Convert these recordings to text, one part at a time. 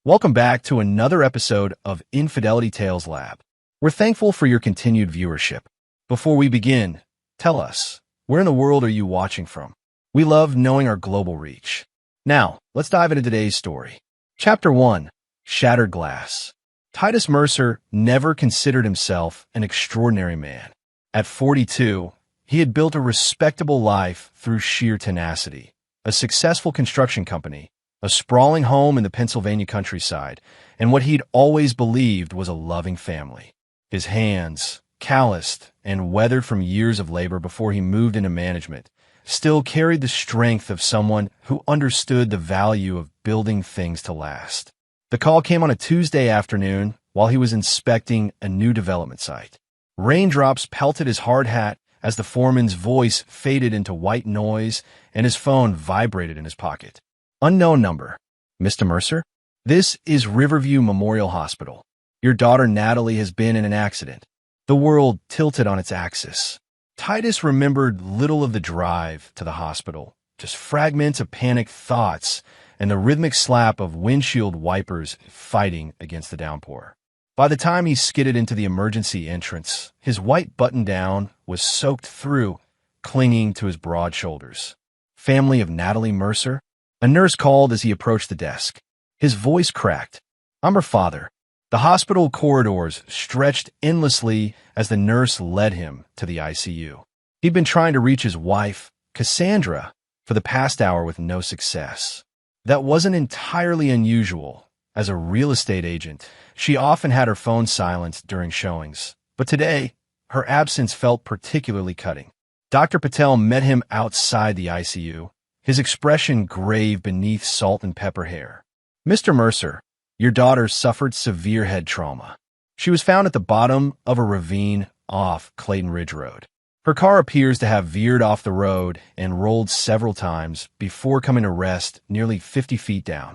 Welcome back to another episode of Infidelity Tales Lab. We're thankful for your continued viewership. Before we begin, tell us, where in the world are you watching from? We love knowing our global reach. Now, let's dive into today's story. Chapter 1. Shattered Glass. Titus Mercer never considered himself an extraordinary man. At 42, he had built a respectable life through sheer tenacity, a successful construction company, a sprawling home in the Pennsylvania countryside, and what he'd always believed was a loving family. His hands, calloused and weathered from years of labor before he moved into management, still carried the strength of someone who understood the value of building things to last. The call came on a Tuesday afternoon while he was inspecting a new development site. Raindrops pelted his hard hat as the foreman's voice faded into white noise and his phone vibrated in his pocket. Unknown number. Mr. Mercer? This is Riverview Memorial Hospital. Your daughter Natalie has been in an accident. The world tilted on its axis. Titus remembered little of the drive to the hospital, just fragments of panicked thoughts and the rhythmic slap of windshield wipers fighting against the downpour. By the time he skidded into the emergency entrance, his white button-down was soaked through, clinging to his broad shoulders. Family of Natalie Mercer? A nurse called as he approached the desk. His voice cracked. I'm her father. The hospital corridors stretched endlessly as the nurse led him to the ICU. He'd been trying to reach his wife, Cassandra, for the past hour with no success. That wasn't entirely unusual. As a real estate agent, she often had her phone silenced during showings, but today, her absence felt particularly cutting. Dr. Patel met him outside the ICU, his expression grave beneath salt and pepper hair. Mr. Mercer, your daughter suffered severe head trauma. She was found at the bottom of a ravine off Clayton Ridge Road. Her car appears to have veered off the road and rolled several times before coming to rest nearly 50 feet down.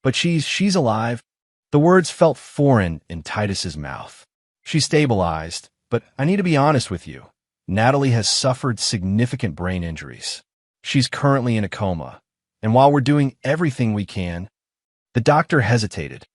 But she's alive. The words felt foreign in Titus's mouth. She stabilized, but I need to be honest with you. Natalie has suffered significant brain injuries. She's currently in a coma, and while we're doing everything we can, the doctor hesitated.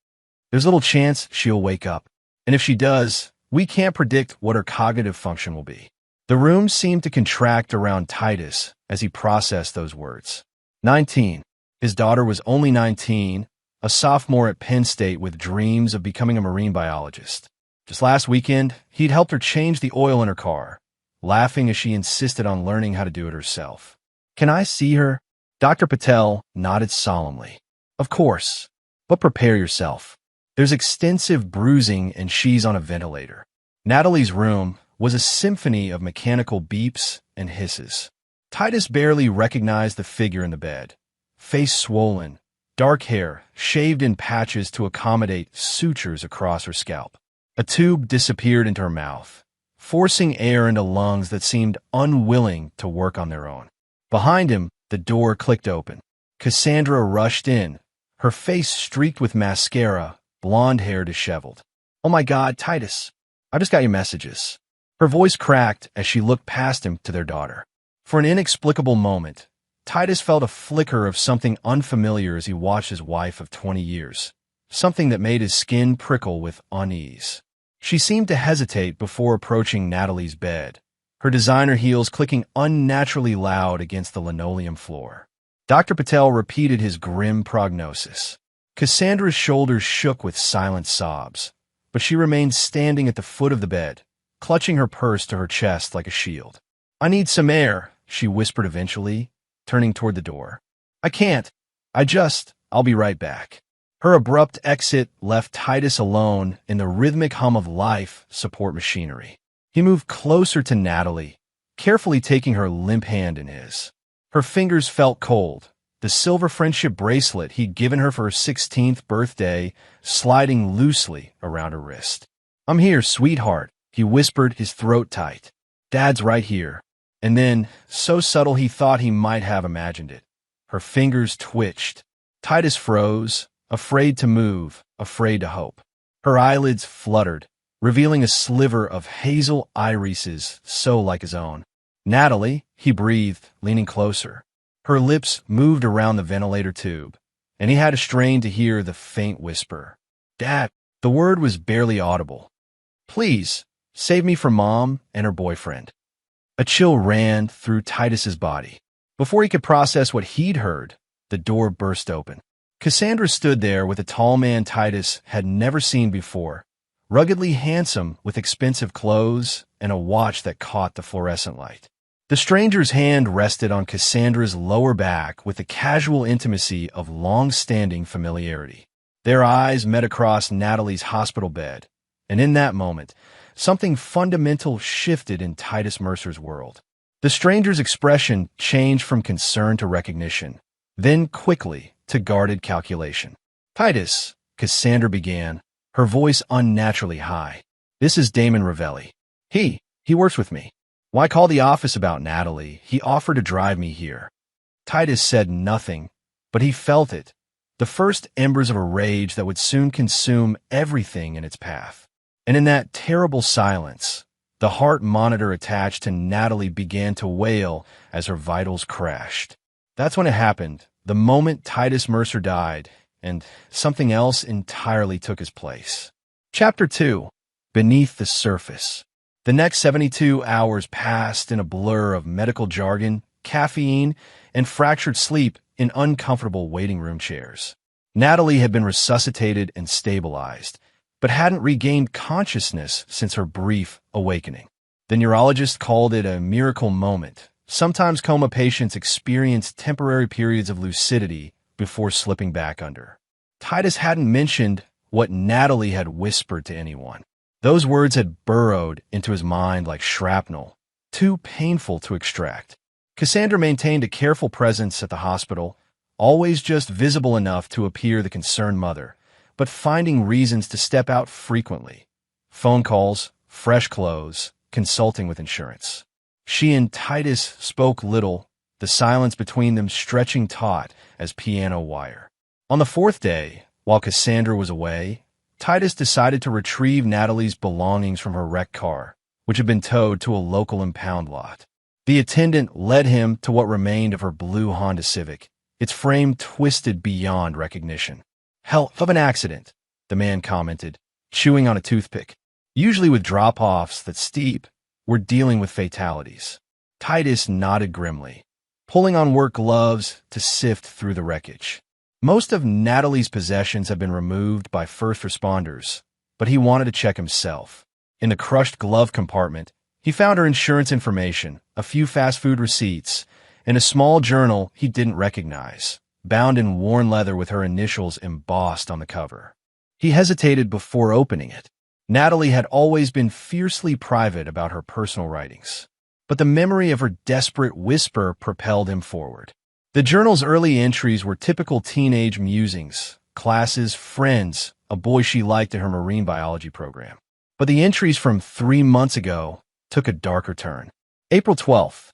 There's little chance she'll wake up, and if she does, we can't predict what her cognitive function will be. The room seemed to contract around Titus as he processed those words. 19. His daughter was only 19, a sophomore at Penn State with dreams of becoming a marine biologist. Just last weekend, he'd helped her change the oil in her car, laughing as she insisted on learning how to do it herself. Can I see her? Dr. Patel nodded solemnly. Of course, but prepare yourself. There's extensive bruising and she's on a ventilator. Natalie's room was a symphony of mechanical beeps and hisses. Titus barely recognized the figure in the bed. Face swollen, dark hair shaved in patches to accommodate sutures across her scalp. A tube disappeared into her mouth, forcing air into lungs that seemed unwilling to work on their own. Behind him, the door clicked open. Cassandra rushed in, her face streaked with mascara, blonde hair disheveled. Oh my God, Titus, I just got your messages. Her voice cracked as she looked past him to their daughter. For an inexplicable moment, Titus felt a flicker of something unfamiliar as he watched his wife of 20 years, something that made his skin prickle with unease. She seemed to hesitate before approaching Natalie's bed, her designer heels clicking unnaturally loud against the linoleum floor. Dr. Patel repeated his grim prognosis. Cassandra's shoulders shook with silent sobs, but she remained standing at the foot of the bed, clutching her purse to her chest like a shield. I need some air, she whispered eventually, turning toward the door. I can't. I'll be right back. Her abrupt exit left Titus alone in the rhythmic hum of life support machinery. He moved closer to Natalie, carefully taking her limp hand in his. Her fingers felt cold, the silver friendship bracelet he'd given her for her 16th birthday sliding loosely around her wrist. I'm here, sweetheart, he whispered, his throat tight. Dad's right here. And then, so subtle he thought he might have imagined it, her fingers twitched. Titus froze, afraid to move, afraid to hope. Her eyelids fluttered, revealing a sliver of hazel irises so like his own. Natalie, he breathed, leaning closer. Her lips moved around the ventilator tube, and he had to strain to hear the faint whisper. "Dad." The word was barely audible. "Please, save me from Mom and her boyfriend." A chill ran through Titus's body. Before he could process what he'd heard, the door burst open. Cassandra stood there with a tall man Titus had never seen before, ruggedly handsome with expensive clothes and a watch that caught the fluorescent light. The stranger's hand rested on Cassandra's lower back with the casual intimacy of long-standing familiarity. Their eyes met across Natalie's hospital bed, and in that moment, something fundamental shifted in Titus Mercer's world. The stranger's expression changed from concern to recognition, then quickly to guarded calculation. "Titus," Cassandra began, her voice unnaturally high. "This is Damon Ravelli. He works with me. Why call the office about Natalie? He offered to drive me here." Titus said nothing, but he felt it, the first embers of a rage that would soon consume everything in its path. And in that terrible silence, the heart monitor attached to Natalie began to wail as her vitals crashed. That's when it happened, the moment Titus Mercer died, and something else entirely took his place. Chapter 2. Beneath the Surface. The next 72 hours passed in a blur of medical jargon, caffeine, and fractured sleep in uncomfortable waiting room chairs. Natalie had been resuscitated and stabilized, but hadn't regained consciousness since her brief awakening. The neurologist called it a miracle moment. Sometimes coma patients experience temporary periods of lucidity before slipping back under. Titus hadn't mentioned what Natalie had whispered to anyone. Those words had burrowed into his mind like shrapnel, too painful to extract. Cassandra maintained a careful presence at the hospital, always just visible enough to appear the concerned mother, but finding reasons to step out frequently. Phone calls, fresh clothes, consulting with insurance. She and Titus spoke little, the silence between them stretching taut as piano wire. On the fourth day, while Cassandra was away, Titus decided to retrieve Natalie's belongings from her wrecked car, which had been towed to a local impound lot. The attendant led him to what remained of her blue Honda Civic, its frame twisted beyond recognition. "Hell of an accident," the man commented, chewing on a toothpick. "Usually with drop-offs that steep, we're dealing with fatalities." Titus nodded grimly, pulling on work gloves to sift through the wreckage. Most of Natalie's possessions had been removed by first responders, but he wanted to check himself. In the crushed glove compartment, he found her insurance information, a few fast food receipts, and a small journal he didn't recognize, bound in worn leather with her initials embossed on the cover. He hesitated before opening it. Natalie had always been fiercely private about her personal writings, but the memory of her desperate whisper propelled him forward. The journal's early entries were typical teenage musings, classes, friends, a boy she liked in her marine biology program. But the entries from 3 months ago took a darker turn. April 12th.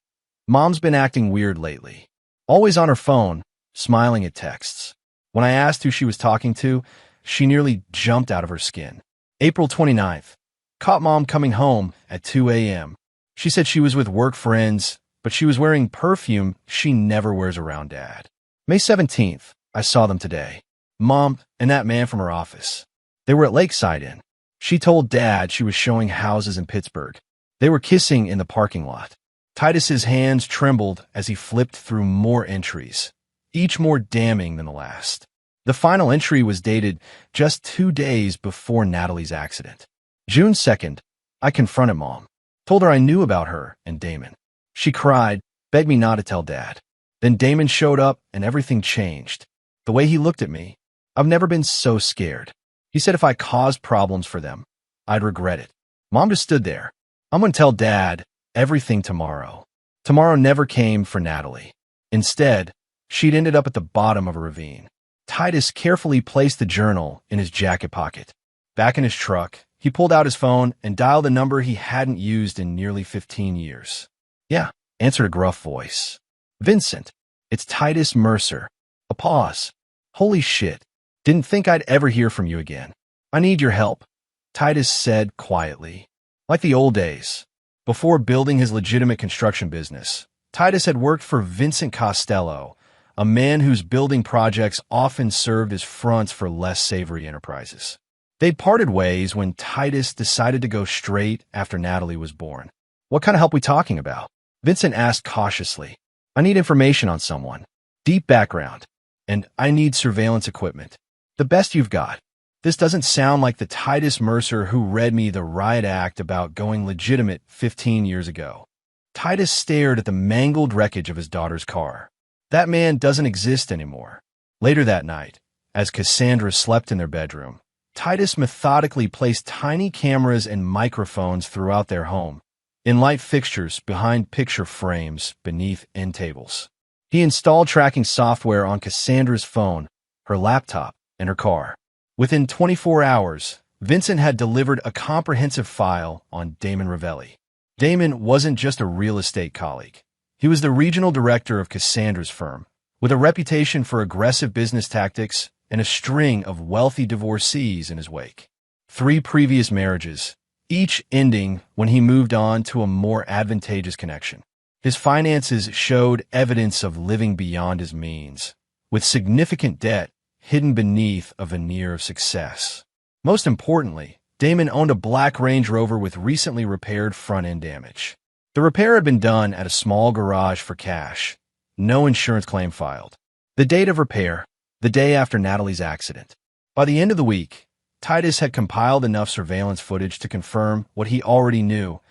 Mom's been acting weird lately. Always on her phone, smiling at texts. When I asked who she was talking to, she nearly jumped out of her skin. April 29th. Caught Mom coming home at 2 a.m. She said she was with work friends, but she was wearing perfume she never wears around Dad. May 17th. I saw them today. Mom and that man from her office. They were at Lakeside Inn. She told Dad she was showing houses in Pittsburgh. They were kissing in the parking lot. Titus's hands trembled as he flipped through more entries, each more damning than the last. The final entry was dated just 2 days before Natalie's accident. June 2nd. I confronted Mom. Told her I knew about her and Damon. She cried, begged me not to tell Dad. Then Damon showed up and everything changed. The way he looked at me, I've never been so scared. He said if I caused problems for them, I'd regret it. Mom just stood there. I'm going to tell Dad everything tomorrow. Tomorrow never came for Natalie. Instead, she'd ended up at the bottom of a ravine. Titus carefully placed the journal in his jacket pocket. Back in his truck, he pulled out his phone and dialed a number he hadn't used in nearly 15 years. "Yeah," answered a gruff voice. "Vincent, it's Titus Mercer." A pause. "Holy shit. Didn't think I'd ever hear from you again. I need your help," Titus said quietly. Like the old days, before building his legitimate construction business, Titus had worked for Vincent Costello, a man whose building projects often served as fronts for less savory enterprises. They parted ways when Titus decided to go straight after Natalie was born. "What kind of help we talking about?" Vincent asked cautiously. "I need information on someone. Deep background. And I need surveillance equipment. The best you've got." This doesn't sound like the Titus Mercer who read me the riot act about going legitimate 15 years ago. Titus stared at the mangled wreckage of his daughter's car. That man doesn't exist anymore. Later that night, as Cassandra slept in their bedroom, Titus methodically placed tiny cameras and microphones throughout their home, in light fixtures behind picture frames beneath end tables. He installed tracking software on Cassandra's phone, her laptop, and her car. Within 24 hours, Vincent had delivered a comprehensive file on Damon Ravelli. Damon wasn't just a real estate colleague. He was the regional director of Cassandra's firm, with a reputation for aggressive business tactics and a string of wealthy divorcees in his wake. 3 previous marriages, each ending when he moved on to a more advantageous connection. His finances showed evidence of living beyond his means, with significant debt hidden beneath a veneer of success. Most importantly, Damon owned a black Range Rover with recently repaired front-end damage. The repair had been done at a small garage for cash. No insurance claim filed. The date of repair, the day after Natalie's accident. By the end of the week, Titus had compiled enough surveillance footage to confirm what he already knew.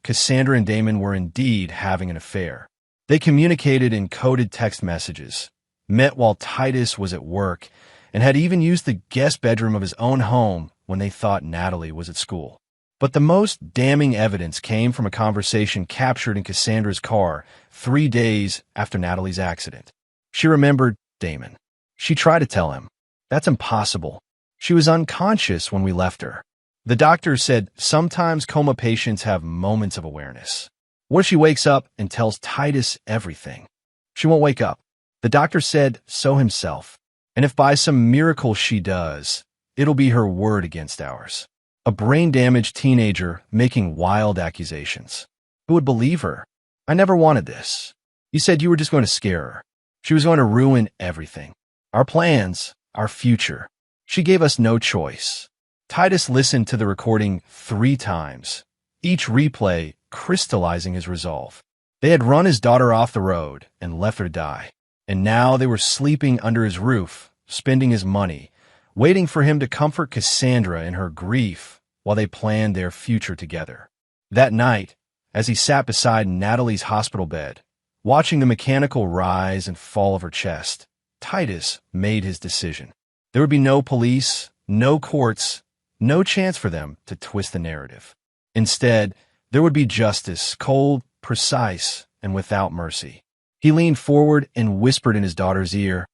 Cassandra and Damon were indeed having an affair. They communicated in coded text messages, met while Titus was at work, and had even used the guest bedroom of his own home when they thought Natalie was at school. But the most damning evidence came from a conversation captured in Cassandra's car 3 days after Natalie's accident. She remembered Damon. She tried to tell him, "That's impossible. She was unconscious when we left her." The doctor said sometimes coma patients have moments of awareness. What if she wakes up and tells Titus everything? She won't wake up. The doctor said so himself. And if by some miracle she does, it'll be her word against ours. A brain-damaged teenager making wild accusations. Who would believe her? "I never wanted this. You said you were just going to scare her. She was going to ruin everything. Our plans, our future. She gave us no choice." Titus listened to the recording 3 times, each replay crystallizing his resolve. They had run his daughter off the road and left her to die. And now they were sleeping under his roof, spending his money, waiting for him to comfort Cassandra in her grief while they planned their future together. That night, as he sat beside Natalie's hospital bed, watching the mechanical rise and fall of her chest, Titus made his decision. There would be no police, no courts, no chance for them to twist the narrative. Instead, there would be justice, cold, precise, and without mercy. He leaned forward and whispered in his daughter's ear,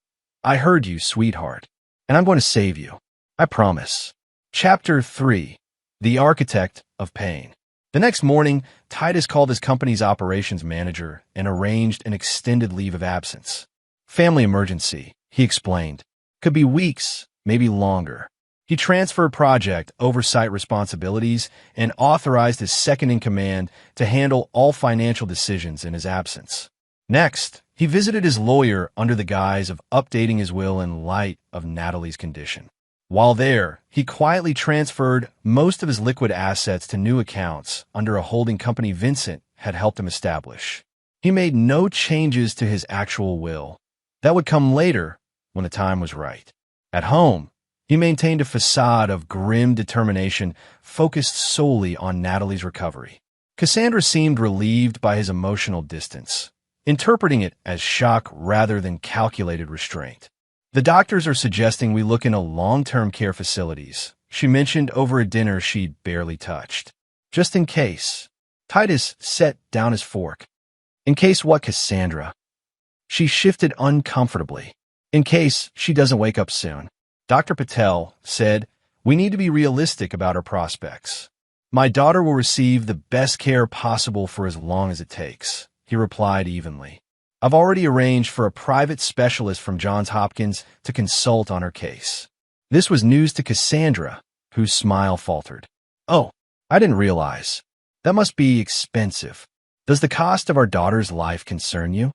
"I heard you, sweetheart, and I'm going to save you. I promise." Chapter 3. The Architect of Pain. The next morning, Titus called his company's operations manager and arranged an extended leave of absence. "Family emergency," he explained. "Could be weeks, maybe longer." He transferred project oversight responsibilities and authorized his second-in-command to handle all financial decisions in his absence. Next, he visited his lawyer under the guise of updating his will in light of Natalie's condition. While there, he quietly transferred most of his liquid assets to new accounts under a holding company Vincent had helped him establish. He made no changes to his actual will. That would come later when the time was right. At home, he maintained a facade of grim determination focused solely on Natalie's recovery. Cassandra seemed relieved by his emotional distance, interpreting it as shock rather than calculated restraint. "The doctors are suggesting we look into long-term care facilities," she mentioned over a dinner she'd barely touched. "Just in case." Titus set down his fork. "In case what, Cassandra?" She shifted uncomfortably. "In case she doesn't wake up soon." Dr. Patel said, "We need to be realistic about our prospects. My daughter will receive the best care possible for as long as it takes," he replied evenly. "I've already arranged for a private specialist from Johns Hopkins to consult on her case." This was news to Cassandra, whose smile faltered. "Oh, I didn't realize. That must be expensive. Does the cost of our daughter's life concern you?"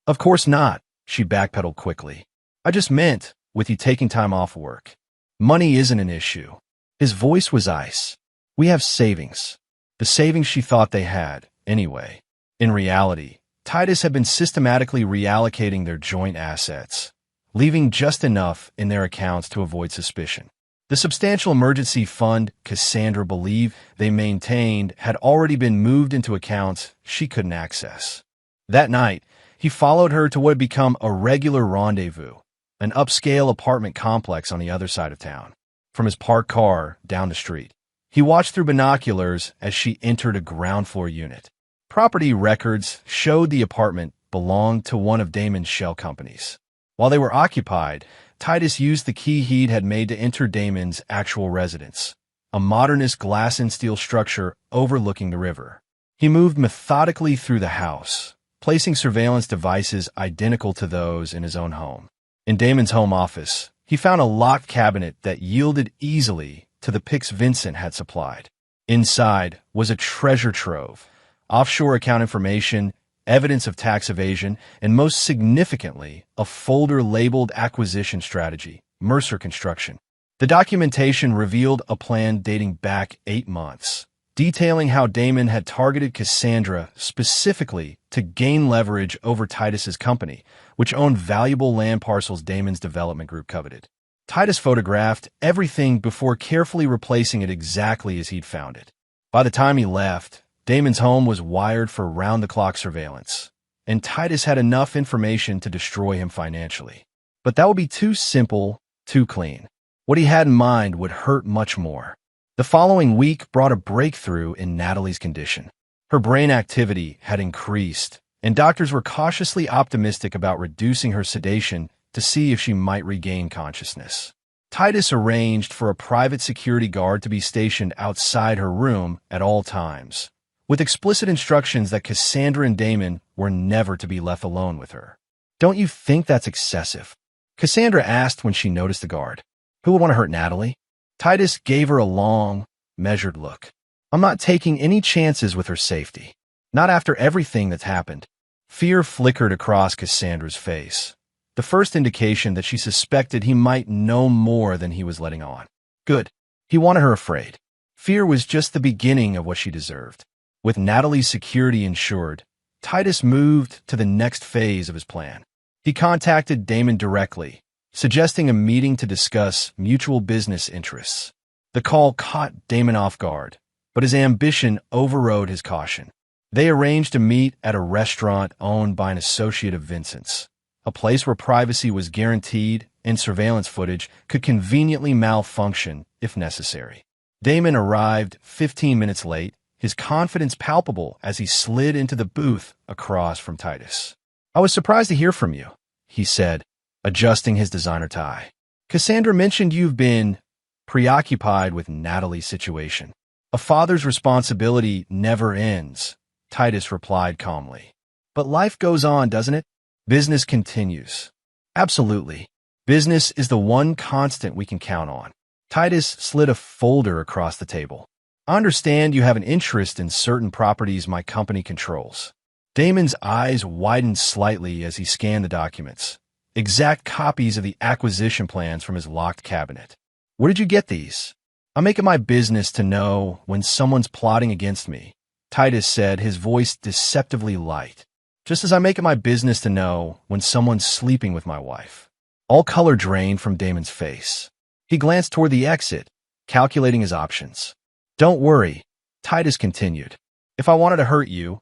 "Of course not," She backpedaled quickly. I just meant, with you taking time off work. Money isn't an issue. His voice was ice. We have savings. The savings she thought they had, anyway. In reality, Titus had been systematically reallocating their joint assets, leaving just enough in their accounts to avoid suspicion. The substantial emergency fund Cassandra believed they maintained had already been moved into accounts she couldn't access. That night, he followed her to what had become a regular rendezvous, an upscale apartment complex on the other side of town. From his parked car down the street, he watched through binoculars as she entered a ground floor unit. Property records showed the apartment belonged to one of Damon's shell companies. While they were occupied, Titus used the key he had made to enter Damon's actual residence, a modernist glass and steel structure overlooking the river. He moved methodically through the house, placing surveillance devices identical to those in his own home. In Damon's home office, he found a locked cabinet that yielded easily to the picks Vincent had supplied. Inside was a treasure trove, offshore account information, evidence of tax evasion, and most significantly, a folder labeled Acquisition Strategy, Mercer Construction. The documentation revealed a plan dating back 8 months, detailing how Damon had targeted Cassandra specifically to gain leverage over Titus's company, which owned valuable land parcels Damon's development group coveted. Titus photographed everything before carefully replacing it exactly as he'd found it. By the time he left, Damon's home was wired for round-the-clock surveillance, and Titus had enough information to destroy him financially. But that would be too simple, too clean. What he had in mind would hurt much more. The following week brought a breakthrough in Natalie's condition. Her brain activity had increased, and doctors were cautiously optimistic about reducing her sedation to see if she might regain consciousness. Titus arranged for a private security guard to be stationed outside her room at all times, with explicit instructions that Cassandra and Damon were never to be left alone with her. Don't you think that's excessive? Cassandra asked when she noticed the guard. Who would want to hurt Natalie? Titus gave her a long, measured look. I'm not taking any chances with her safety. Not after everything that's happened. Fear flickered across Cassandra's face, the first indication that she suspected he might know more than he was letting on. Good. He wanted her afraid. Fear was just the beginning of what she deserved. With Natalie's security ensured, Titus moved to the next phase of his plan. He contacted Damon directly, suggesting a meeting to discuss mutual business interests. The call caught Damon off guard, but his ambition overrode his caution. They arranged to meet at a restaurant owned by an associate of Vincent's, a place where privacy was guaranteed and surveillance footage could conveniently malfunction if necessary. Damon arrived 15 minutes late, his confidence palpable as he slid into the booth across from Titus. I was surprised to hear from you, he said, adjusting his designer tie. Cassandra mentioned you've been preoccupied with Natalie's situation. A father's responsibility never ends, Titus replied calmly. But life goes on, doesn't it? Business continues. Absolutely. Business is the one constant we can count on. Titus slid a folder across the table. I understand you have an interest in certain properties my company controls. Damon's eyes widened slightly as he scanned the documents, exact copies of the acquisition plans from his locked cabinet. Where did you get these? I make it my business to know when someone's plotting against me, Titus said, his voice deceptively light. Just as I make it my business to know when someone's sleeping with my wife. All color drained from Damon's face. He glanced toward the exit, calculating his options. Don't worry, Titus continued. If I wanted to hurt you,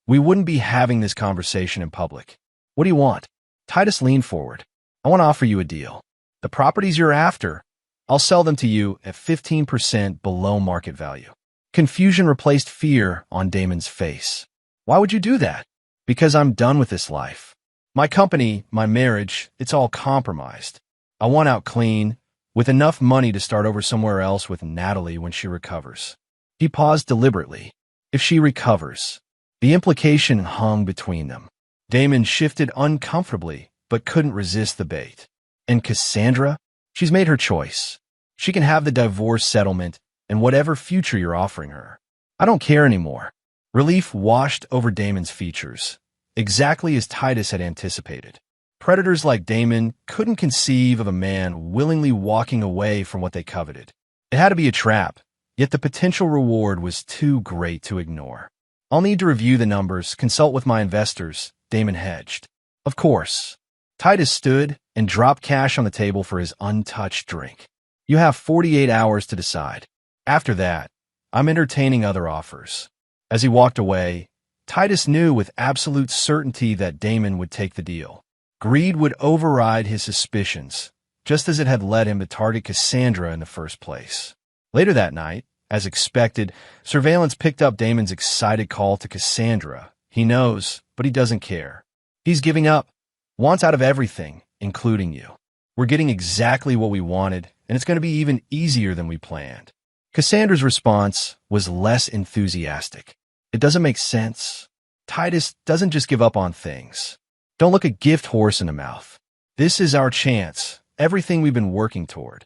we wouldn't be having this conversation in public. What do you want? Titus leaned forward. I want to offer you a deal. The properties you're after, I'll sell them to you at 15% below market value. Confusion replaced fear on Damon's face. Why would you do that? Because I'm done with this life. My company, my marriage, it's all compromised. I want out clean, with enough money to start over somewhere else with Natalie when she recovers. He paused deliberately. If she recovers. The implication hung between them. Damon shifted uncomfortably, but couldn't resist the bait. And Cassandra? She's made her choice. She can have the divorce settlement and whatever future you're offering her. I don't care anymore. Relief washed over Damon's features, exactly as Titus had anticipated. Predators like Damon couldn't conceive of a man willingly walking away from what they coveted. It had to be a trap, yet the potential reward was too great to ignore. I'll need to review the numbers, consult with my investors, Damon hedged. Of course. Titus stood and dropped cash on the table for his untouched drink. You have 48 hours to decide. After that, I'm entertaining other offers. As he walked away, Titus knew with absolute certainty that Damon would take the deal. Greed would override his suspicions, just as it had led him to target Cassandra in the first place. Later that night, as expected, surveillance picked up Damon's excited call to Cassandra. He knows, but he doesn't care. He's giving up, wants out of everything, including you. We're getting exactly what we wanted, and it's going to be even easier than we planned. Cassandra's response was less enthusiastic. It doesn't make sense. Titus doesn't just give up on things. Don't look a gift horse in the mouth. This is our chance, everything we've been working toward.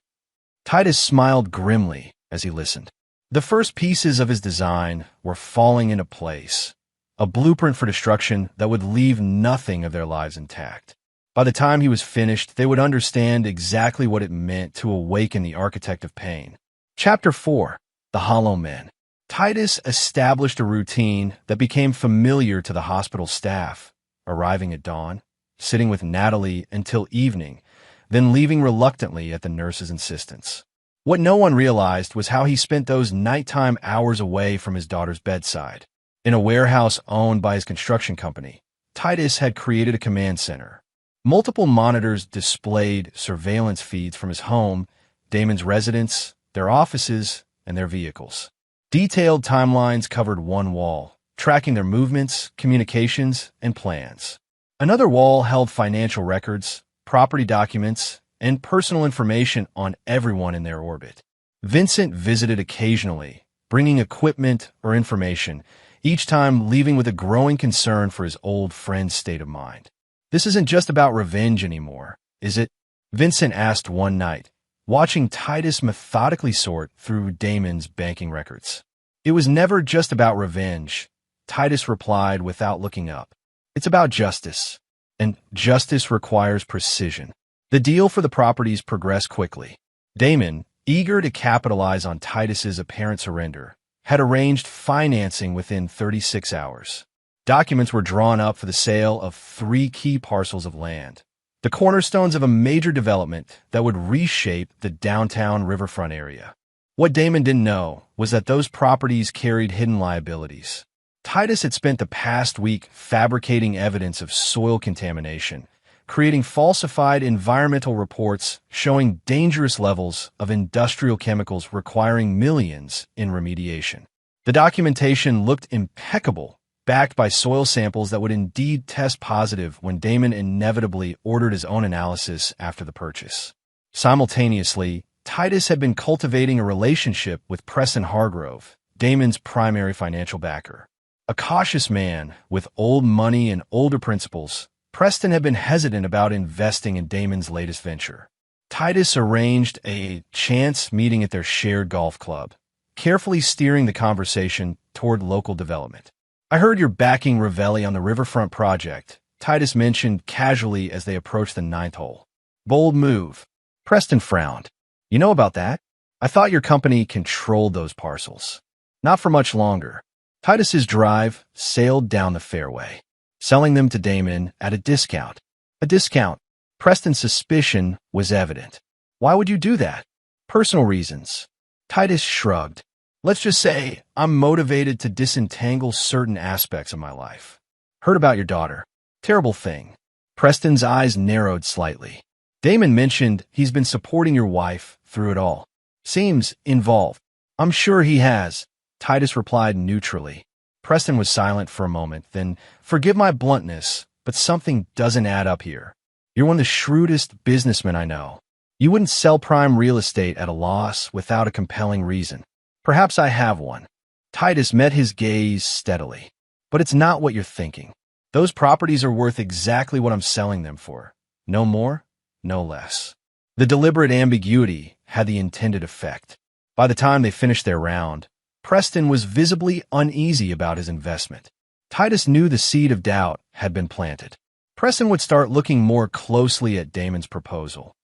Titus smiled grimly as he listened. The first pieces of his design were falling into place, a blueprint for destruction that would leave nothing of their lives intact. By the time he was finished, they would understand exactly what it meant to awaken the architect of pain. Chapter 4. The Hollow Men. Titus established a routine that became familiar to the hospital staff, arriving at dawn, sitting with Natalie until evening, then leaving reluctantly at the nurse's insistence. What no one realized was how he spent those nighttime hours away from his daughter's bedside. In a warehouse owned by his construction company, Titus had created a command center. Multiple monitors displayed surveillance feeds from his home, Damon's residence, their offices, and their vehicles. Detailed timelines covered one wall, tracking their movements, communications, and plans. Another wall held financial records, property documents, and personal information on everyone in their orbit. Vincent visited occasionally, bringing equipment or information, each time leaving with a growing concern for his old friend's state of mind. This isn't just about revenge anymore, is it? Vincent asked one night, watching Titus methodically sort through Damon's banking records. It was never just about revenge, Titus replied without looking up. It's about justice, and justice requires precision. The deal for the properties progressed quickly. Damon, eager to capitalize on Titus's apparent surrender, had arranged financing within 36 hours. Documents were drawn up for the sale of 3 key parcels of land, the cornerstones of a major development that would reshape the downtown riverfront area. What Damon didn't know was that those properties carried hidden liabilities. Titus had spent the past week fabricating evidence of soil contamination, creating falsified environmental reports showing dangerous levels of industrial chemicals requiring millions in remediation. The documentation looked impeccable, backed by soil samples that would indeed test positive when Damon inevitably ordered his own analysis after the purchase. Simultaneously, Titus had been cultivating a relationship with Preston Hargrove, Damon's primary financial backer. A cautious man with old money and older principles, Preston had been hesitant about investing in Damon's latest venture. Titus arranged a chance meeting at their shared golf club, carefully steering the conversation toward local development. I heard you're backing Ravelli on the riverfront project, Titus mentioned casually as they approached the 9th hole. Bold move. Preston frowned. You know about that? I thought your company controlled those parcels. Not for much longer. Titus's drive sailed down the fairway, selling them to Damon at a discount. A discount. Preston's suspicion was evident. Why would you do that? Personal reasons. Titus shrugged. Let's just say I'm motivated to disentangle certain aspects of my life. Heard about your daughter. Terrible thing. Preston's eyes narrowed slightly. Damon mentioned he's been supporting your wife through it all. Seems involved. I'm sure he has, Titus replied neutrally. Preston was silent for a moment, then, forgive my bluntness, but something doesn't add up here. You're one of the shrewdest businessmen I know. You wouldn't sell prime real estate at a loss without a compelling reason. Perhaps I have one. Titus met his gaze steadily. But it's not what you're thinking. Those properties are worth exactly what I'm selling them for. No more, no less. The deliberate ambiguity had the intended effect. By the time they finished their round, Preston was visibly uneasy about his investment. Titus knew the seed of doubt had been planted. Preston would start looking more closely at Damon's proposal,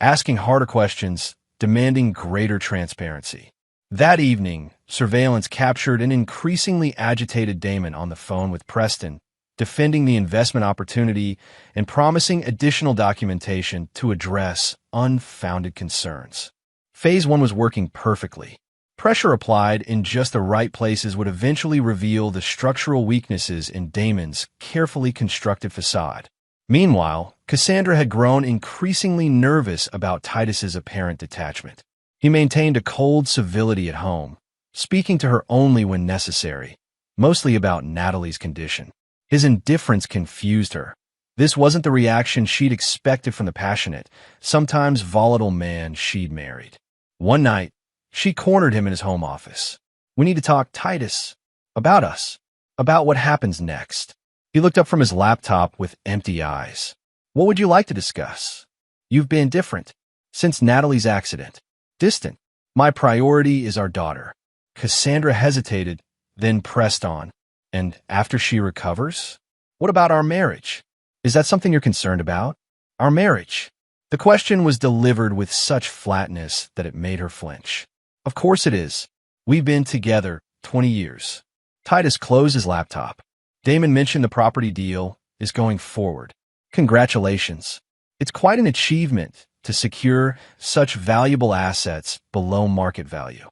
asking harder questions, demanding greater transparency. That evening, surveillance captured an increasingly agitated Damon on the phone with Preston, defending the investment opportunity and promising additional documentation to address unfounded concerns. Phase 1 was working perfectly. Pressure applied in just the right places would eventually reveal the structural weaknesses in Damon's carefully constructed facade. Meanwhile, Cassandra had grown increasingly nervous about Titus's apparent detachment. He maintained a cold civility at home, speaking to her only when necessary, mostly about Natalie's condition. His indifference confused her. This wasn't the reaction she'd expected from the passionate, sometimes volatile man she'd married. One night, she cornered him in his home office. "We need to talk, Titus. About us. About what happens next." He looked up from his laptop with empty eyes. "What would you like to discuss?" "You've been different. Since Natalie's accident. Distant. My priority is our daughter." Cassandra hesitated, then pressed on. "And after she recovers? What about our marriage? Is that something you're concerned about?" "Our marriage?" The question was delivered with such flatness that it made her flinch. "Of course it is. We've been together 20 years. Titus closed his laptop. Damon mentioned the property deal is going forward. "Congratulations. It's quite an achievement to secure such valuable assets below market value."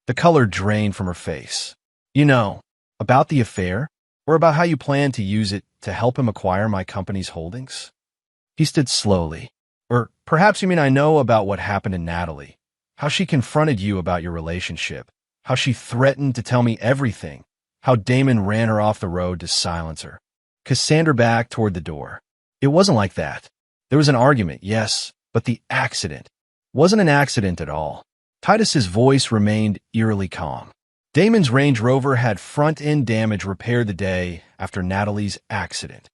The color drained from her face. "You know, about the affair, or about how you plan to use it to help him acquire my company's holdings?" He stood slowly. "Or perhaps you mean I know about what happened to Natalie, how she confronted you about your relationship, how she threatened to tell me everything, how Damon ran her off the road to silence her." Cassandra backed toward the door. "It wasn't like that. There was an argument, yes, but the accident wasn't an accident at all." Titus's voice remained eerily calm. "Damon's Range Rover had front-end damage repaired the day after Natalie's accident.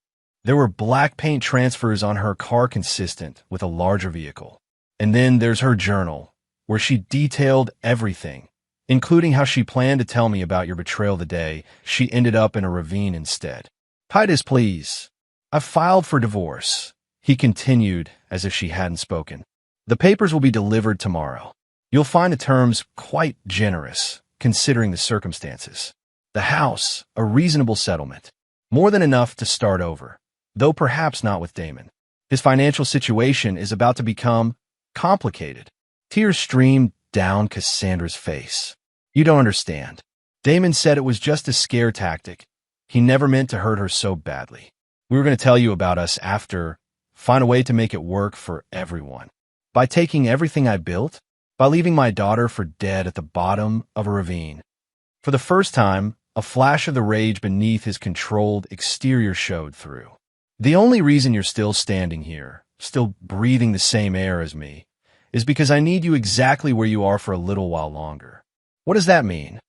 There were black paint transfers on her car consistent with a larger vehicle. And then there's her journal, where she detailed everything, including how she planned to tell me about your betrayal the day she ended up in a ravine instead." "Titus, please. I've filed for divorce," he continued as if she hadn't spoken. "The papers will be delivered tomorrow. You'll find the terms quite generous, considering the circumstances. The house, a reasonable settlement. More than enough to start over, though perhaps not with Damon. His financial situation is about to become complicated." Tears streamed down Cassandra's face. "You don't understand. Damon said it was just a scare tactic. He never meant to hurt her so badly. We were going to tell you about us after, find a way to make it work for everyone. By taking everything I built, by leaving my daughter for dead at the bottom of a ravine." For the first time, a flash of the rage beneath his controlled exterior showed through. "The only reason you're still standing here, still breathing the same air as me, is because I need you exactly where you are for a little while longer." "What does that mean?"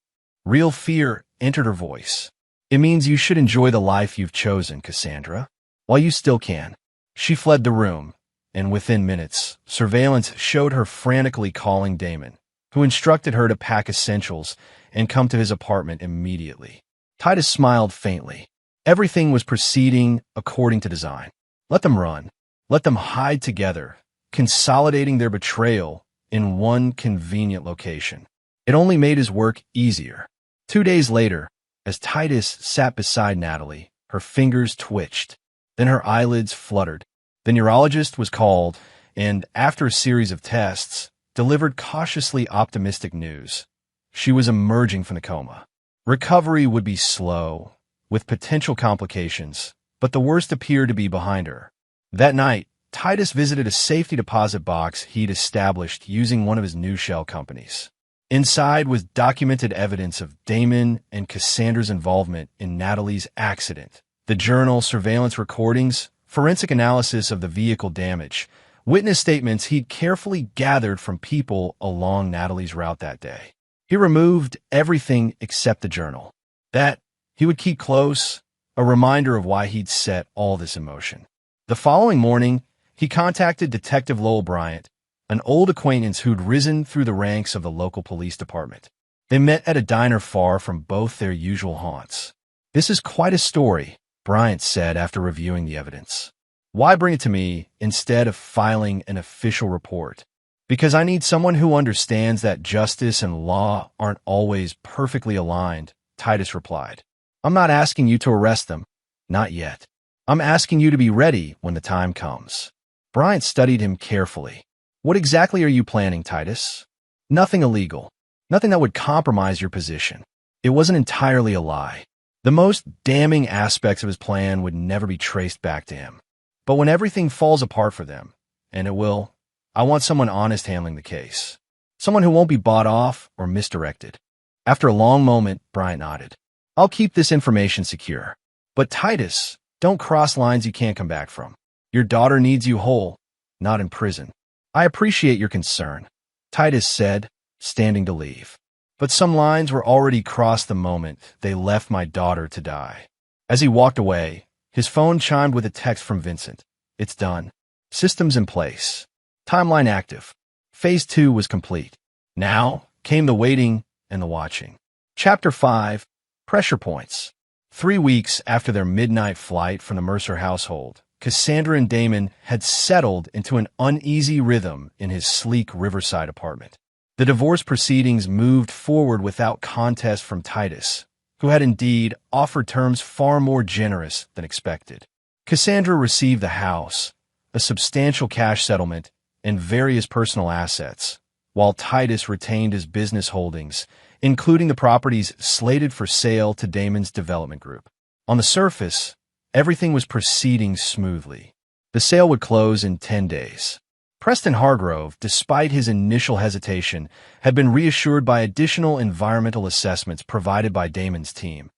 Real fear entered her voice. "It means you should enjoy the life you've chosen, Cassandra, while you still can." She fled the room, and within minutes, surveillance showed her frantically calling Damon, who instructed her to pack essentials and come to his apartment immediately. Titus smiled faintly. Everything was proceeding according to design. Let them run. Let them hide together, consolidating their betrayal in one convenient location. It only made his work easier. 2 days later, as Titus sat beside Natalie, her fingers twitched. Then her eyelids fluttered. The neurologist was called, and after a series of tests, delivered cautiously optimistic news. She was emerging from the coma. Recovery would be slow, with potential complications, but the worst appeared to be behind her. That night, Titus visited a safety deposit box he'd established using one of his new shell companies. Inside was documented evidence of Damon and Cassandra's involvement in Natalie's accident. The journal, surveillance recordings, forensic analysis of the vehicle damage, witness statements he'd carefully gathered from people along Natalie's route that day. He removed everything except the journal. That he would keep close, a reminder of why he'd set all this in motion. The following morning, he contacted Detective Lowell Bryant, an old acquaintance who'd risen through the ranks of the local police department. They met at a diner far from both their usual haunts. "This is quite a story," Bryant said after reviewing the evidence. Why bring it to me instead of filing an official report? Because I need someone who understands that justice and law aren't always perfectly aligned, Titus replied. I'm not asking you to arrest them. Not yet. I'm asking you to be ready when the time comes. Bryant studied him carefully. What exactly are you planning, Titus? Nothing illegal. Nothing that would compromise your position. It wasn't entirely a lie. The most damning aspects of his plan would never be traced back to him. But when everything falls apart for them, and it will, I want someone honest handling the case. Someone who won't be bought off or misdirected. After a long moment, Bryant nodded. I'll keep this information secure. But Titus, don't cross lines you can't come back from. Your daughter needs you whole, not in prison. I appreciate your concern, Titus said, standing to leave. But some lines were already crossed the moment they left my daughter to die. As he walked away, his phone chimed with a text from Vincent. It's done. Systems in place. Timeline active. Phase 2 was complete. Now came the waiting and the watching. Chapter 5, Pressure Points. 3 weeks after their midnight flight from the Mercer household, Cassandra and Damon had settled into an uneasy rhythm in his sleek Riverside apartment. The divorce proceedings moved forward without contest from Titus, who had indeed offered terms far more generous than expected. Cassandra received the house, a substantial cash settlement, and various personal assets, while Titus retained his business holdings, including the properties slated for sale to Damon's development group. On the surface, everything was proceeding smoothly. The sale would close in 10 days. Preston Hargrove, despite his initial hesitation, had been reassured by additional environmental assessments provided by Damon's team.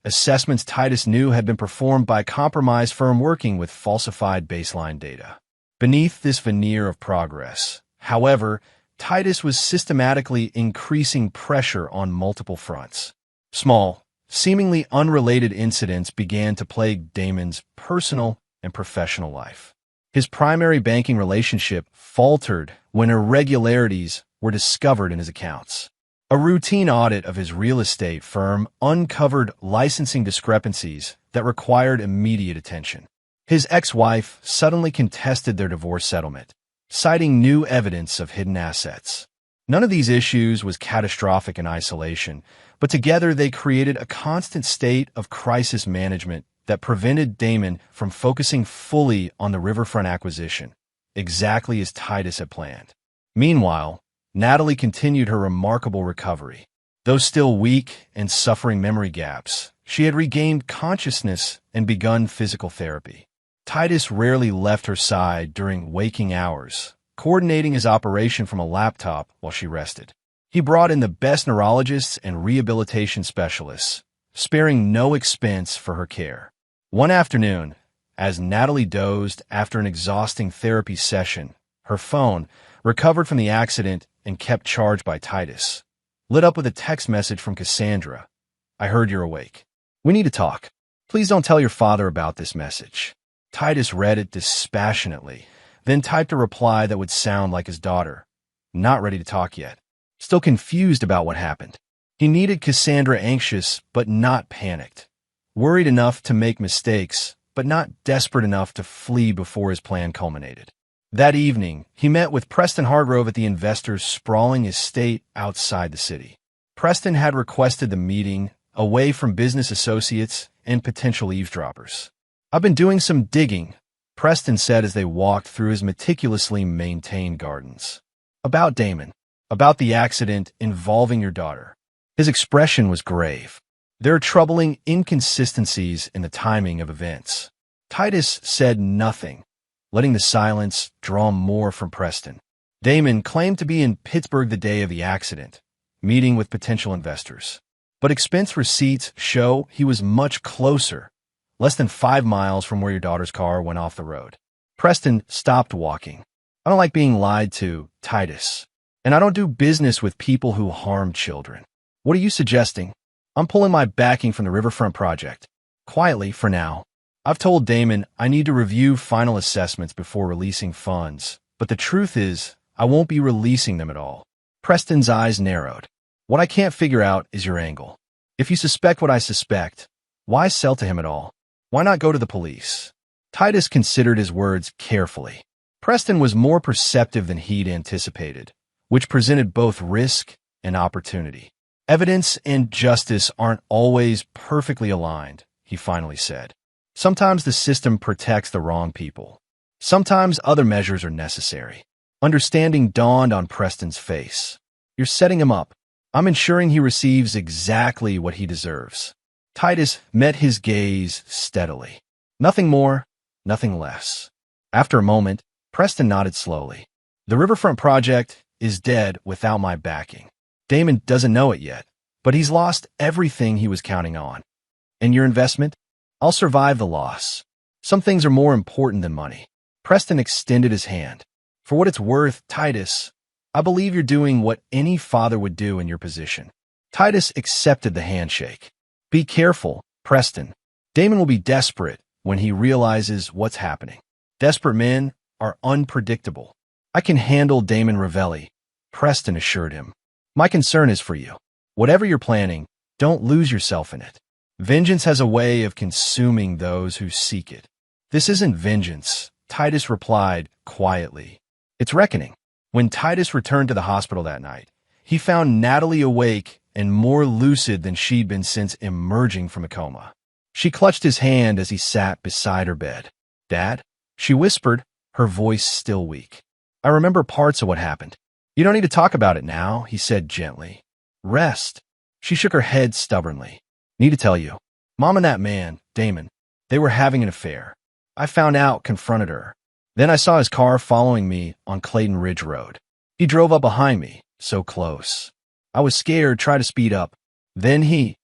Assessments Titus knew had been performed by a compromised firm working with falsified baseline data. Beneath this veneer of progress, however, Titus was systematically increasing pressure on multiple fronts. Small, seemingly unrelated incidents began to plague Damon's personal and professional life. His primary banking relationship faltered when irregularities were discovered in his accounts. A routine audit of his real estate firm uncovered licensing discrepancies that required immediate attention. His ex-wife suddenly contested their divorce settlement, citing new evidence of hidden assets. None of these issues was catastrophic in isolation, but together they created a constant state of crisis management that prevented Damon from focusing fully on the riverfront acquisition, exactly as Titus had planned. Meanwhile, Natalie continued her remarkable recovery. Though still weak and suffering memory gaps, she had regained consciousness and begun physical therapy. Titus rarely left her side during waking hours, coordinating his operation from a laptop while she rested. He brought in the best neurologists and rehabilitation specialists, sparing no expense for her care. One afternoon, as Natalie dozed after an exhausting therapy session, her phone, recovered from the accident and kept charged by Titus, lit up with a text message from Cassandra. I heard you're awake. We need to talk. Please don't tell your father about this message. Titus read it dispassionately, then typed a reply that would sound like his daughter. Not ready to talk yet. Still confused about what happened. He needed Cassandra anxious, but not panicked. Worried enough to make mistakes, but not desperate enough to flee before his plan culminated. That evening, he met with Preston Hargrove at the investor's sprawling estate outside the city. Preston had requested the meeting away from business associates and potential eavesdroppers. I've been doing some digging, Preston said as they walked through his meticulously maintained gardens. About Damon. About the accident involving your daughter. His expression was grave. There are troubling inconsistencies in the timing of events. Titus said nothing, letting the silence draw more from Preston. Damon claimed to be in Pittsburgh the day of the accident, meeting with potential investors. But expense receipts show he was much closer, less than 5 miles from where your daughter's car went off the road. Preston stopped walking. I don't like being lied to, Titus. And I don't do business with people who harm children. What are you suggesting? I'm pulling my backing from the Riverfront project. Quietly, for now. I've told Damon I need to review final assessments before releasing funds, but the truth is, I won't be releasing them at all. Preston's eyes narrowed. What I can't figure out is your angle. If you suspect what I suspect, why sell to him at all? Why not go to the police? Titus considered his words carefully. Preston was more perceptive than he'd anticipated, which presented both risk and opportunity. Evidence and justice aren't always perfectly aligned, he finally said. Sometimes the system protects the wrong people. Sometimes other measures are necessary. Understanding dawned on Preston's face. You're setting him up. I'm ensuring he receives exactly what he deserves. Titus met his gaze steadily. Nothing more, nothing less. After a moment, Preston nodded slowly. The Riverfront project is dead without my backing. Damon doesn't know it yet, but he's lost everything he was counting on. And your investment? I'll survive the loss. Some things are more important than money. Preston extended his hand. For what it's worth, Titus, I believe you're doing what any father would do in your position. Titus accepted the handshake. Be careful, Preston. Damon will be desperate when he realizes what's happening. Desperate men are unpredictable. I can handle Damon Ravelli, Preston assured him. My concern is for you. Whatever you're planning, don't lose yourself in it. Vengeance has a way of consuming those who seek it. This isn't vengeance, Titus replied quietly. It's reckoning. When Titus returned to the hospital that night, he found Natalie awake and more lucid than she'd been since emerging from a coma. She clutched his hand as he sat beside her bed. Dad? She whispered, her voice still weak. I remember parts of what happened. You don't need to talk about it now, he said gently. Rest. She shook her head stubbornly. Need to tell you. Mom and that man, Damon, they were having an affair. I found out, confronted her. Then I saw his car following me on Clayton Ridge Road. He drove up behind me, so close. I was scared, tried to speed up. Then he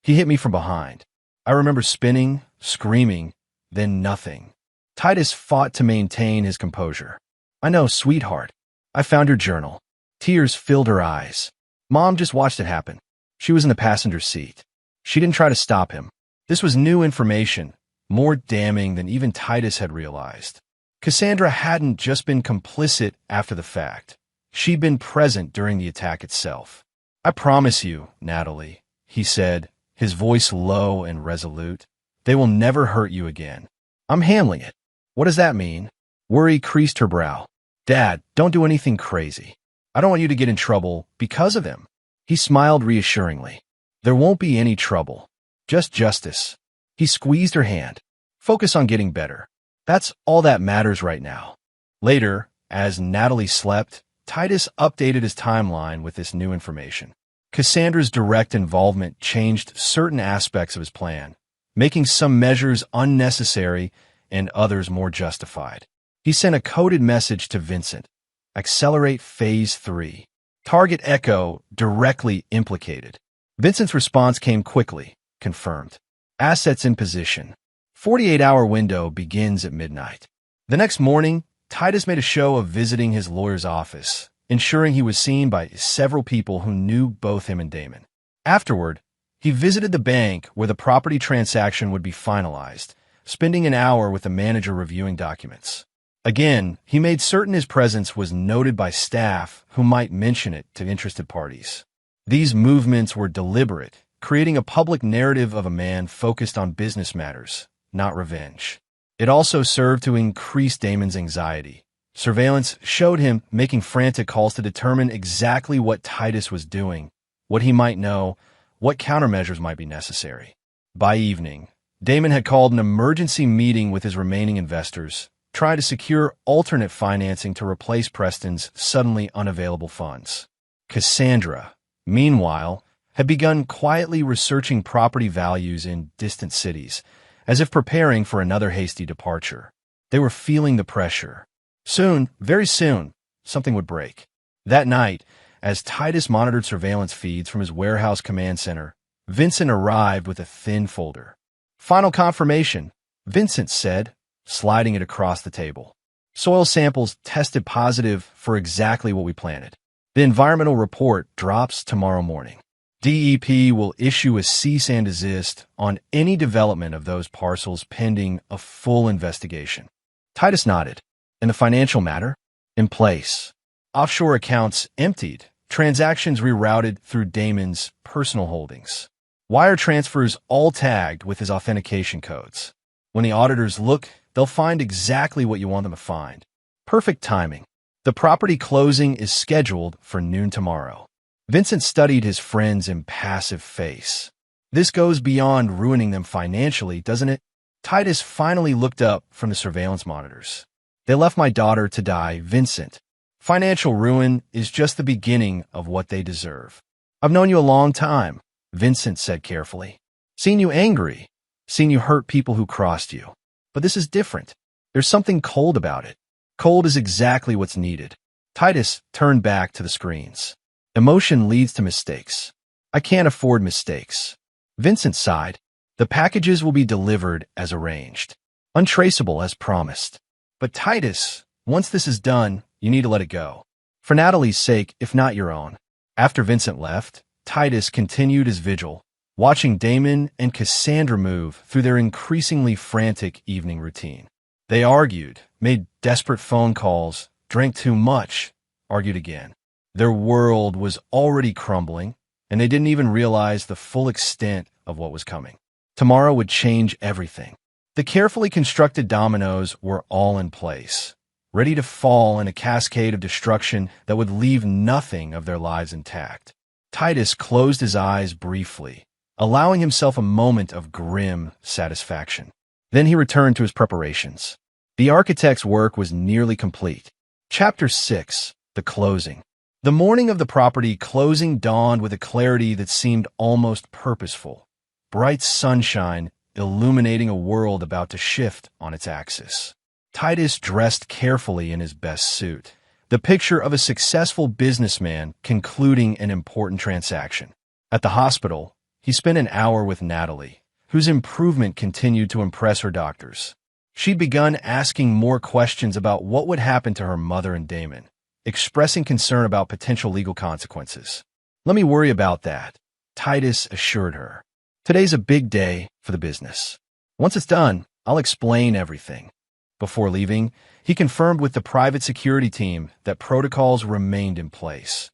hit me from behind. I remember spinning, screaming, then nothing. Titus fought to maintain his composure. I know, sweetheart. I found your journal. Tears filled her eyes. Mom just watched it happen. She was in the passenger seat. She didn't try to stop him. This was new information, more damning than even Titus had realized. Cassandra hadn't just been complicit after the fact. She'd been present during the attack itself. I promise you, Natalie, he said, his voice low and resolute, they will never hurt you again. I'm handling it. What does that mean? Worry creased her brow. Dad, don't do anything crazy. I don't want you to get in trouble because of them. He smiled reassuringly. There won't be any trouble. Just justice. He squeezed her hand. Focus on getting better. That's all that matters right now. Later, as Natalie slept, Titus updated his timeline with this new information. Cassandra's direct involvement changed certain aspects of his plan, making some measures unnecessary and others more justified. He sent a coded message to Vincent. Accelerate Phase 3. Target Echo directly implicated. Vincent's response came quickly, confirmed. Assets in position. 48-hour window begins at midnight. The next morning, Titus made a show of visiting his lawyer's office, ensuring he was seen by several people who knew both him and Damon. Afterward, he visited the bank where the property transaction would be finalized, spending an hour with the manager reviewing documents. Again, he made certain his presence was noted by staff who might mention it to interested parties. These movements were deliberate, creating a public narrative of a man focused on business matters, not revenge. It also served to increase Damon's anxiety. Surveillance showed him making frantic calls to determine exactly what Titus was doing, what he might know, what countermeasures might be necessary. By evening, Damon had called an emergency meeting with his remaining investors, trying to secure alternate financing to replace Preston's suddenly unavailable funds. Cassandra, meanwhile, had begun quietly researching property values in distant cities, as if preparing for another hasty departure. They were feeling the pressure. Soon, very soon, something would break. That night, as Titus monitored surveillance feeds from his warehouse command center, Vincent arrived with a thin folder. Final confirmation, Vincent said, sliding it across the table. Soil samples tested positive for exactly what we planted. The environmental report drops tomorrow morning. DEP will issue a cease and desist on any development of those parcels pending a full investigation. Titus nodded. And the financial matter? In place. Offshore accounts emptied. Transactions rerouted through Damon's personal holdings. Wire transfers all tagged with his authentication codes. When the auditors look They'll find exactly what you want them to find. Perfect timing. The property closing is scheduled for noon tomorrow. Vincent studied his friend's impassive face. This goes beyond ruining them financially, doesn't it? Titus finally looked up from the surveillance monitors. They left my daughter to die, Vincent. Financial ruin is just the beginning of what they deserve. I've known you a long time, Vincent said carefully. Seen you angry, seen you hurt people who crossed you. But this is different. There's something cold about it. Cold is exactly what's needed. Titus turned back to the screens. Emotion leads to mistakes. I can't afford mistakes. Vincent sighed. The packages will be delivered as arranged, untraceable as promised. But Titus, once this is done, you need to let it go. For Natalie's sake, if not your own. After Vincent left, Titus continued his vigil, watching Damon and Cassandra move through their increasingly frantic evening routine. They argued, made desperate phone calls, drank too much, argued again. Their world was already crumbling, and they didn't even realize the full extent of what was coming. Tomorrow would change everything. The carefully constructed dominoes were all in place, ready to fall in a cascade of destruction that would leave nothing of their lives intact. Titus closed his eyes briefly, allowing himself a moment of grim satisfaction. Then he returned to his preparations. The architect's work was nearly complete. Chapter 6. The Closing. The morning of the property closing dawned with a clarity that seemed almost purposeful. Bright sunshine illuminating a world about to shift on its axis. Titus dressed carefully in his best suit, the picture of a successful businessman concluding an important transaction. At the hospital, he spent an hour with Natalie, whose improvement continued to impress her doctors. She'd begun asking more questions about what would happen to her mother and Damon, expressing concern about potential legal consequences. Let me worry about that, Titus assured her. Today's a big day for the business. Once it's done, I'll explain everything. Before leaving, he confirmed with the private security team that protocols remained in place.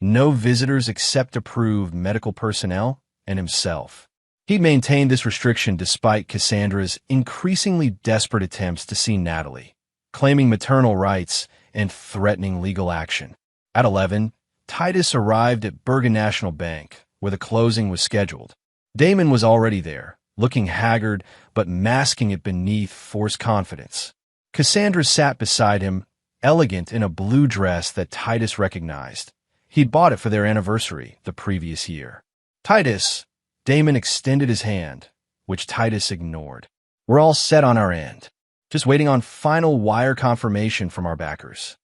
No visitors except approved medical personnel and himself. He'd maintained this restriction despite Cassandra's increasingly desperate attempts to see Natalie, claiming maternal rights and threatening legal action. At 11, Titus arrived at Bergen National Bank, where the closing was scheduled. Damon was already there, looking haggard but masking it beneath forced confidence. Cassandra sat beside him, elegant in a blue dress that Titus recognized. He'd bought it for their anniversary the previous year. Titus, Damon extended his hand, which Titus ignored. We're all set on our end, just waiting on final wire confirmation from our backers.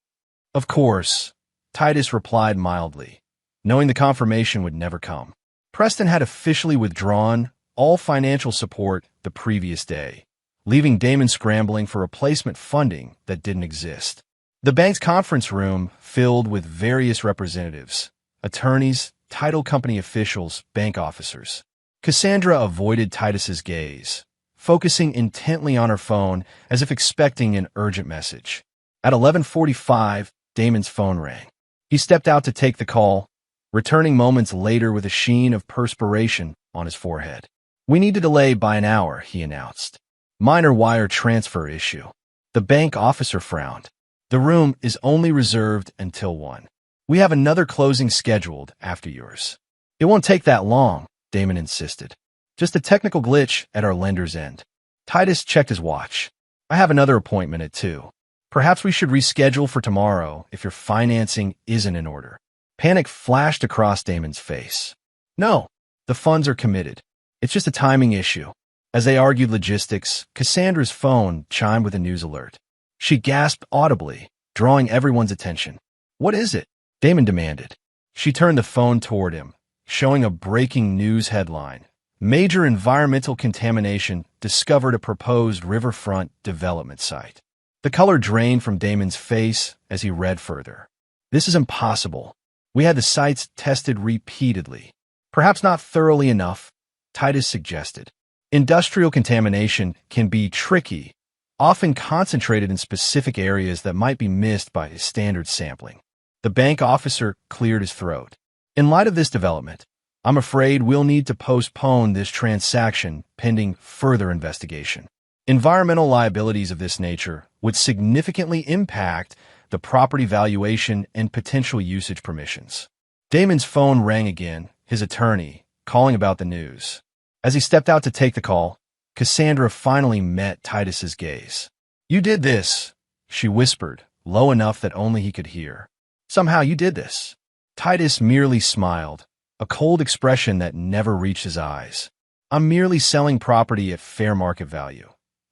Of course, Titus replied mildly, knowing the confirmation would never come. Preston had officially withdrawn all financial support the previous day, leaving Damon scrambling for replacement funding that didn't exist. The bank's conference room filled with various representatives, attorneys, title company officials, bank officers. Cassandra avoided Titus's gaze, focusing intently on her phone as if expecting an urgent message. At 11:45, Damon's phone rang. He stepped out to take the call, returning moments later with a sheen of perspiration on his forehead. We need to delay by an hour, he announced. Minor wire transfer issue. The bank officer frowned. The room is only reserved until 1. We have another closing scheduled after yours. It won't take that long, Damon insisted. Just a technical glitch at our lender's end. Titus checked his watch. I have another appointment at 2. Perhaps we should reschedule for tomorrow if your financing isn't in order. Panic flashed across Damon's face. No, the funds are committed. It's just a timing issue. As they argued logistics, Cassandra's phone chimed with a news alert. She gasped audibly, drawing everyone's attention. What is it? Damon demanded. She turned the phone toward him, showing a breaking news headline. Major environmental contamination discovered at proposed riverfront development site. The color drained from Damon's face as he read further. This is impossible. We had the sites tested repeatedly. Perhaps not thoroughly enough, Titus suggested. Industrial contamination can be tricky, often concentrated in specific areas that might be missed by standard sampling. The bank officer cleared his throat. In light of this development, I'm afraid we'll need to postpone this transaction pending further investigation. Environmental liabilities of this nature would significantly impact the property valuation and potential usage permissions. Damon's phone rang again, his attorney, calling about the news. As he stepped out to take the call, Cassandra finally met Titus's gaze. "You did this," she whispered, low enough that only he could hear. "Somehow you did this." Titus merely smiled, a cold expression that never reached his eyes. "I'm merely selling property at fair market value,"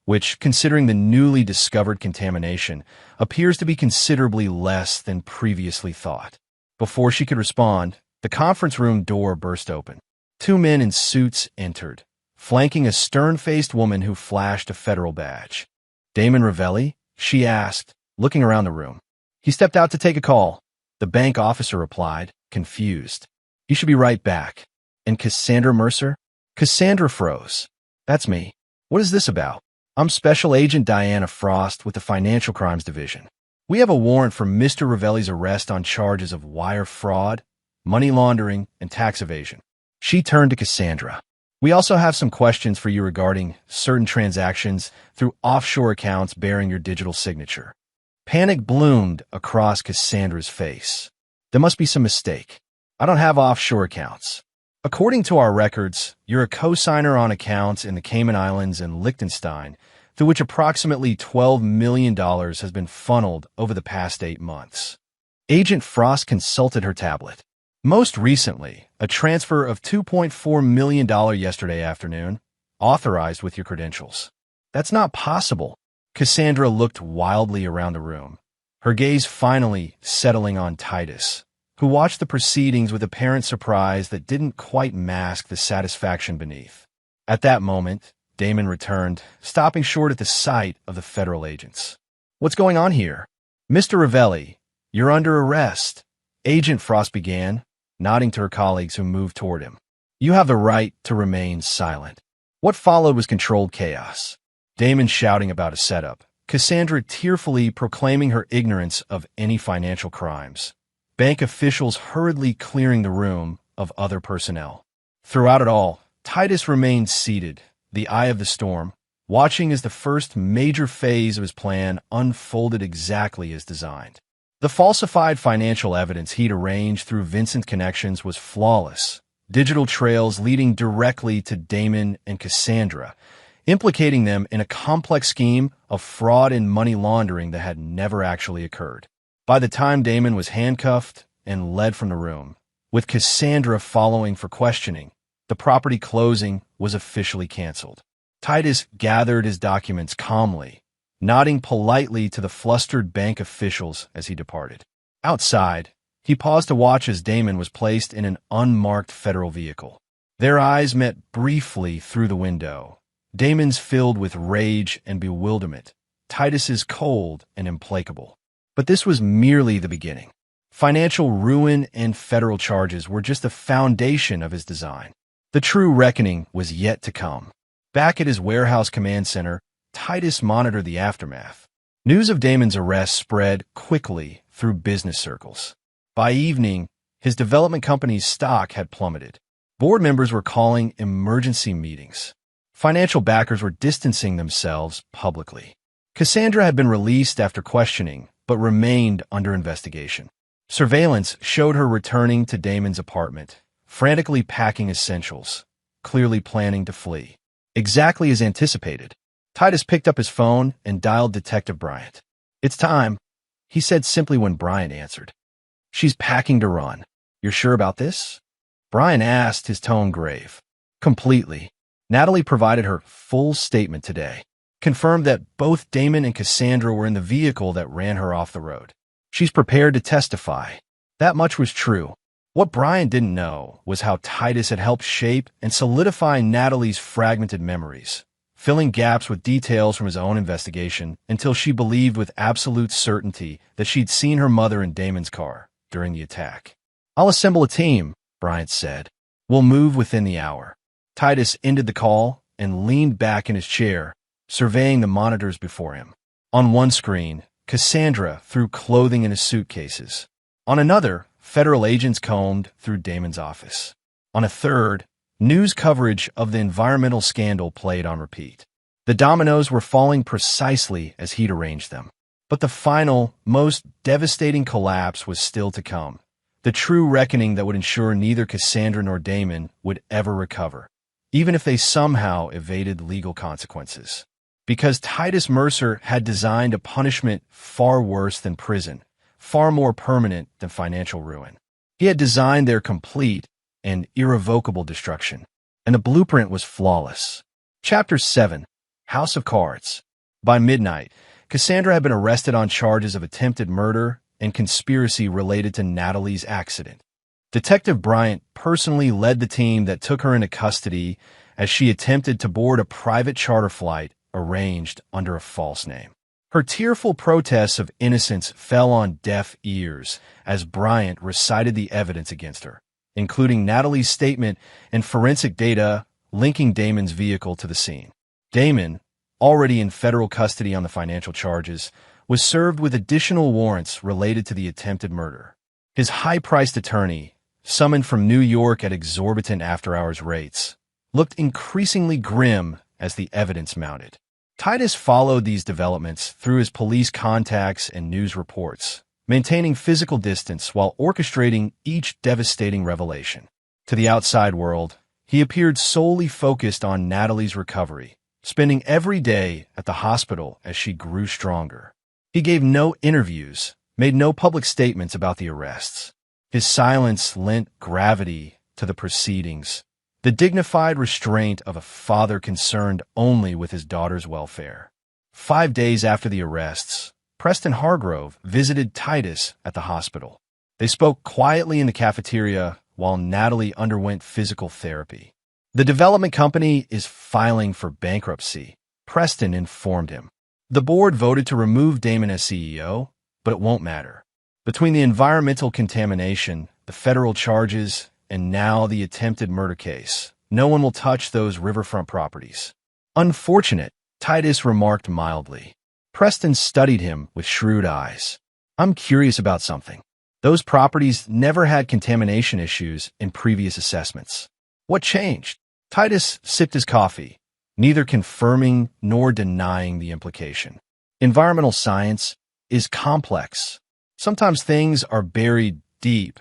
which, considering the newly discovered contamination, appears to be considerably less than previously thought. Before she could respond, the conference room door burst open. Two men in suits entered, flanking a stern-faced woman who flashed a federal badge. "Damon Ravelli?" she asked, looking around the room. "He stepped out to take a call," the bank officer replied, confused. "You should be right back." "And Cassandra Mercer?" Cassandra froze. "That's me. What is this about?" "I'm Special Agent Diana Frost with the Financial Crimes Division. We have a warrant for Mr. Ravelli's arrest on charges of wire fraud, money laundering, and tax evasion." She turned to Cassandra. "We also have some questions for you regarding certain transactions through offshore accounts bearing your digital signature." Panic bloomed across Cassandra's face. "There must be some mistake. I don't have offshore accounts. According to our records, you're a co-signer on accounts in the Cayman Islands and Liechtenstein, through which approximately $12 million has been funneled over the past 8 months. Agent Frost consulted her tablet. "Most recently, a transfer of $2.4 million yesterday afternoon, authorized with your credentials." "That's not possible." Cassandra looked wildly around the room, her gaze finally settling on Titus, who watched the proceedings with apparent surprise that didn't quite mask the satisfaction beneath. At that moment, Damon returned, stopping short at the sight of the federal agents. "What's going on here?" "Mr. Ravelli, you're under arrest," Agent Frost began, nodding to her colleagues who moved toward him. "You have the right to remain silent." What followed was controlled chaos. Damon shouting about a setup, Cassandra tearfully proclaiming her ignorance of any financial crimes, bank officials hurriedly clearing the room of other personnel. Throughout it all, Titus remained seated, the eye of the storm, watching as the first major phase of his plan unfolded exactly as designed. The falsified financial evidence he'd arranged through Vincent's connections was flawless, digital trails leading directly to Damon and Cassandra, implicating them in a complex scheme of fraud and money laundering that had never actually occurred. By the time Damon was handcuffed and led from the room, with Cassandra following for questioning, the property closing was officially canceled. Titus gathered his documents calmly, nodding politely to the flustered bank officials as he departed. Outside, he paused to watch as Damon was placed in an unmarked federal vehicle. Their eyes met briefly through the window, Damon's filled with rage and bewilderment, Titus's cold and implacable. But this was merely the beginning. Financial ruin and federal charges were just the foundation of his design. The true reckoning was yet to come. Back at his warehouse command center, Titus monitored the aftermath. News of Damon's arrest spread quickly through business circles. By evening, his development company's stock had plummeted. Board members were calling emergency meetings. Financial backers were distancing themselves publicly. Cassandra had been released after questioning, but remained under investigation. Surveillance showed her returning to Damon's apartment, frantically packing essentials, clearly planning to flee. Exactly as anticipated, Titus picked up his phone and dialed Detective Bryant. "It's time," he said simply when Bryant answered. "She's packing to run. You're sure about this?" Bryant asked, his tone grave. "Completely." Natalie provided her full statement today, confirmed that both Damon and Cassandra were in the vehicle that ran her off the road. "She's prepared to testify." That much was true. What Bryant didn't know was how Titus had helped shape and solidify Natalie's fragmented memories, filling gaps with details from his own investigation until she believed with absolute certainty that she'd seen her mother in Damon's car during the attack. "I'll assemble a team," Bryant said. "We'll move within the hour." Titus ended the call and leaned back in his chair, surveying the monitors before him. On one screen, Cassandra threw clothing into suitcases. On another, federal agents combed through Damon's office. On a third, news coverage of the environmental scandal played on repeat. The dominoes were falling precisely as he'd arranged them. But the final, most devastating collapse was still to come. The true reckoning that would ensure neither Cassandra nor Damon would ever recover, even if they somehow evaded legal consequences. Because Titus Mercer had designed a punishment far worse than prison, far more permanent than financial ruin. He had designed their complete and irrevocable destruction, and the blueprint was flawless. Chapter 7. House of Cards. By midnight, Cassandra had been arrested on charges of attempted murder and conspiracy related to Natalie's accident. Detective Bryant personally led the team that took her into custody as she attempted to board a private charter flight arranged under a false name. Her tearful protests of innocence fell on deaf ears as Bryant recited the evidence against her, including Natalie's statement and forensic data linking Damon's vehicle to the scene. Damon, already in federal custody on the financial charges, was served with additional warrants related to the attempted murder. His high-priced attorney, summoned from New York at exorbitant after-hours rates, looked increasingly grim as the evidence mounted. Titus followed these developments through his police contacts and news reports, maintaining physical distance while orchestrating each devastating revelation. To the outside world, he appeared solely focused on Natalie's recovery, spending every day at the hospital as she grew stronger. He gave no interviews, made no public statements about the arrests. His silence lent gravity to the proceedings, the dignified restraint of a father concerned only with his daughter's welfare. 5 days after the arrests, Preston Hargrove visited Titus at the hospital. They spoke quietly in the cafeteria while Natalie underwent physical therapy. The development company is filing for bankruptcy, Preston informed him. The board voted to remove Damon as CEO, but it won't matter. Between the environmental contamination, the federal charges, and now the attempted murder case, no one will touch those riverfront properties. Unfortunate, Titus remarked mildly. Preston studied him with shrewd eyes. I'm curious about something. Those properties never had contamination issues in previous assessments. What changed? Titus sipped his coffee, neither confirming nor denying the implication. Environmental science is complex. Sometimes things are buried deep,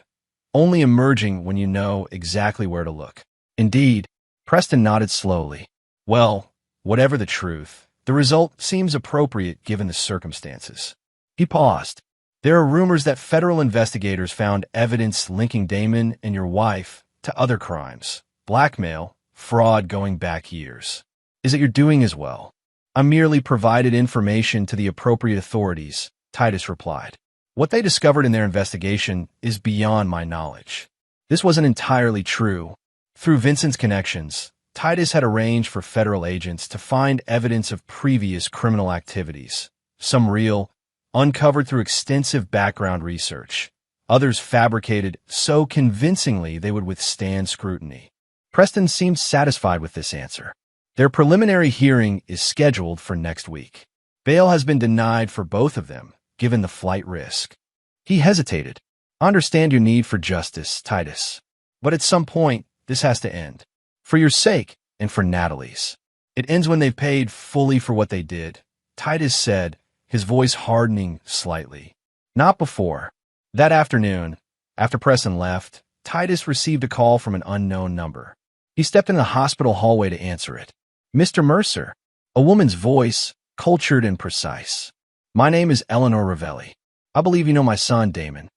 only emerging when you know exactly where to look. Indeed, Preston nodded slowly. Well, whatever the truth, the result seems appropriate given the circumstances. He paused. There are rumors that federal investigators found evidence linking Damon and your wife to other crimes, blackmail, fraud going back years. Is it you're doing as well? I merely provided information to the appropriate authorities, Titus replied. What they discovered in their investigation is beyond my knowledge. This wasn't entirely true. Through Vincent's connections, Titus had arranged for federal agents to find evidence of previous criminal activities, some real, uncovered through extensive background research, others fabricated so convincingly they would withstand scrutiny. Preston seemed satisfied with this answer. Their preliminary hearing is scheduled for next week. Bail has been denied for both of them, given the flight risk. He hesitated. I understand your need for justice, Titus. But at some point, this has to end. For your sake, and for Natalie's. It ends when they've paid fully for what they did, Titus said, his voice hardening slightly. Not before. That afternoon, after Preston left, Titus received a call from an unknown number. He stepped in the hospital hallway to answer it. Mr. Mercer, a woman's voice, cultured and precise. My name is Eleanor Ravelli. I believe you know my son, Damon.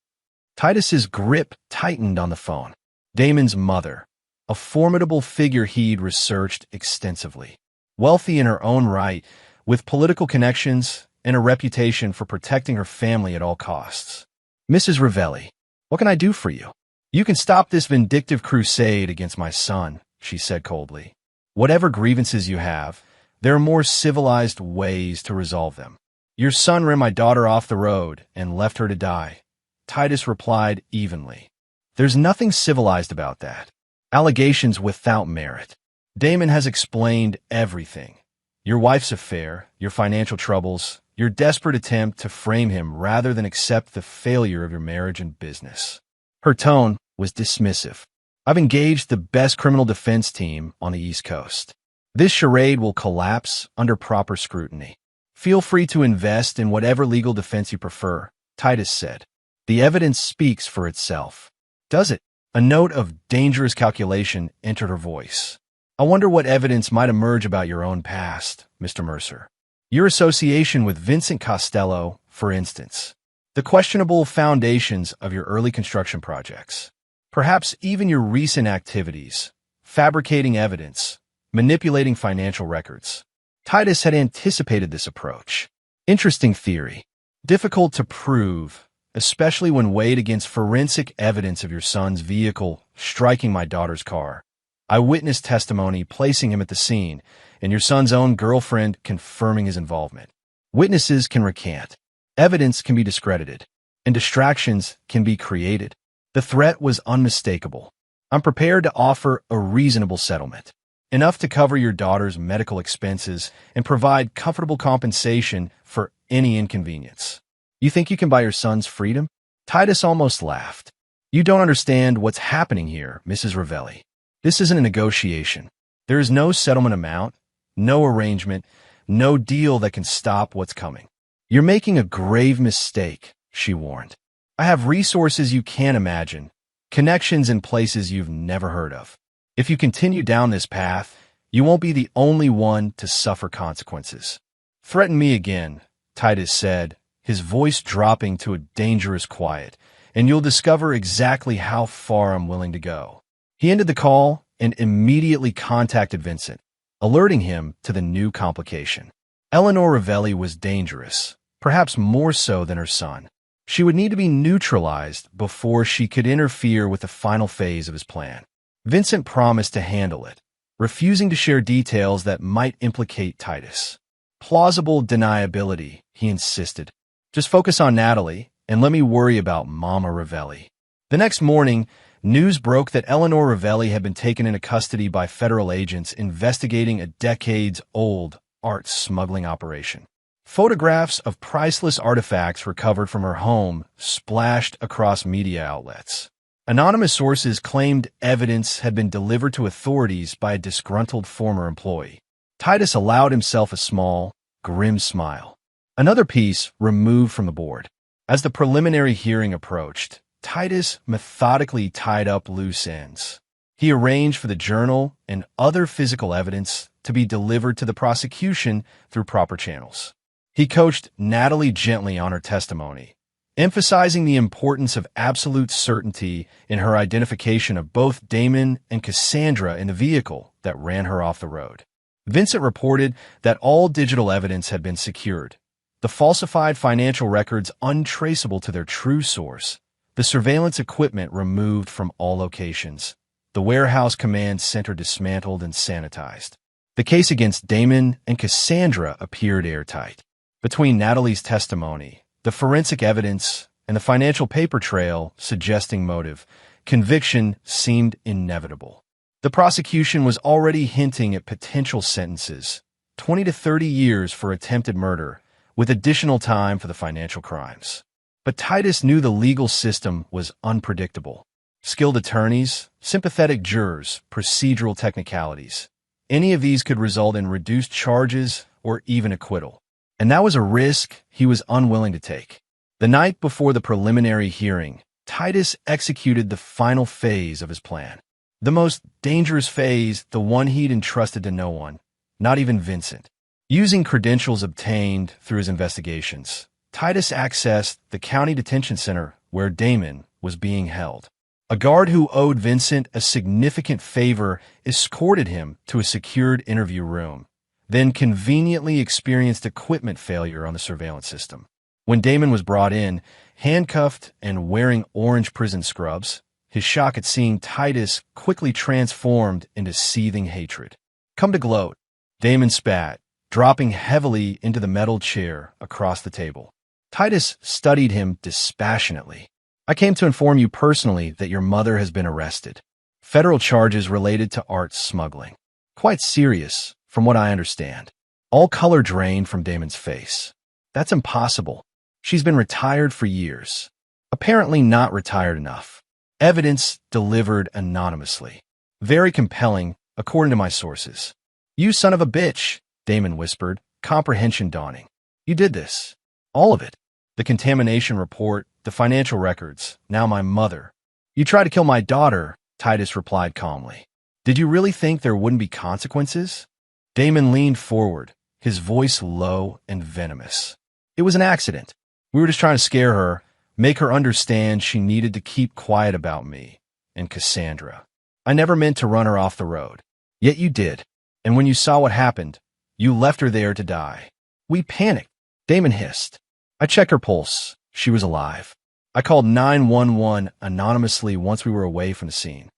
Titus's grip tightened on the phone. Damon's mother, a formidable figure he'd researched extensively. Wealthy in her own right, with political connections and a reputation for protecting her family at all costs. Mrs. Ravelli, what can I do for you? You can stop this vindictive crusade against my son, she said coldly. Whatever grievances you have, there are more civilized ways to resolve them. Your son ran my daughter off the road and left her to die. Titus replied evenly. There's nothing civilized about that. Allegations without merit. Damon has explained everything. Your wife's affair, your financial troubles, your desperate attempt to frame him rather than accept the failure of your marriage and business. Her tone was dismissive. I've engaged the best criminal defense team on the East Coast. This charade will collapse under proper scrutiny. Feel free to invest in whatever legal defense you prefer, Titus said. The evidence speaks for itself. Does it? A note of dangerous calculation entered her voice. I wonder what evidence might emerge about your own past, Mr. Mercer. Your association with Vincent Costello, for instance. The questionable foundations of your early construction projects. Perhaps even your recent activities, fabricating evidence, manipulating financial records. Titus had anticipated this approach. Interesting theory. Difficult to prove, especially when weighed against forensic evidence of your son's vehicle striking my daughter's car, eyewitness testimony placing him at the scene, and your son's own girlfriend confirming his involvement. Witnesses can recant. Evidence can be discredited, and distractions can be created. The threat was unmistakable. I'm prepared to offer a reasonable settlement, enough to cover your daughter's medical expenses and provide comfortable compensation for any inconvenience. You think you can buy your son's freedom? Titus almost laughed. You don't understand what's happening here, Mrs. Ravelli. This isn't a negotiation. There is no settlement amount, no arrangement, no deal that can stop what's coming. You're making a grave mistake, she warned. I have resources you can't imagine, connections in places you've never heard of. If you continue down this path, you won't be the only one to suffer consequences. Threaten me again, Titus said, his voice dropping to a dangerous quiet, and you'll discover exactly how far I'm willing to go. He ended the call and immediately contacted Vincent, alerting him to the new complication. Eleanor Ravelli was dangerous, perhaps more so than her son. She would need to be neutralized before she could interfere with the final phase of his plan. Vincent promised to handle it, refusing to share details that might implicate Titus. Plausible deniability, he insisted. Just focus on Natalie, and let me worry about Mama Ravelli. The next morning, news broke that Eleanor Ravelli had been taken into custody by federal agents investigating a decades-old art smuggling operation. Photographs of priceless artifacts recovered from her home splashed across media outlets. Anonymous sources claimed evidence had been delivered to authorities by a disgruntled former employee. Titus allowed himself a small, grim smile. Another piece removed from the board. As the preliminary hearing approached, Titus methodically tied up loose ends. He arranged for the journal and other physical evidence to be delivered to the prosecution through proper channels. He coached Natalie gently on her testimony, emphasizing the importance of absolute certainty in her identification of both Damon and Cassandra in the vehicle that ran her off the road. Vincent reported that all digital evidence had been secured, the falsified financial records untraceable to their true source, the surveillance equipment removed from all locations, the warehouse command center dismantled and sanitized. The case against Damon and Cassandra appeared airtight. Between Natalie's testimony, the forensic evidence, and the financial paper trail suggesting motive, conviction seemed inevitable. The prosecution was already hinting at potential sentences, 20 to 30 years for attempted murder, with additional time for the financial crimes. But Titus knew the legal system was unpredictable. Skilled attorneys, sympathetic jurors, procedural technicalities. Any of these could result in reduced charges or even acquittal. And that was a risk he was unwilling to take. The night before the preliminary hearing, Titus executed the final phase of his plan. The most dangerous phase, the one he'd entrusted to no one, not even Vincent. Using credentials obtained through his investigations, Titus accessed the county detention center where Damon was being held. A guard who owed Vincent a significant favor escorted him to a secured interview room, then conveniently experienced equipment failure on the surveillance system. When Damon was brought in, handcuffed and wearing orange prison scrubs, his shock at seeing Titus quickly transformed into seething hatred. "Come to gloat," Damon spat, dropping heavily into the metal chair across the table. Titus studied him dispassionately. "I came to inform you personally that your mother has been arrested. Federal charges related to art smuggling. Quite serious, from what I understand." All color drained from Damon's face. "That's impossible. She's been retired for years. Apparently not retired enough. Evidence delivered anonymously. Very compelling, according to my sources. "You son of a bitch," Damon whispered, comprehension dawning. "You did this. All of it. The contamination report, the financial records, now my mother." "You tried to kill my daughter," Titus replied calmly. "Did you really think there wouldn't be consequences?" Damon leaned forward, his voice low and venomous. "It was an accident. We were just trying to scare her, make her understand she needed to keep quiet about me and Cassandra. I never meant to run her off the road. Yet you did. And when you saw what happened, you left her there to die." "We panicked," Damon hissed. "I checked her pulse. She was alive. I called 911 anonymously once we were away from the scene."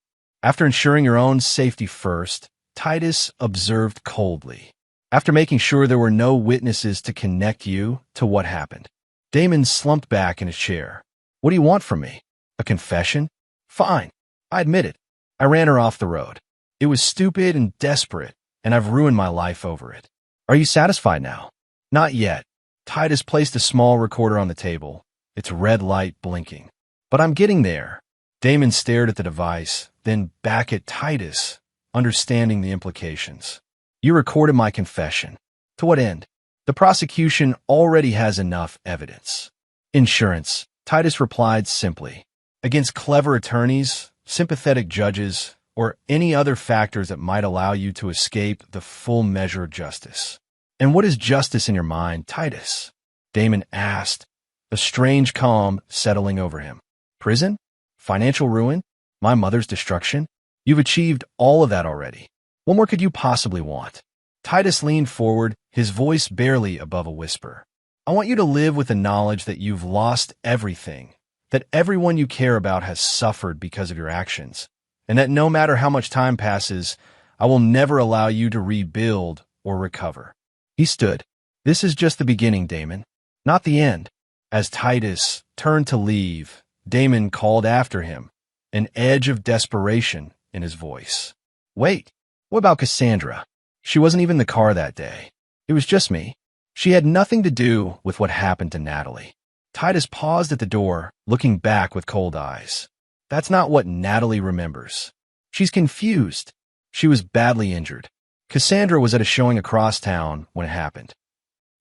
"After ensuring your own safety first," Titus observed coldly. "After making sure there were no witnesses to connect you to what happened." Damon slumped back in his chair. "What do you want from me? A confession? Fine. I admit it. I ran her off the road. It was stupid and desperate, and I've ruined my life over it. Are you satisfied now?" "Not yet." Titus placed a small recorder on the table, its red light blinking. "But I'm getting there." Damon stared at the device, then back at Titus, understanding the implications. "You recorded my confession. To what end?" "The prosecution already has enough evidence." "Insurance," Titus replied simply. "Against clever attorneys, sympathetic judges, or any other factors that might allow you to escape the full measure of justice." "And what is justice in your mind, Titus?" Damon asked, a strange calm settling over him. "Prison? Financial ruin? My mother's destruction? You've achieved all of that already. What more could you possibly want?" Titus leaned forward, his voice barely above a whisper. "I want you to live with the knowledge that you've lost everything, that everyone you care about has suffered because of your actions, and that no matter how much time passes, I will never allow you to rebuild or recover." He stood. "This is just the beginning, Damon, not the end." As Titus turned to leave, Damon called after him, an edge of desperation in his voice. "Wait, what about Cassandra? She wasn't even in the car that day. It was just me. She had nothing to do with what happened to Natalie." Titus paused at the door, looking back with cold eyes. "That's not what Natalie remembers. She's confused. She was badly injured. Cassandra was at a showing across town when it happened."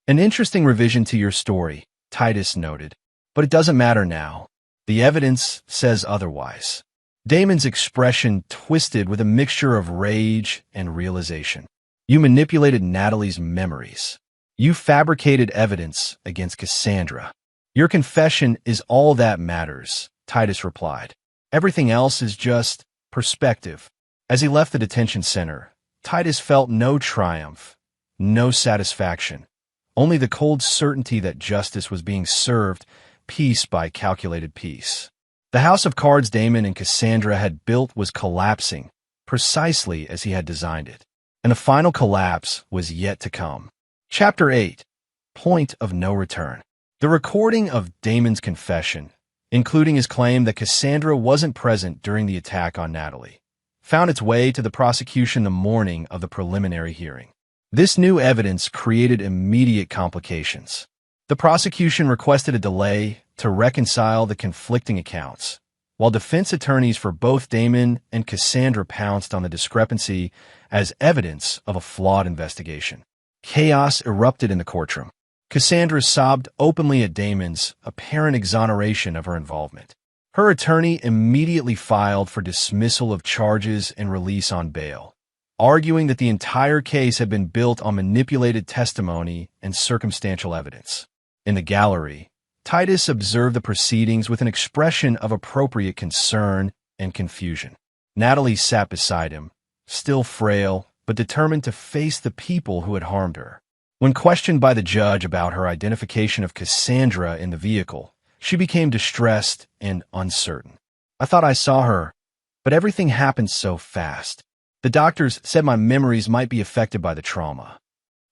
"An interesting revision to your story," Titus noted. "But it doesn't matter now. The evidence says otherwise." Damon's expression twisted with a mixture of rage and realization. "You manipulated Natalie's memories. You fabricated evidence against Cassandra. Your confession is all that matters," Titus replied. "Everything else is just perspective." As he left the detention center, Titus felt no triumph, no satisfaction, only the cold certainty that justice was being served piece by calculated piece. The house of cards Damon and Cassandra had built was collapsing, precisely as he had designed it, and the final collapse was yet to come. Chapter 8. Point of No Return. The recording of Damon's confession, including his claim that Cassandra wasn't present during the attack on Natalie, found its way to the prosecution the morning of the preliminary hearing. This new evidence created immediate complications. The prosecution requested a delay to reconcile the conflicting accounts, while defense attorneys for both Damon and Cassandra pounced on the discrepancy as evidence of a flawed investigation. Chaos erupted in the courtroom. Cassandra sobbed openly at Damon's apparent exoneration of her involvement. Her attorney immediately filed for dismissal of charges and release on bail, arguing that the entire case had been built on manipulated testimony and circumstantial evidence. In the gallery, Titus observed the proceedings with an expression of appropriate concern and confusion. Natalie sat beside him, still frail, but determined to face the people who had harmed her. When questioned by the judge about her identification of Cassandra in the vehicle, she became distressed and uncertain. "I thought I saw her, but everything happened so fast. The doctors said my memories might be affected by the trauma."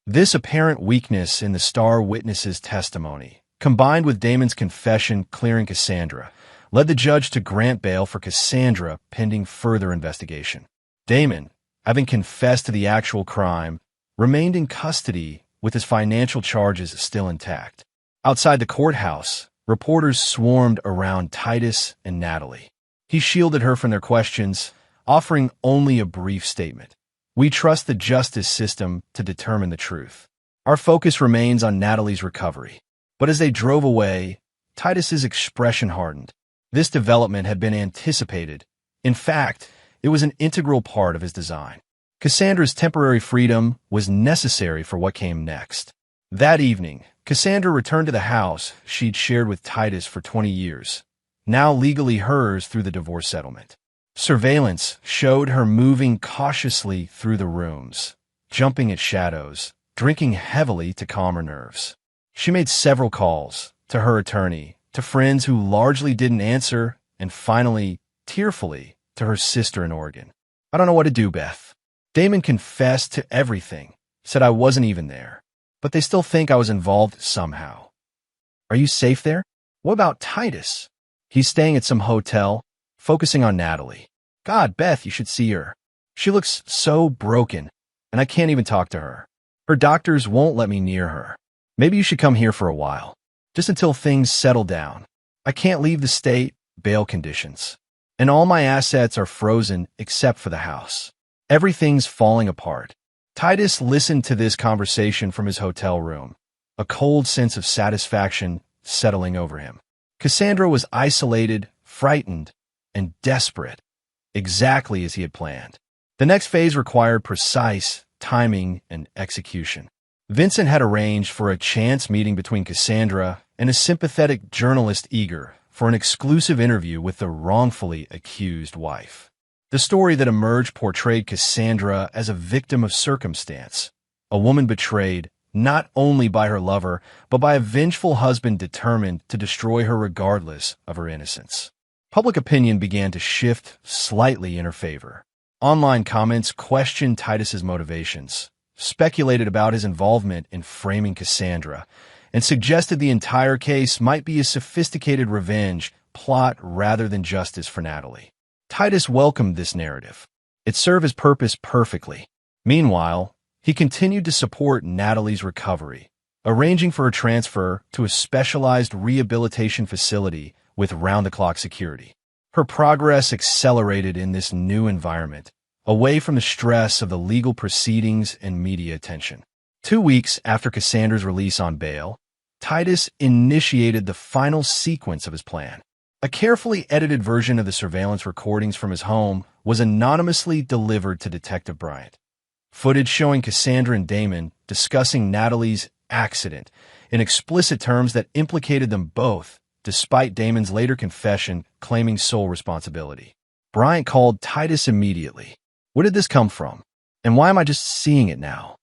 This apparent weakness in the star witness's testimony, combined with Damon's confession clearing Cassandra, led the judge to grant bail for Cassandra pending further investigation. Damon, having confessed to the actual crime, remained in custody with his financial charges still intact. Outside the courthouse, reporters swarmed around Titus and Natalie. He shielded her from their questions, offering only a brief statement. We trust the justice system to determine the truth. Our focus remains on Natalie's recovery. But as they drove away, Titus's expression hardened. This development had been anticipated. In fact, it was an integral part of his design. Cassandra's temporary freedom was necessary for what came next. That evening, Cassandra returned to the house she'd shared with Titus for 20 years, now legally hers through the divorce settlement. Surveillance showed her moving cautiously through the rooms, jumping at shadows, drinking heavily to calm her nerves. She made several calls to her attorney, to friends who largely didn't answer, and finally, tearfully, to her sister in Oregon. "I don't know what to do, Beth. Damon confessed to everything, said I wasn't even there, but they still think I was involved somehow. Are you safe there? What about Titus? He's staying at some hotel, focusing on Natalie. God, Beth, you should see her. She looks so broken, and I can't even talk to her. Her doctors won't let me near her. Maybe you should come here for a while, just until things settle down. I can't leave the state, bail conditions. And all my assets are frozen except for the house. Everything's falling apart." Titus listened to this conversation from his hotel room, a cold sense of satisfaction settling over him. Cassandra was isolated, frightened, and desperate, exactly as he had planned. The next phase required precise timing and execution. Vincent had arranged for a chance meeting between Cassandra and a sympathetic journalist eager for an exclusive interview with the wrongfully accused wife. The story that emerged portrayed Cassandra as a victim of circumstance, a woman betrayed not only by her lover, but by a vengeful husband determined to destroy her regardless of her innocence. Public opinion began to shift slightly in her favor. Online comments questioned Titus's motivations, speculated about his involvement in framing Cassandra, and suggested the entire case might be a sophisticated revenge plot rather than justice for Natalie. Titus welcomed this narrative. It served his purpose perfectly. Meanwhile, he continued to support Natalie's recovery, arranging for her transfer to a specialized rehabilitation facility with round-the-clock security. Her progress accelerated in this new environment, away from the stress of the legal proceedings and media attention. 2 weeks after Cassandra's release on bail, Titus initiated the final sequence of his plan. A carefully edited version of the surveillance recordings from his home was anonymously delivered to Detective Bryant. Footage showing Cassandra and Damon discussing Natalie's accident in explicit terms that implicated them both, despite Damon's later confession claiming sole responsibility. Bryant called Titus immediately. "Where did this come from? And why am I just seeing it now?"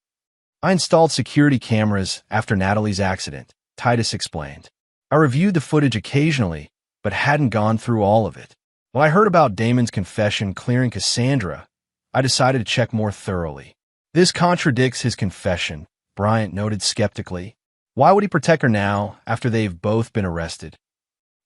"I installed security cameras after Natalie's accident," Titus explained. "I reviewed the footage occasionally, but hadn't gone through all of it. When I heard about Damon's confession clearing Cassandra, I decided to check more thoroughly." "This contradicts his confession," Bryant noted skeptically. "Why would he protect her now after they've both been arrested?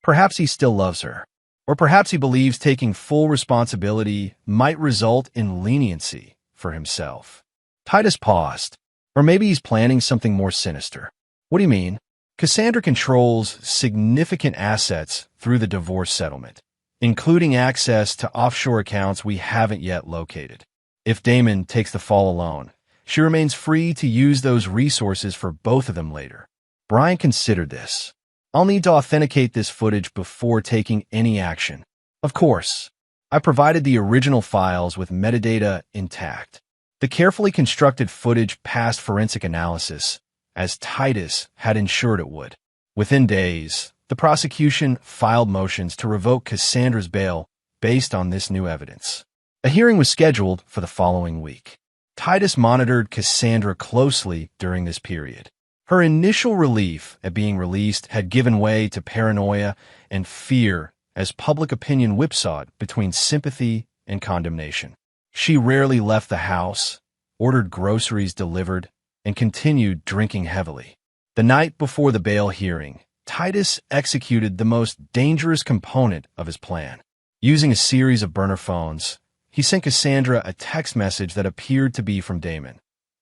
Perhaps he still loves her. Or perhaps he believes taking full responsibility might result in leniency for himself." Titus paused. "Or maybe he's planning something more sinister." "What do you mean?" "Cassandra controls significant assets through the divorce settlement, including access to offshore accounts we haven't yet located. If Damon takes the fall alone, she remains free to use those resources for both of them later." Bryant considered this. "I'll need to authenticate this footage before taking any action." "Of course. I provided the original files with metadata intact. The carefully constructed footage passed forensic analysis, as Titus had ensured it would. Within days, the prosecution filed motions to revoke Cassandra's bail based on this new evidence. A hearing was scheduled for the following week. Titus monitored Cassandra closely during this period. Her initial relief at being released had given way to paranoia and fear as public opinion whipsawed between sympathy and condemnation. She rarely left the house, ordered groceries delivered, and continued drinking heavily. The night before the bail hearing, Titus executed the most dangerous component of his plan. Using a series of burner phones, he sent Cassandra a text message that appeared to be from Damon.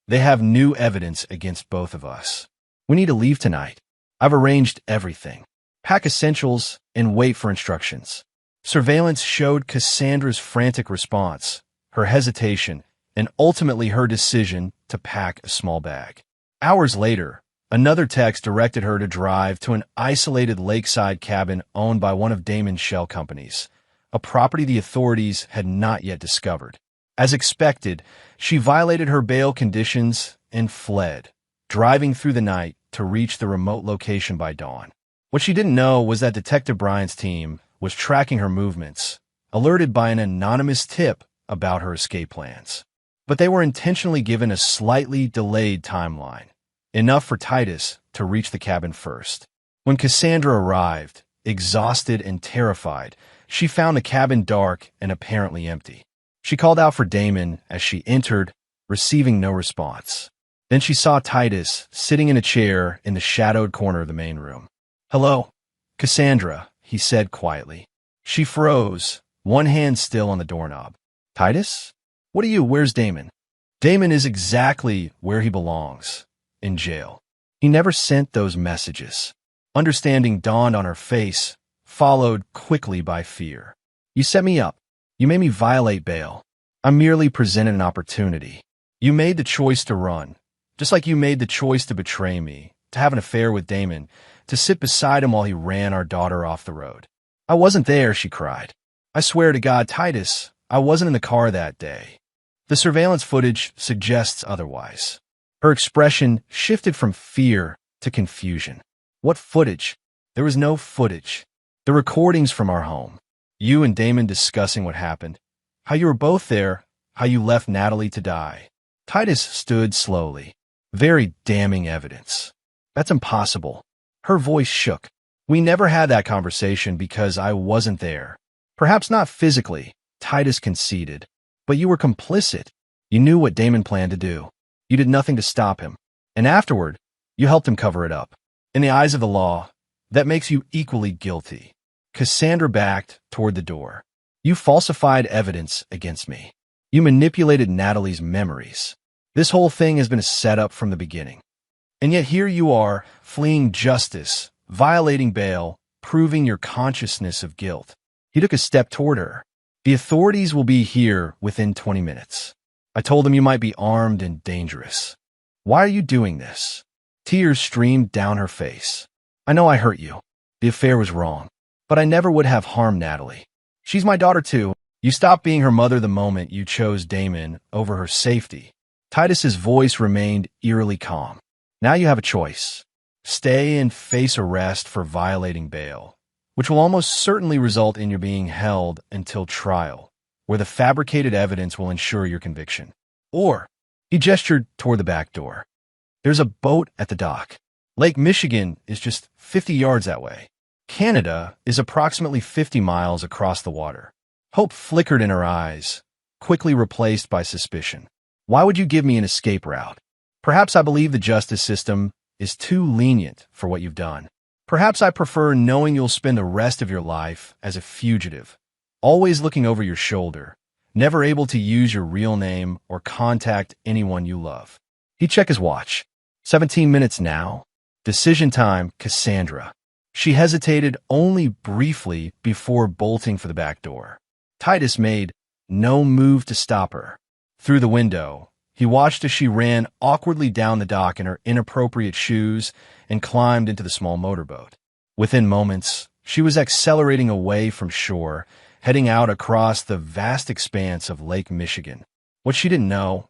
"They have new evidence against both of us. We need to leave tonight. I've arranged everything. Pack essentials and wait for instructions." Surveillance showed Cassandra's frantic response, her hesitation, and ultimately her decision to pack a small bag. Hours later, another text directed her to drive to an isolated lakeside cabin owned by one of Damon's shell companies, a property the authorities had not yet discovered. As expected, she violated her bail conditions and fled, driving through the night to reach the remote location by dawn. What she didn't know was that Detective Bryant's team was tracking her movements, alerted by an anonymous tip about her escape plans. But they were intentionally given a slightly delayed timeline, enough for Titus to reach the cabin first. When Cassandra arrived, exhausted and terrified, she found the cabin dark and apparently empty. She called out for Damon as she entered, receiving no response. Then she saw Titus sitting in a chair in the shadowed corner of the main room. "Hello, Cassandra," he said quietly. She froze, one hand still on the doorknob. "Titus? Where's Damon?" "Damon is exactly where he belongs, in jail. He never sent those messages." Understanding dawned on her face, followed quickly by fear. "You set me up. You made me violate bail. I merely presented an opportunity. You made the choice to run, just like you made the choice to betray me, to have an affair with Damon, to sit beside him while he ran our daughter off the road." "I wasn't there," she cried. "I swear to God, Titus, I wasn't in the car that day." The surveillance footage suggests otherwise. Her expression shifted from fear to confusion. "What footage?" "There was no footage. The recordings from our home. You and Damon discussing what happened. How you were both there, how you left Natalie to die." Titus stood slowly. "Very damning evidence." "That's impossible." Her voice shook. "We never had that conversation because I wasn't there." "Perhaps not physically," Titus conceded, "but you were complicit. You knew what Damon planned to do. You did nothing to stop him. And afterward, you helped him cover it up. In the eyes of the law, that makes you equally guilty." Cassandra backed toward the door. "You falsified evidence against me. You manipulated Natalie's memories. This whole thing has been a setup from the beginning. And yet here you are, fleeing justice, violating bail, proving your consciousness of guilt." He took a step toward her. "The authorities will be here within 20 minutes. I told them you might be armed and dangerous. Why are you doing this?" Tears streamed down her face. "I know I hurt you. The affair was wrong. But I never would have harmed Natalie. She's my daughter too. You stopped being her mother the moment you chose Damon over her safety." Titus's voice remained eerily calm. "Now you have a choice. Stay and face arrest for violating bail, which will almost certainly result in your being held until trial, where the fabricated evidence will ensure your conviction. Or," he gestured toward the back door, "there's a boat at the dock. Lake Michigan is just 50 yards that way. Canada is approximately 50 miles across the water." Hope flickered in her eyes, quickly replaced by suspicion. "Why would you give me an escape route? Perhaps I believe the justice system is too lenient for what you've done. Perhaps I prefer knowing you'll spend the rest of your life as a fugitive, always looking over your shoulder, never able to use your real name or contact anyone you love." He checked his watch. 17 minutes now. Decision time, Cassandra. She hesitated only briefly before bolting for the back door. Titus made no move to stop her. Through the window, he watched as she ran awkwardly down the dock in her inappropriate shoes and climbed into the small motorboat. Within moments, she was accelerating away from shore, heading out across the vast expanse of Lake Michigan. What she didn't know,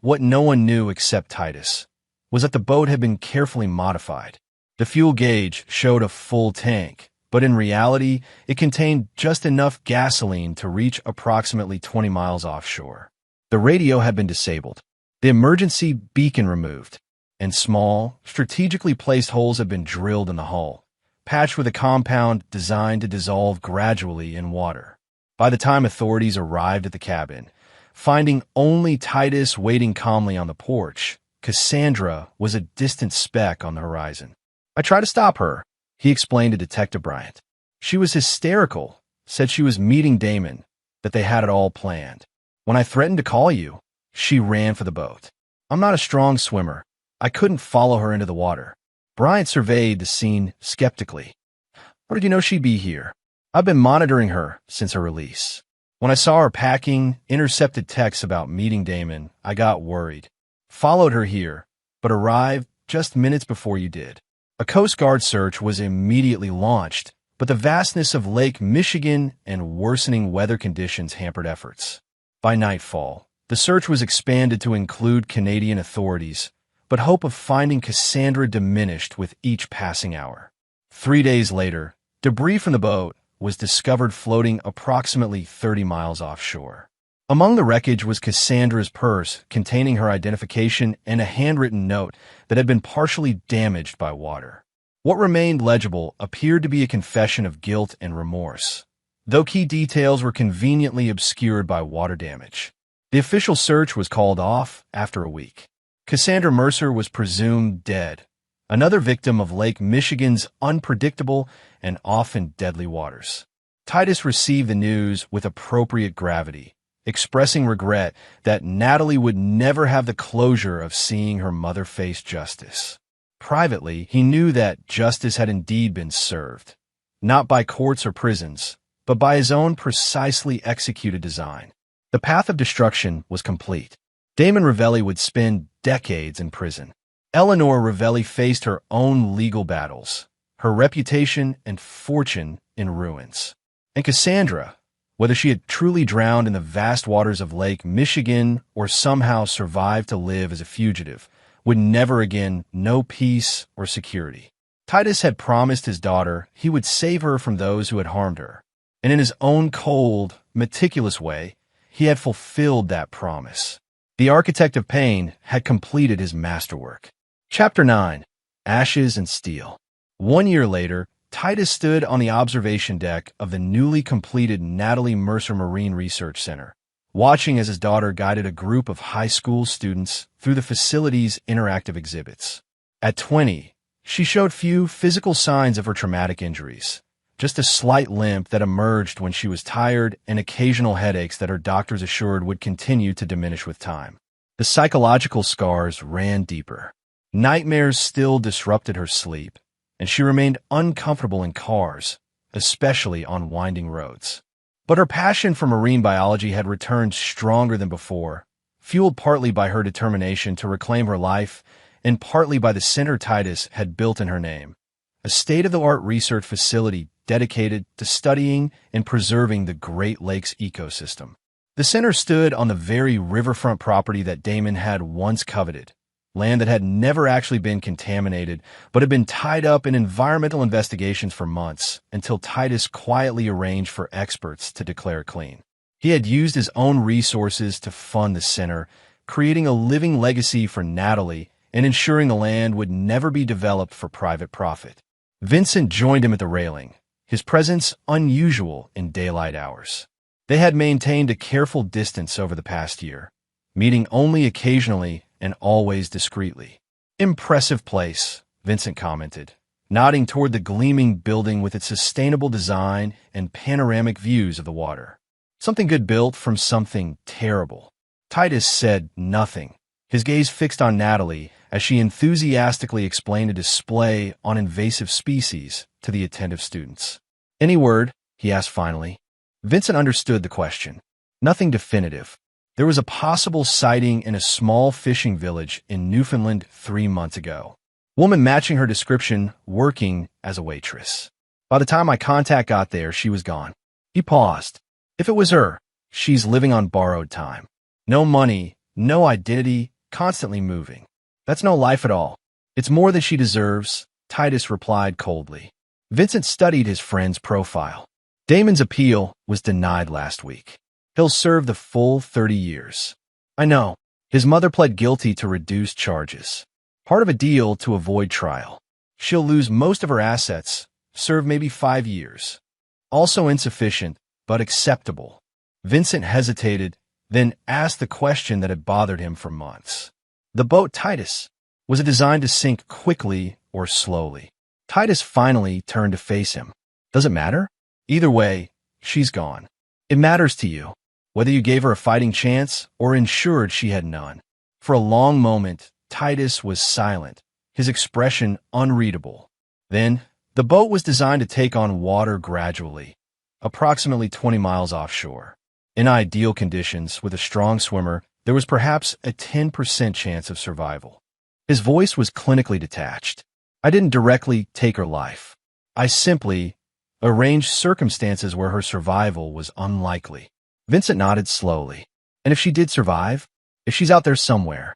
what no one knew except Titus, was that the boat had been carefully modified. The fuel gauge showed a full tank, but in reality, it contained just enough gasoline to reach approximately 20 miles offshore. The radio had been disabled, the emergency beacon removed, and small, strategically placed holes had been drilled in the hull, patched with a compound designed to dissolve gradually in water. By the time authorities arrived at the cabin, finding only Titus waiting calmly on the porch, Cassandra was a distant speck on the horizon. "I tried to stop her," he explained to Detective Bryant. "She was hysterical, said she was meeting Damon, that they had it all planned. When I threatened to call you, she ran for the boat. I'm not a strong swimmer. I couldn't follow her into the water." Bryant surveyed the scene skeptically. "How did you know she'd be here?" "I've been monitoring her since her release. When I saw her packing intercepted texts about meeting Damon, I got worried. Followed her here, but arrived just minutes before you did. A Coast Guard search was immediately launched, but the vastness of Lake Michigan and worsening weather conditions hampered efforts. By nightfall, the search was expanded to include Canadian authorities, but hope of finding Cassandra diminished with each passing hour. 3 days later, debris from the boat was discovered floating approximately 30 miles offshore. Among the wreckage was Cassandra's purse containing her identification and a handwritten note that had been partially damaged by water. What remained legible appeared to be a confession of guilt and remorse, though key details were conveniently obscured by water damage. The official search was called off after a week. Cassandra Mercer was presumed dead, another victim of Lake Michigan's unpredictable and often deadly waters. Titus received the news with appropriate gravity, expressing regret that Natalie would never have the closure of seeing her mother face justice. Privately, he knew that justice had indeed been served, not by courts or prisons, but by his own precisely executed design. The path of destruction was complete. Damon Ravelli would spend decades in prison. Eleanor Ravelli faced her own legal battles, her reputation and fortune in ruins. And Cassandra, whether she had truly drowned in the vast waters of Lake Michigan or somehow survived to live as a fugitive, would never again know peace or security. Titus had promised his daughter he would save her from those who had harmed her, and in his own cold, meticulous way, he had fulfilled that promise. The architect of pain had completed his masterwork. Chapter 9. Ashes and Steel. 1 year later, Titus stood on the observation deck of the newly completed Natalie Mercer Marine Research Center, watching as his daughter guided a group of high school students through the facility's interactive exhibits. At 20, she showed few physical signs of her traumatic injuries, just a slight limp that emerged when she was tired and occasional headaches that her doctors assured would continue to diminish with time. The psychological scars ran deeper. Nightmares still disrupted her sleep, and she remained uncomfortable in cars, especially on winding roads. But her passion for marine biology had returned stronger than before, fueled partly by her determination to reclaim her life and partly by the center Titus had built in her name, a state-of-the-art research facility dedicated to studying and preserving the Great Lakes ecosystem. The center stood on the very riverfront property that Damon had once coveted, land that had never actually been contaminated, but had been tied up in environmental investigations for months until Titus quietly arranged for experts to declare it clean. He had used his own resources to fund the center, creating a living legacy for Natalie and ensuring the land would never be developed for private profit. Vincent joined him at the railing, his presence unusual in daylight hours. They had maintained a careful distance over the past year, meeting only occasionally and always discreetly. "Impressive place," Vincent commented, nodding toward the gleaming building with its sustainable design and panoramic views of the water. "Something good built from something terrible." Titus said nothing, his gaze fixed on Natalie as she enthusiastically explained a display on invasive species to the attentive students. "Any word?" he asked finally. Vincent understood the question. Nothing definitive. There was a possible sighting in a small fishing village in Newfoundland 3 months ago. Woman matching her description, working as a waitress. By the time my contact got there, she was gone. He paused. If it was her, she's living on borrowed time. No money, no identity, constantly moving. That's no life at all. It's more than she deserves, Titus replied coldly. Vincent studied his friend's profile. Damon's appeal was denied last week. He'll serve the full 30 years. I know. His mother pled guilty to reduced charges. Part of a deal to avoid trial. She'll lose most of her assets, serve maybe 5 years. Also insufficient, but acceptable. Vincent hesitated, then asked the question that had bothered him for months. The boat Titus, was it designed to sink quickly or slowly? Titus finally turned to face him. Does it matter? Either way, she's gone. It matters to you, whether you gave her a fighting chance or ensured she had none. For a long moment, Titus was silent, his expression unreadable. Then, the boat was designed to take on water gradually, approximately 20 miles offshore. In ideal conditions, with a strong swimmer, there was perhaps a 10% chance of survival. His voice was clinically detached. I didn't directly take her life. I simply arranged circumstances where her survival was unlikely. Vincent nodded slowly. And if she did survive, if she's out there somewhere,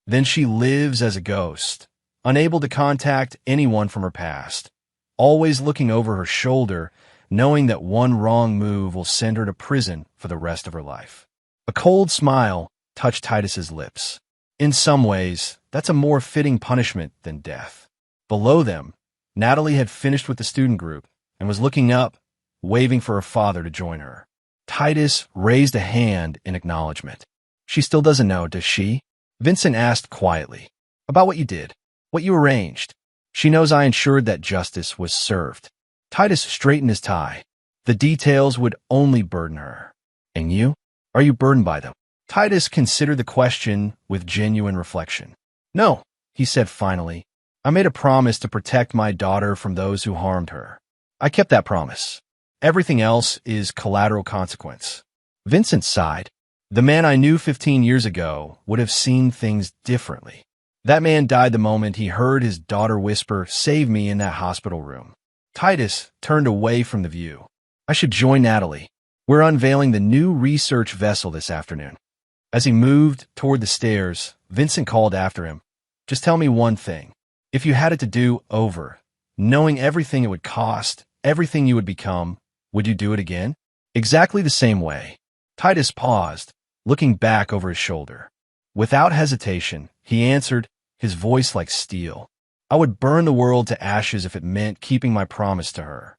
then she lives as a ghost, unable to contact anyone from her past, always looking over her shoulder, knowing that one wrong move will send her to prison for the rest of her life. A cold smile touched Titus's lips. In some ways, that's a more fitting punishment than death. Below them, Natalie had finished with the student group and was looking up, waving for her father to join her. Titus raised a hand in acknowledgement. She still doesn't know, does she? Vincent asked quietly. About what you did, what you arranged. She knows I ensured that justice was served. Titus straightened his tie. The details would only burden her. And you? Are you burdened by them? Titus considered the question with genuine reflection. No, he said finally. I made a promise to protect my daughter from those who harmed her. I kept that promise. Everything else is collateral consequence. Vincent sighed. The man I knew 15 years ago would have seen things differently. That man died the moment he heard his daughter whisper, "Save me," in that hospital room. Titus turned away from the view. I should join Natalie. We're unveiling the new research vessel this afternoon. As he moved toward the stairs, Vincent called after him. Just tell me one thing. If you had it to do over, knowing everything it would cost, everything you would become, would you do it again? Exactly the same way. Titus paused, looking back over his shoulder. Without hesitation, he answered, his voice like steel. I would burn the world to ashes if it meant keeping my promise to her.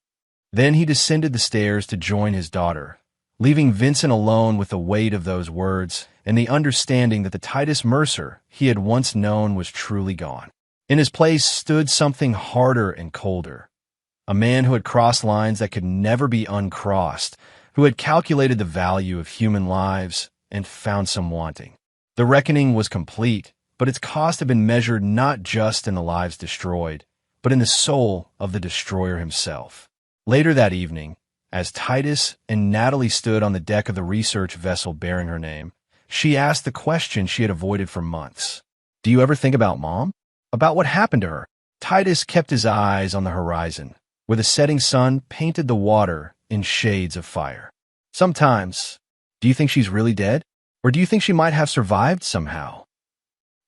Then he descended the stairs to join his daughter, leaving Vincent alone with the weight of those words and the understanding that the Titus Mercer he had once known was truly gone. In his place stood something harder and colder. A man who had crossed lines that could never be uncrossed, who had calculated the value of human lives and found some wanting. The reckoning was complete, but its cost had been measured not just in the lives destroyed, but in the soul of the destroyer himself. Later that evening, as Titus and Natalie stood on the deck of the research vessel bearing her name, she asked the question she had avoided for months. Do you ever think about Mom? About what happened to her? Titus kept his eyes on the horizon, where the setting sun painted the water in shades of fire. Sometimes. Do you think she's really dead? Or do you think she might have survived somehow?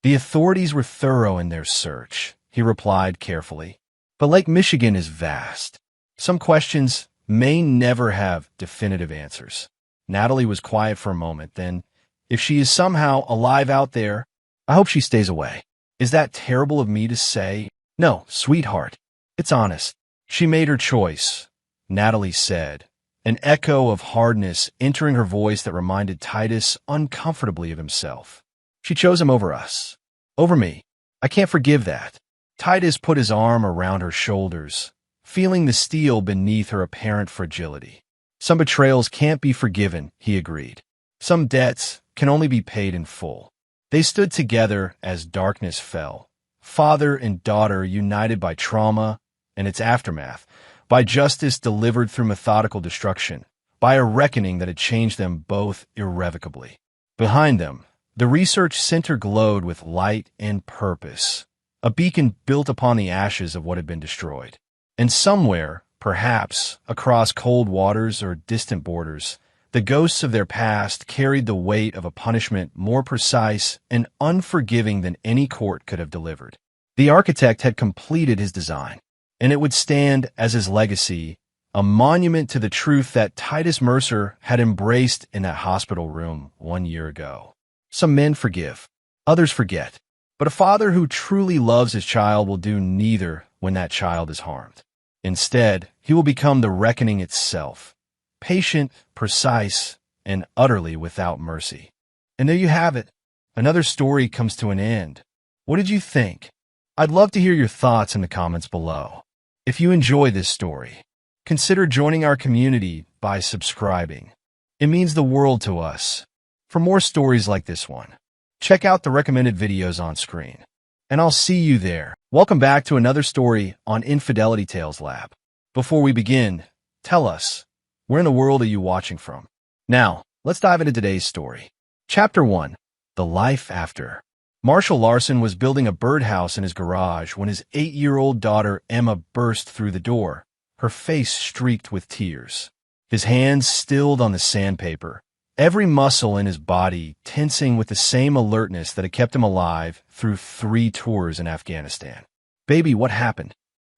The authorities were thorough in their search, he replied carefully. But Lake Michigan is vast. Some questions may never have definitive answers. Natalie was quiet for a moment, then, if she is somehow alive out there, I hope she stays away. Is that terrible of me to say? No, sweetheart. It's honest. She made her choice, Natalie said, an echo of hardness entering her voice that reminded Titus uncomfortably of himself. She chose him over us. Over me. I can't forgive that. Titus put his arm around her shoulders, feeling the steel beneath her apparent fragility. Some betrayals can't be forgiven, he agreed. Some debts can only be paid in full. They stood together as darkness fell, father and daughter united by trauma and its aftermath, by justice delivered through methodical destruction, by a reckoning that had changed them both irrevocably. Behind them, the research center glowed with light and purpose, a beacon built upon the ashes of what had been destroyed. And somewhere, perhaps across cold waters or distant borders, the ghosts of their past carried the weight of a punishment more precise and unforgiving than any court could have delivered. The architect had completed his design, and it would stand as his legacy, a monument to the truth that Titus Mercer had embraced in that hospital room 1 year ago. Some men forgive, others forget, but a father who truly loves his child will do neither when that child is harmed. Instead, he will become the reckoning itself, patient, precise, and utterly without mercy. And there you have it. Another story comes to an end. What did you think? I'd love to hear your thoughts in the comments below. If you enjoy this story, consider joining our community by subscribing. It means the world to us. For more stories like this one, check out the recommended videos on screen. And I'll see you there. Welcome back to another story on Infidelity Tales Lab. Before we begin, tell us, where in the world are you watching from? Now, Let's dive into today's story. Chapter 1. The Life After. Marshall Larson was building a birdhouse in his garage when his 8-year-old daughter Emma burst through the door, her face streaked with tears. His hands stilled on the sandpaper, every muscle in his body tensing with the same alertness that had kept him alive through 3 tours in Afghanistan. "Baby, what happened?"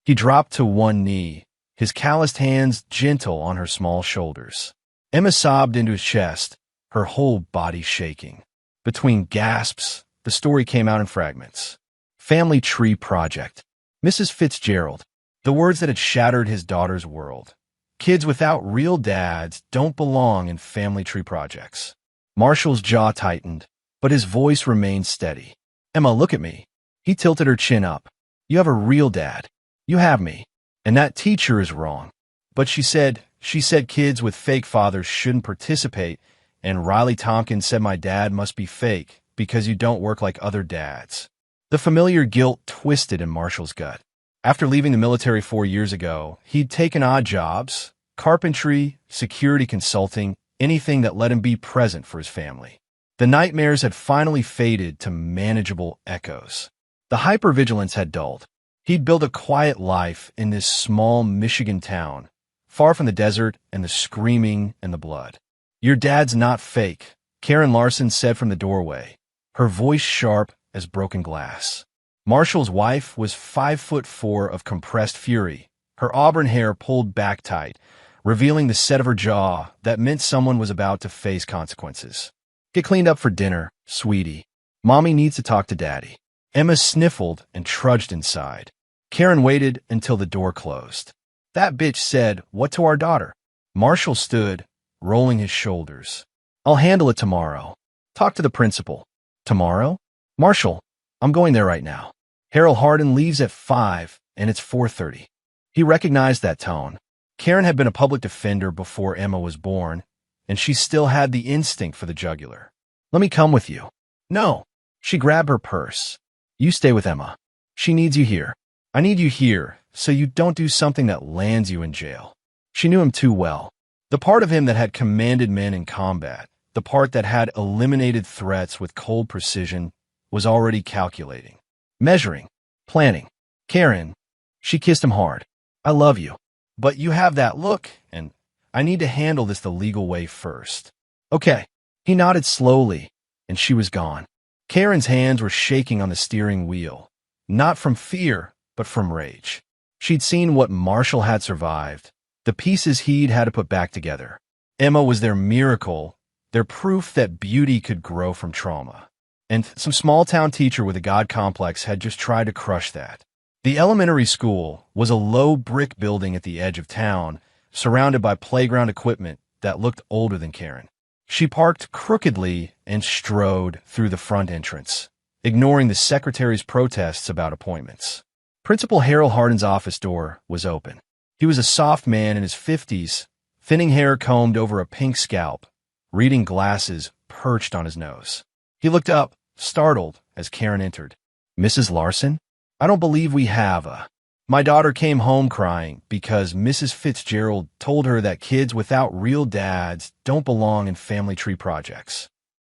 He dropped to one knee, his calloused hands gentle on her small shoulders. Emma sobbed into his chest, her whole body shaking. Between gasps, the story came out in fragments. Family Tree Project. Mrs. Fitzgerald. The words that had shattered his daughter's world. Kids without real dads don't belong in family tree projects. Marshall's jaw tightened, but his voice remained steady. "Emma, look at me." He tilted her chin up. "You have a real dad. You have me. And that teacher is wrong." But she said kids with fake fathers shouldn't participate, and Riley Tompkins said my dad must be fake because you don't work like other dads. The familiar guilt twisted in Marshall's gut. After leaving the military 4 years ago, he'd taken odd jobs, carpentry, security consulting, anything that let him be present for his family. The nightmares had finally faded to manageable echoes. The hypervigilance had dulled. He'd built a quiet life in this small Michigan town, far from the desert and the screaming and the blood. "Your dad's not fake," Karen Larson said from the doorway, her voice sharp as broken glass. Marshall's wife was 5'4" of compressed fury, her auburn hair pulled back tight, revealing the set of her jaw that meant someone was about to face consequences. "Get cleaned up for dinner, sweetie. Mommy needs to talk to Daddy." Emma sniffled and trudged inside. Karen waited until the door closed. "That bitch said, what to our daughter?" Marshall stood, rolling his shoulders. "I'll handle it tomorrow. Talk to the principal." "Tomorrow?" "Marshall, I'm going there right now. Harold Hardin leaves at 5, and it's 4:30. He recognized that tone. Karen had been a public defender before Emma was born, and she still had the instinct for the jugular. "Let me come with you." "No." She grabbed her purse. "You stay with Emma. She needs you here. I need you here so you don't do something that lands you in jail." She knew him too well. The part of him that had commanded men in combat, the part that had eliminated threats with cold precision, was already calculating, measuring, planning. "Karen," she kissed him hard, "I love you. But you have that look, and I need to handle this the legal way first." "Okay." He nodded slowly, and she was gone. Karen's hands were shaking on the steering wheel, not from fear, but from rage. She'd seen what Marshall had survived, the pieces he'd had to put back together. Emma was their miracle, their proof that beauty could grow from trauma. And some small-town teacher with a God complex had just tried to crush that. The elementary school was a low brick building at the edge of town, surrounded by playground equipment that looked older than Karen. She parked crookedly and strode through the front entrance, ignoring the secretary's protests about appointments. Principal Harold Hardin's office door was open. He was a soft man in his 50s, thinning hair combed over a pink scalp, reading glasses perched on his nose. He looked up, startled, as Karen entered. "Mrs. Larson? I don't believe we have a..." "My daughter came home crying because Mrs. Fitzgerald told her that kids without real dads don't belong in family tree projects."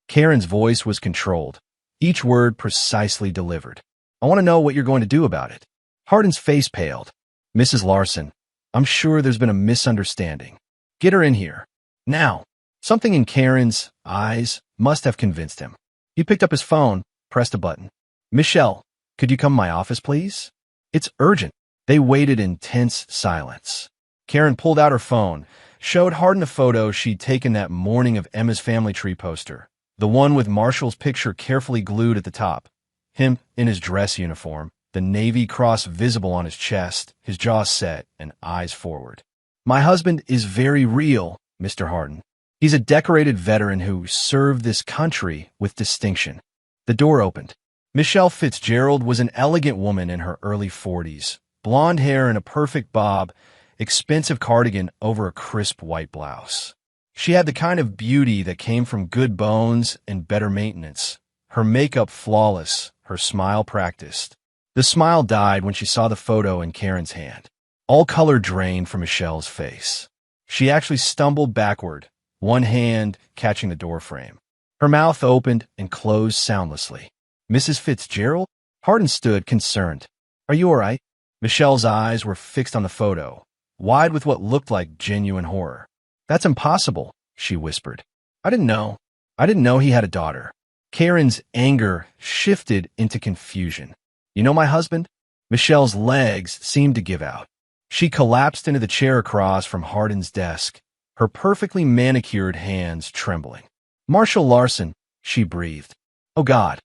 Karen's voice was controlled, each word precisely delivered. "I want to know what you're going to do about it." Hardin's face paled. "Mrs. Larson, I'm sure there's been a misunderstanding. Get her in here. Now." Something in Karen's eyes must have convinced him. He picked up his phone, pressed a button. "Michelle, could you come to my office, please? It's urgent." They waited in tense silence. Karen pulled out her phone, showed Hardin a photo she'd taken that morning of Emma's family tree poster, the one with Marshall's picture carefully glued at the top. Him in his dress uniform, the Navy cross visible on his chest, his jaw set and eyes forward. "My husband is very real, Mr. Hardin. He's a decorated veteran who served this country with distinction." The door opened. Michelle Fitzgerald was an elegant woman in her early 40s, blonde hair in a perfect bob, expensive cardigan over a crisp white blouse. She had the kind of beauty that came from good bones and better maintenance, her makeup flawless, her smile practiced. The smile died when she saw the photo in Karen's hand. All color drained from Michelle's face. She actually stumbled backward, one hand catching the doorframe. Her mouth opened and closed soundlessly. Mrs. Fitzgerald? Hardin stood, concerned. Are you all right? Michelle's eyes were fixed on the photo, wide with what looked like genuine horror. That's impossible, she whispered. I didn't know. I didn't know he had a daughter. Karen's anger shifted into confusion. You know my husband? Michelle's legs seemed to give out. She collapsed into the chair across from Hardin's desk, her perfectly manicured hands trembling. Marshall Larson, she breathed. Oh God,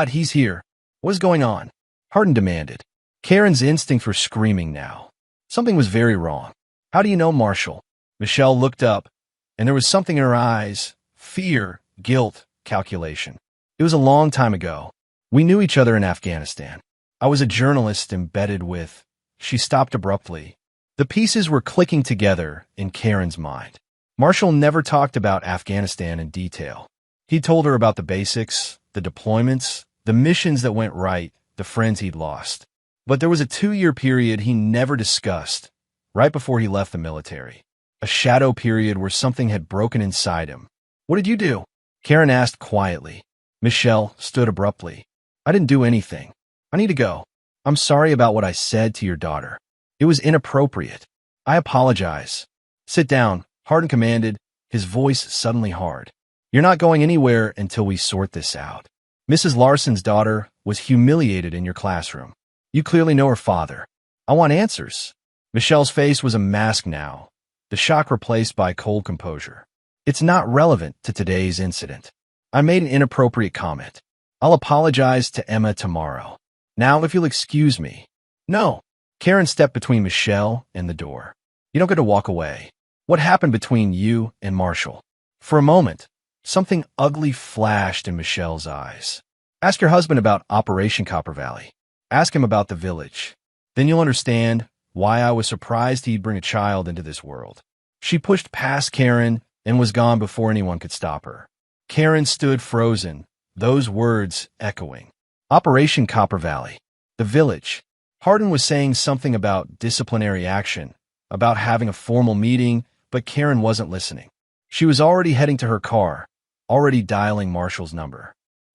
he's here. What is going on? Hardin demanded. Karen's instincts were screaming now. Something was very wrong. How do you know Marshall? Michelle looked up, and there was something in her eyes. Fear, guilt, calculation. It was a long time ago. We knew each other in Afghanistan. I was a journalist embedded with... She stopped abruptly. The pieces were clicking together in Karen's mind. Marshall never talked about Afghanistan in detail. He told her about the basics, the deployments, the missions that went right, the friends he'd lost. But there was a 2-year period he never discussed, right before he left the military. A shadow period where something had broken inside him. What did you do? Karen asked quietly. Michelle stood abruptly. I didn't do anything. I need to go. I'm sorry about what I said to your daughter. It was inappropriate. I apologize. Sit down, Hardin commanded, his voice suddenly hard. You're not going anywhere until we sort this out. Mrs. Larson's daughter was humiliated in your classroom. You clearly know her father. I want answers. Michelle's face was a mask now, the shock replaced by cold composure. It's not relevant to today's incident. I made an inappropriate comment. I'll apologize to Emma tomorrow. Now, if you'll excuse me. No. Karen stepped between Michelle and the door. You don't get to walk away. What happened between you and Marshall? For a moment, something ugly flashed in Michelle's eyes. Ask your husband about Operation Copper Valley. Ask him about the village. Then you'll understand why I was surprised he'd bring a child into this world. She pushed past Karen and was gone before anyone could stop her. Karen stood frozen, those words echoing. Operation Copper Valley. The village. Hardin was saying something about disciplinary action, about having a formal meeting, but Karen wasn't listening. She was already heading to her car, already dialing Marshall's number.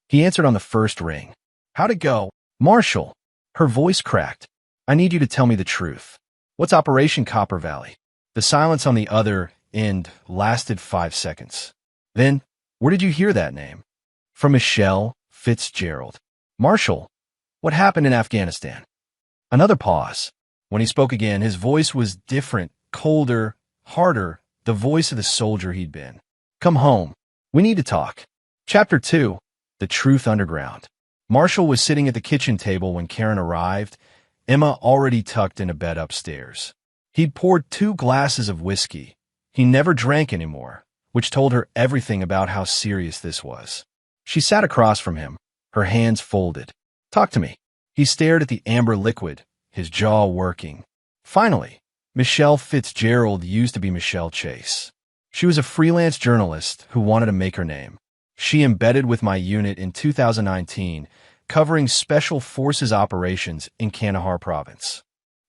He answered on the first ring. How'd it go? Marshall. Her voice cracked. I need you to tell me the truth. What's Operation Copper Valley? The silence on the other end lasted 5 seconds. Then, where did you hear that name? From Michelle Fitzgerald. Marshall, what happened in Afghanistan? Another pause. When he spoke again, his voice was different, colder, harder, the voice of the soldier he'd been. Come home. We need to talk. Chapter 2. The Truth Underground. Marshall was sitting at the kitchen table when Karen arrived, Emma already tucked in a bed upstairs. He'd poured 2 glasses of whiskey. He never drank anymore, which told her everything about how serious this was. She sat across from him, her hands folded. Talk to me. He stared at the amber liquid, his jaw working. Finally, Michelle Fitzgerald used to be Michelle Chase. She was a freelance journalist who wanted to make her name. She embedded with my unit in 2019, covering Special Forces operations in Kandahar province.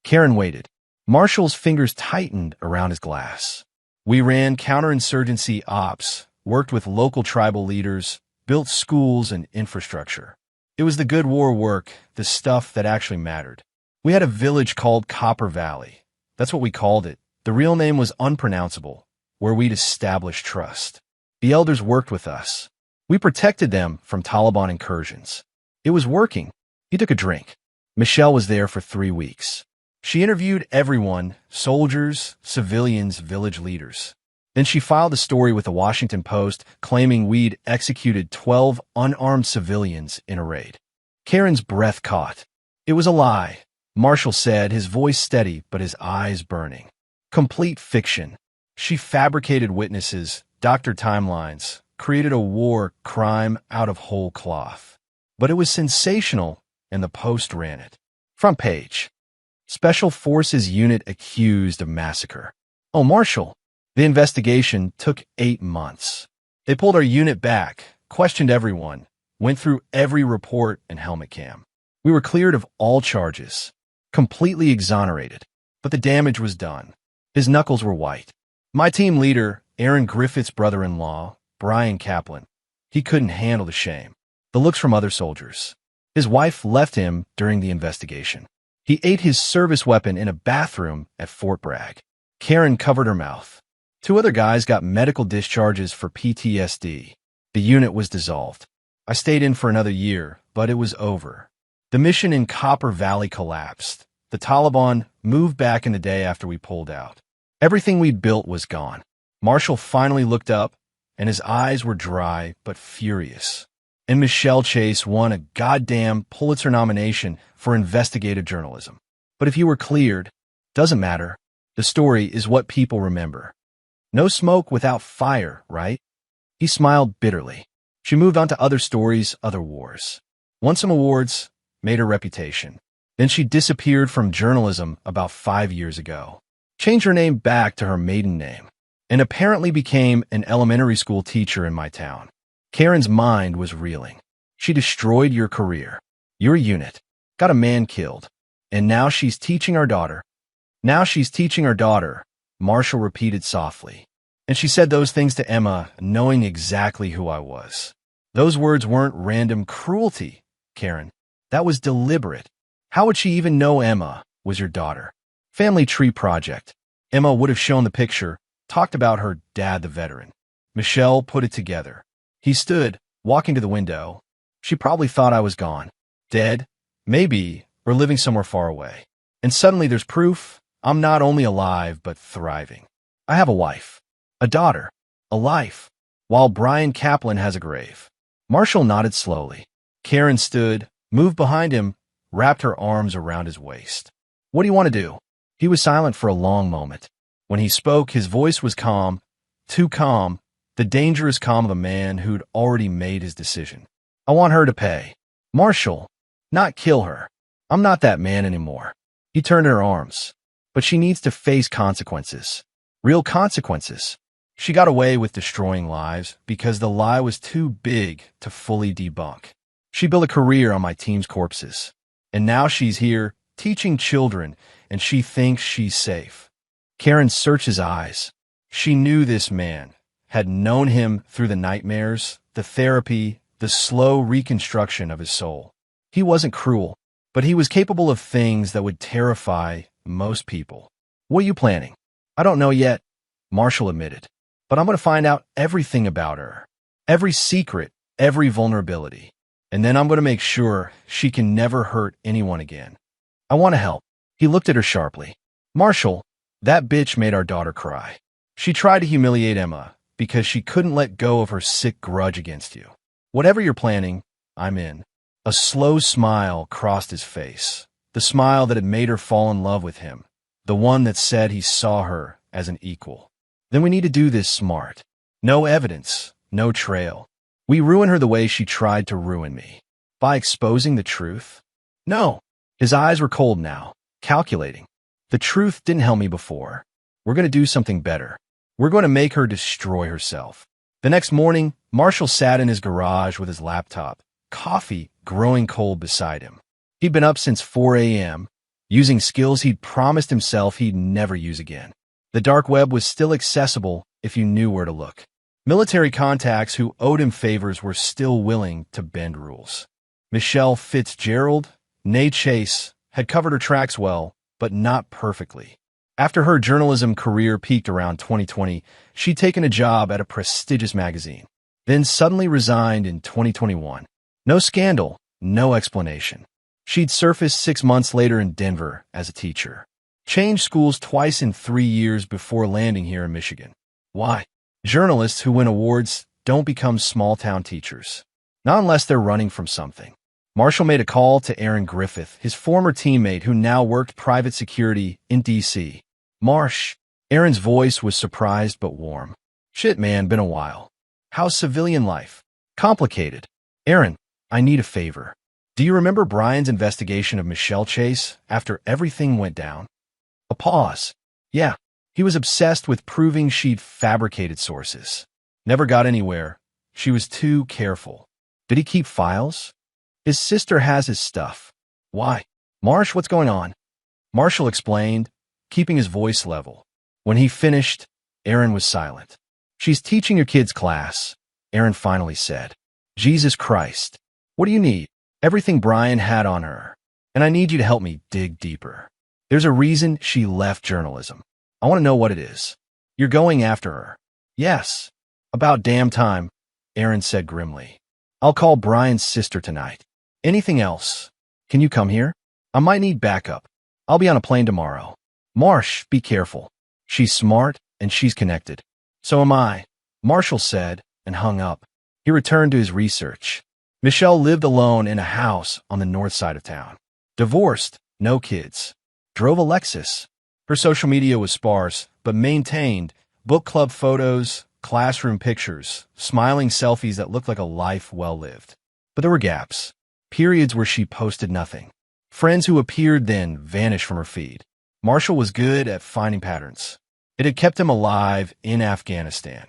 Karen waited. Marshall's fingers tightened around his glass. We ran counterinsurgency ops, worked with local tribal leaders, built schools and infrastructure. It was the good war work, the stuff that actually mattered. We had a village called Copper Valley. That's what we called it. The real name was unpronounceable, where we'd established trust. The elders worked with us. We protected them from Taliban incursions. It was working. He took a drink. Michelle was there for 3 weeks. She interviewed everyone, soldiers, civilians, village leaders. Then she filed a story with the Washington Post claiming we'd executed 12 unarmed civilians in a raid. Karen's breath caught. It was a lie, Marshall said, his voice steady but his eyes burning. Complete fiction. She fabricated witnesses, doctored timelines, created a war crime out of whole cloth. But it was sensational, and the Post ran it. Front page. Special Forces unit accused of massacre. Oh, Marshall. The investigation took 8 months. They pulled our unit back, questioned everyone, went through every report and helmet cam. We were cleared of all charges, completely exonerated. But the damage was done. His knuckles were white. My team leader, Aaron Griffith's brother-in-law, Brian Kaplan. He couldn't handle the shame. The looks from other soldiers. His wife left him during the investigation. He ate his service weapon in a bathroom at Fort Bragg. Karen covered her mouth. 2 other guys got medical discharges for PTSD. The unit was dissolved. I stayed in for another year, but it was over. The mission in Copper Valley collapsed. The Taliban moved back in the day after we pulled out. Everything we'd built was gone. Marshall finally looked up, and his eyes were dry but furious. And Michelle Chase won a goddamn Pulitzer nomination for investigative journalism. But if you were cleared, doesn't matter. The story is what people remember. No smoke without fire, right? He smiled bitterly. She moved on to other stories, other wars. Won some awards, made her reputation. Then she disappeared from journalism about 5 years ago. Changed her name back to her maiden name. And apparently became an elementary school teacher in my town. Karen's mind was reeling. She destroyed your career, your unit, got a man killed, and now she's teaching our daughter. Now she's teaching our daughter, Marshall repeated softly. And she said those things to Emma, knowing exactly who I was. Those words weren't random cruelty, Karen. That was deliberate. How would she even know Emma was your daughter? Family Tree Project. Emma would have shown the picture, talked about her dad, the veteran. Michelle put it together. He stood, walking to the window. She probably thought I was gone. Dead, maybe, or living somewhere far away. And suddenly there's proof I'm not only alive, but thriving. I have a wife, a daughter, a life, while Brian Kaplan has a grave. Marshall nodded slowly. Karen stood, moved behind him, wrapped her arms around his waist. What do you want to do? He was silent for a long moment. When he spoke, his voice was calm, too calm, the dangerous calm of a man who'd already made his decision. I want her to pay. Marshall, not kill her. I'm not that man anymore. He turned in her arms. But she needs to face consequences. Real consequences. She got away with destroying lives because the lie was too big to fully debunk. She built a career on my team's corpses. And now she's here, teaching children, and she thinks she's safe. Karen searched his eyes. She knew this man, had known him through the nightmares, the therapy, the slow reconstruction of his soul. He wasn't cruel, but he was capable of things that would terrify most people. What are you planning? I don't know yet, Marshall admitted. But I'm going to find out everything about her. Every secret, every vulnerability. And then I'm going to make sure she can never hurt anyone again. I want to help. He looked at her sharply. Marshall, that bitch made our daughter cry. She tried to humiliate Emma because she couldn't let go of her sick grudge against you. Whatever you're planning, I'm in. A slow smile crossed his face. The smile that had made her fall in love with him. The one that said he saw her as an equal. Then we need to do this smart. No evidence, no trail. We ruin her the way she tried to ruin me. By exposing the truth? No. His eyes were cold now, calculating. The truth didn't help me before. We're going to do something better. We're going to make her destroy herself. The next morning, Marshall sat in his garage with his laptop, coffee growing cold beside him. He'd been up since 4 a.m., using skills he'd promised himself he'd never use again. The dark web was still accessible if you knew where to look. Military contacts who owed him favors were still willing to bend rules. Michelle Fitzgerald, née Chase, had covered her tracks well, but not perfectly. After her journalism career peaked around 2020, she'd taken a job at a prestigious magazine, then suddenly resigned in 2021. No scandal, no explanation. She'd surfaced 6 months later in Denver as a teacher. Changed schools twice in 3 years before landing here in Michigan. Why? Journalists who win awards don't become small-town teachers. Not unless they're running from something. Marshall made a call to Aaron Griffith, his former teammate who now worked private security in D.C. Marsh. Aaron's voice was surprised but warm. Shit, man, been a while. How's civilian life? Complicated. Aaron, I need a favor. Do you remember Brian's investigation of Michelle Chase after everything went down? A pause. Yeah, he was obsessed with proving she'd fabricated sources. Never got anywhere. She was too careful. Did he keep files? His sister has his stuff. Why? Marsh, what's going on? Marshall explained, keeping his voice level. When he finished, Aaron was silent. She's teaching your kids' class, Aaron finally said. Jesus Christ. What do you need? Everything Brian had on her. And I need you to help me dig deeper. There's a reason she left journalism. I want to know what it is. You're going after her. Yes. About damn time, Aaron said grimly. I'll call Brian's sister tonight. Anything else? Can you come here? I might need backup. I'll be on a plane tomorrow. Marsh, be careful. She's smart and she's connected. So am I, Marshall said and hung up. He returned to his research. Michelle lived alone in a house on the north side of town. Divorced, no kids. Drove a Lexus. Her social media was sparse, but maintained book club photos, classroom pictures, smiling selfies that looked like a life well lived. But there were gaps. Periods where she posted nothing. Friends who appeared then vanished from her feed. Marshall was good at finding patterns. It had kept him alive in Afghanistan,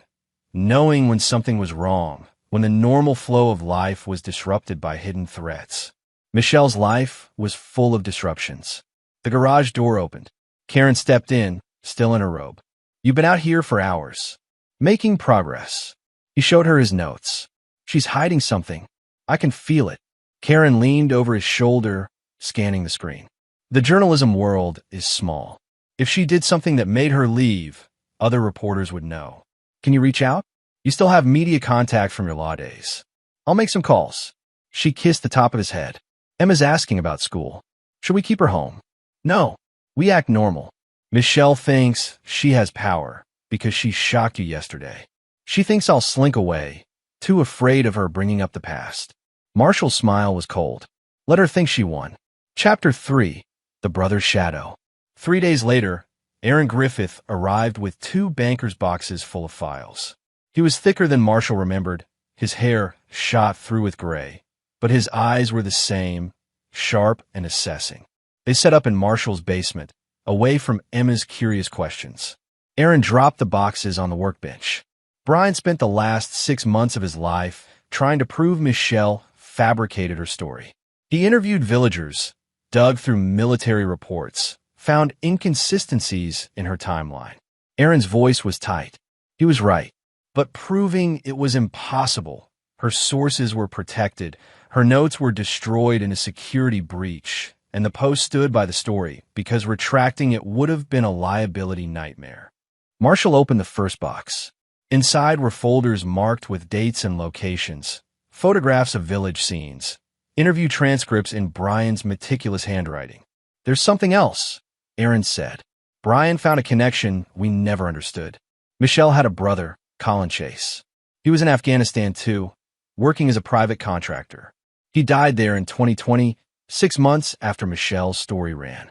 knowing when something was wrong, when the normal flow of life was disrupted by hidden threats. Michelle's life was full of disruptions. The garage door opened. Karen stepped in, still in her robe. You've been out here for hours. Making progress. He showed her his notes. She's hiding something. I can feel it. Karen leaned over his shoulder, scanning the screen. The journalism world is small. If she did something that made her leave, other reporters would know. Can you reach out? You still have media contact from your law days. I'll make some calls. She kissed the top of his head. Emma's asking about school. Should we keep her home? No. We act normal. Michelle thinks she has power because she shocked you yesterday. She thinks I'll slink away, too afraid of her bringing up the past. Marshall's smile was cold. Let her think she won. Chapter 3. The Brother's Shadow. 3 days later, Aaron Griffith arrived with 2 banker's boxes full of files. He was thicker than Marshall remembered, his hair shot through with gray, but his eyes were the same, sharp and assessing. They set up in Marshall's basement, away from Emma's curious questions. Aaron dropped the boxes on the workbench. Brian spent the last 6 months of his life trying to prove Michelle fabricated her story. He interviewed villagers, dug through military reports, found inconsistencies in her timeline. Aaron's voice was tight. He was right, but proving it was impossible. Her sources were protected, her notes were destroyed in a security breach, and the Post stood by the story because retracting it would have been a liability nightmare. Marshall opened the first box. Inside were folders marked with dates and locations, photographs of village scenes, interview transcripts in Brian's meticulous handwriting. There's something else, Aaron said. Brian found a connection we never understood. Michelle had a brother, Colin Chase. He was in Afghanistan too, working as a private contractor. He died there in 2020, 6 months after Michelle's story ran.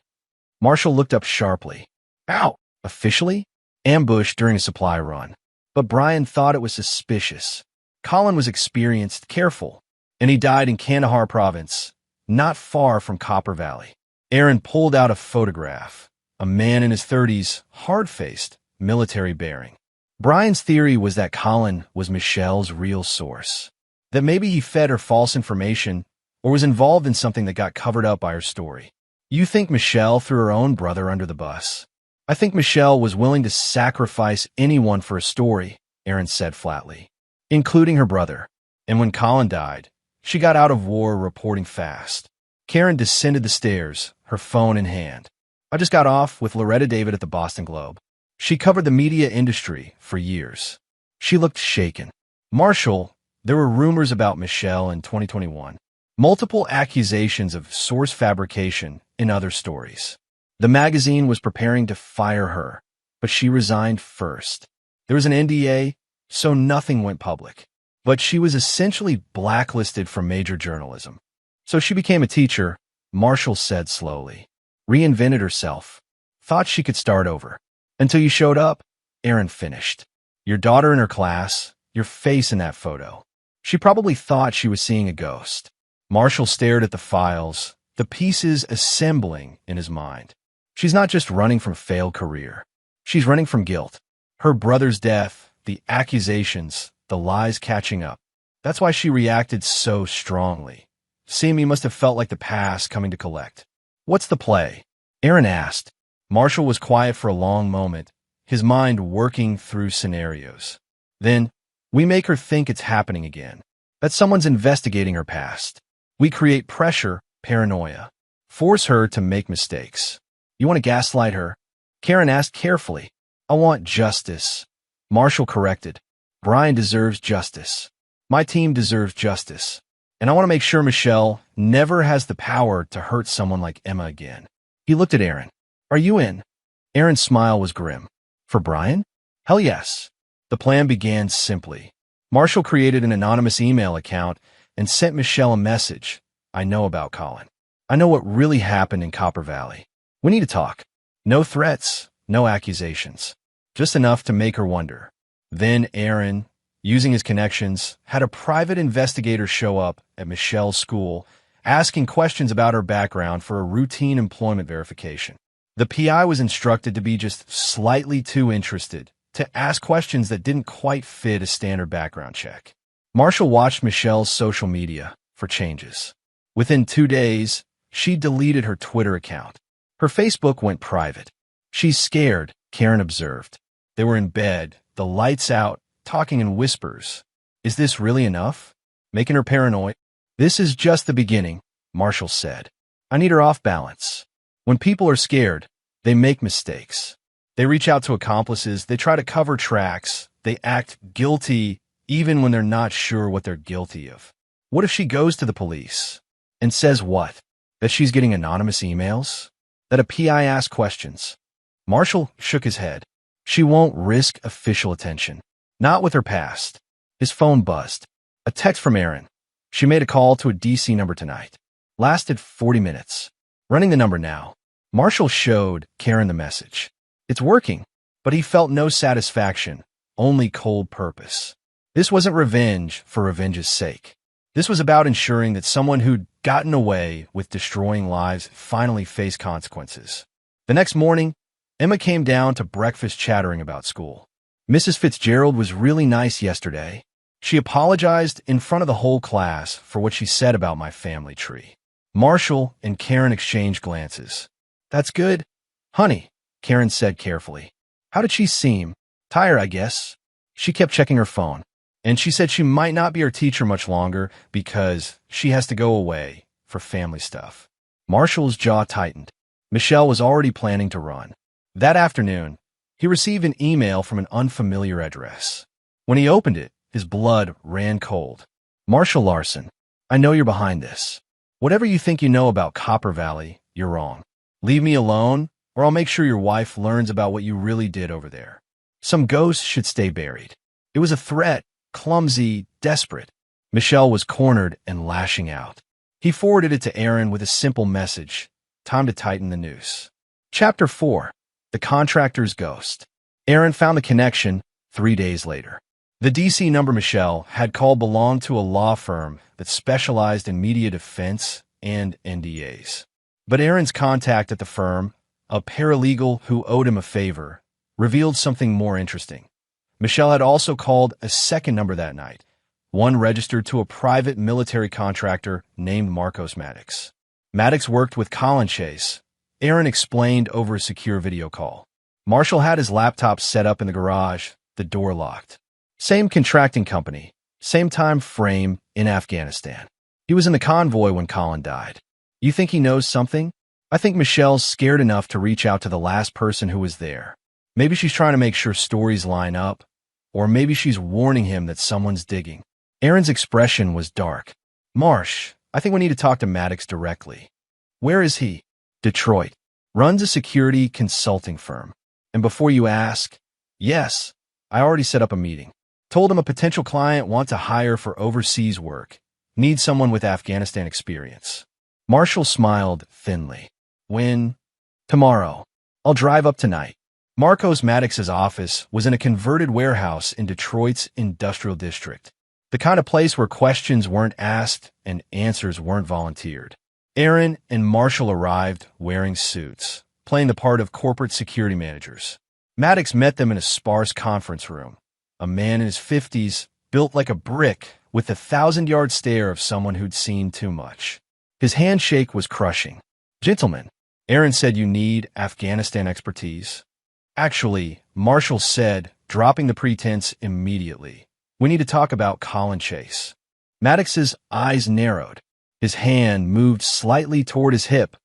Marshall looked up sharply. Ow! Officially? Ambushed during a supply run. But Brian thought it was suspicious. Colin was experienced, careful, and he died in Kandahar province, not far from Copper Valley. Aaron pulled out a photograph. A man in his 30s, hard-faced, military bearing. Brian's theory was that Colin was Michelle's real source. That maybe he fed her false information or was involved in something that got covered up by her story. You think Michelle threw her own brother under the bus? I think Michelle was willing to sacrifice anyone for a story, Aaron said flatly, including her brother. And when Colin died, she got out of war reporting fast. Karen descended the stairs, her phone in hand. I just got off with Loretta David at the Boston Globe. She covered the media industry for years. She looked shaken. Marshall, there were rumors about Michelle in 2021. Multiple accusations of source fabrication in other stories. The magazine was preparing to fire her, but she resigned first. There was an NDA, so nothing went public. But she was essentially blacklisted from major journalism. So she became a teacher, Marshall said slowly. Reinvented herself. Thought she could start over. Until you showed up, Aaron finished. Your daughter in her class, your face in that photo. She probably thought she was seeing a ghost. Marshall stared at the files, the pieces assembling in his mind. She's not just running from a failed career. She's running from guilt. Her brother's death, the accusations, the lies catching up. That's why she reacted so strongly. Simi must have felt like the past coming to collect. What's the play? Aaron asked. Marshall was quiet for a long moment, his mind working through scenarios. Then, we make her think it's happening again, that someone's investigating her past. We create pressure, paranoia, force her to make mistakes. You want to gaslight her? Karen asked carefully. I want justice. Marshall corrected. Brian deserves justice. My team deserves justice. And I want to make sure Michelle never has the power to hurt someone like Emma again. He looked at Aaron. Are you in? Aaron's smile was grim. For Brian? Hell yes. The plan began simply. Marshall created an anonymous email account and sent Michelle a message. I know about Colin. I know what really happened in Copper Valley. We need to talk. No threats, no accusations. Just enough to make her wonder. Then Aaron, using his connections, had a private investigator show up at Michelle's school, asking questions about her background for a routine employment verification. The PI was instructed to be just slightly too interested, to ask questions that didn't quite fit a standard background check. Marshall watched Michelle's social media for changes. Within 2 days, she deleted her Twitter account. Her Facebook went private. She's scared, Karen observed. They were in bed, the lights out, talking in whispers. Is this really enough? Making her paranoid? This is just the beginning, Marshall said. I need her off balance. When people are scared, they make mistakes. They reach out to accomplices, they try to cover tracks, they act guilty even when they're not sure what they're guilty of. What if she goes to the police and says what? That she's getting anonymous emails? That a PI asks questions? Marshall shook his head. She won't risk official attention. Not with her past. His phone buzzed. A text from Aaron. She made a call to a DC number tonight. Lasted 40 minutes. Running the number now. Marshall showed Karen the message. It's working, but he felt no satisfaction, only cold purpose. This wasn't revenge for revenge's sake. This was about ensuring that someone who'd gotten away with destroying lives finally faced consequences. The next morning, Emma came down to breakfast chattering about school. Mrs. Fitzgerald was really nice yesterday. She apologized in front of the whole class for what she said about my family tree. Marshall and Karen exchanged glances. That's good. Honey, Karen said carefully. How did she seem? Tired, I guess. She kept checking her phone, and she said she might not be her teacher much longer because she has to go away for family stuff. Marshall's jaw tightened. Michelle was already planning to run. That afternoon, he received an email from an unfamiliar address. When he opened it, his blood ran cold. Marshall Larson, I know you're behind this. Whatever you think you know about Copper Valley, you're wrong. Leave me alone, or I'll make sure your wife learns about what you really did over there. Some ghosts should stay buried. It was a threat, clumsy, desperate. Michelle was cornered and lashing out. He forwarded it to Aaron with a simple message. Time to tighten the noose. Chapter 4. The Contractor's Ghost. Aaron found the connection 3 days later. The DC number Michelle had called belonged to a law firm that specialized in media defense and NDAs. But Aaron's contact at the firm, a paralegal who owed him a favor, revealed something more interesting. Michelle had also called a second number that night, one registered to a private military contractor named Marcos Maddox. Maddox worked with Colin Chase. Aaron explained over a secure video call. Marshall had his laptop set up in the garage, the door locked. Same contracting company, same time frame in Afghanistan. He was in the convoy when Colin died. You think he knows something? I think Michelle's scared enough to reach out to the last person who was there. Maybe she's trying to make sure stories line up, or maybe she's warning him that someone's digging. Aaron's expression was dark. Marsh, I think we need to talk to Maddox directly. Where is he? Detroit. Runs a security consulting firm. And before you ask, yes, I already set up a meeting. Told him a potential client wants to hire for overseas work. Needs someone with Afghanistan experience. Marshall smiled thinly. When? Tomorrow. I'll drive up tonight. Marcos Maddox's office was in a converted warehouse in Detroit's industrial district. The kind of place where questions weren't asked and answers weren't volunteered. Aaron and Marshall arrived wearing suits, playing the part of corporate security managers. Maddox met them in a sparse conference room. A man in his 50s, built like a brick, with the 1,000-yard stare of someone who'd seen too much. His handshake was crushing. Gentlemen, Aaron said you need Afghanistan expertise. Actually, Marshall said, dropping the pretense immediately. We need to talk about Colin Chase. Maddox's eyes narrowed. His hand moved slightly toward his hip,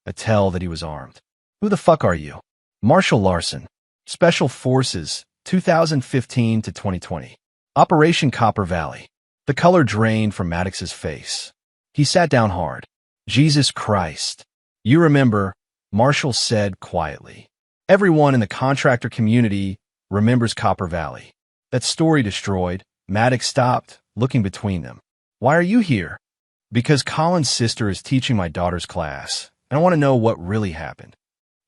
a tell that he was armed. Who the fuck are you? Marshall Larson. Special Forces, 2015 to 2020. Operation Copper Valley. The color drained from Maddox's face. He sat down hard. Jesus Christ. You remember, Marshall said quietly. Everyone in the contractor community remembers Copper Valley. That story destroyed. Maddox stopped, looking between them. Why are you here? Because Colin's sister is teaching my daughter's class, and I want to know what really happened.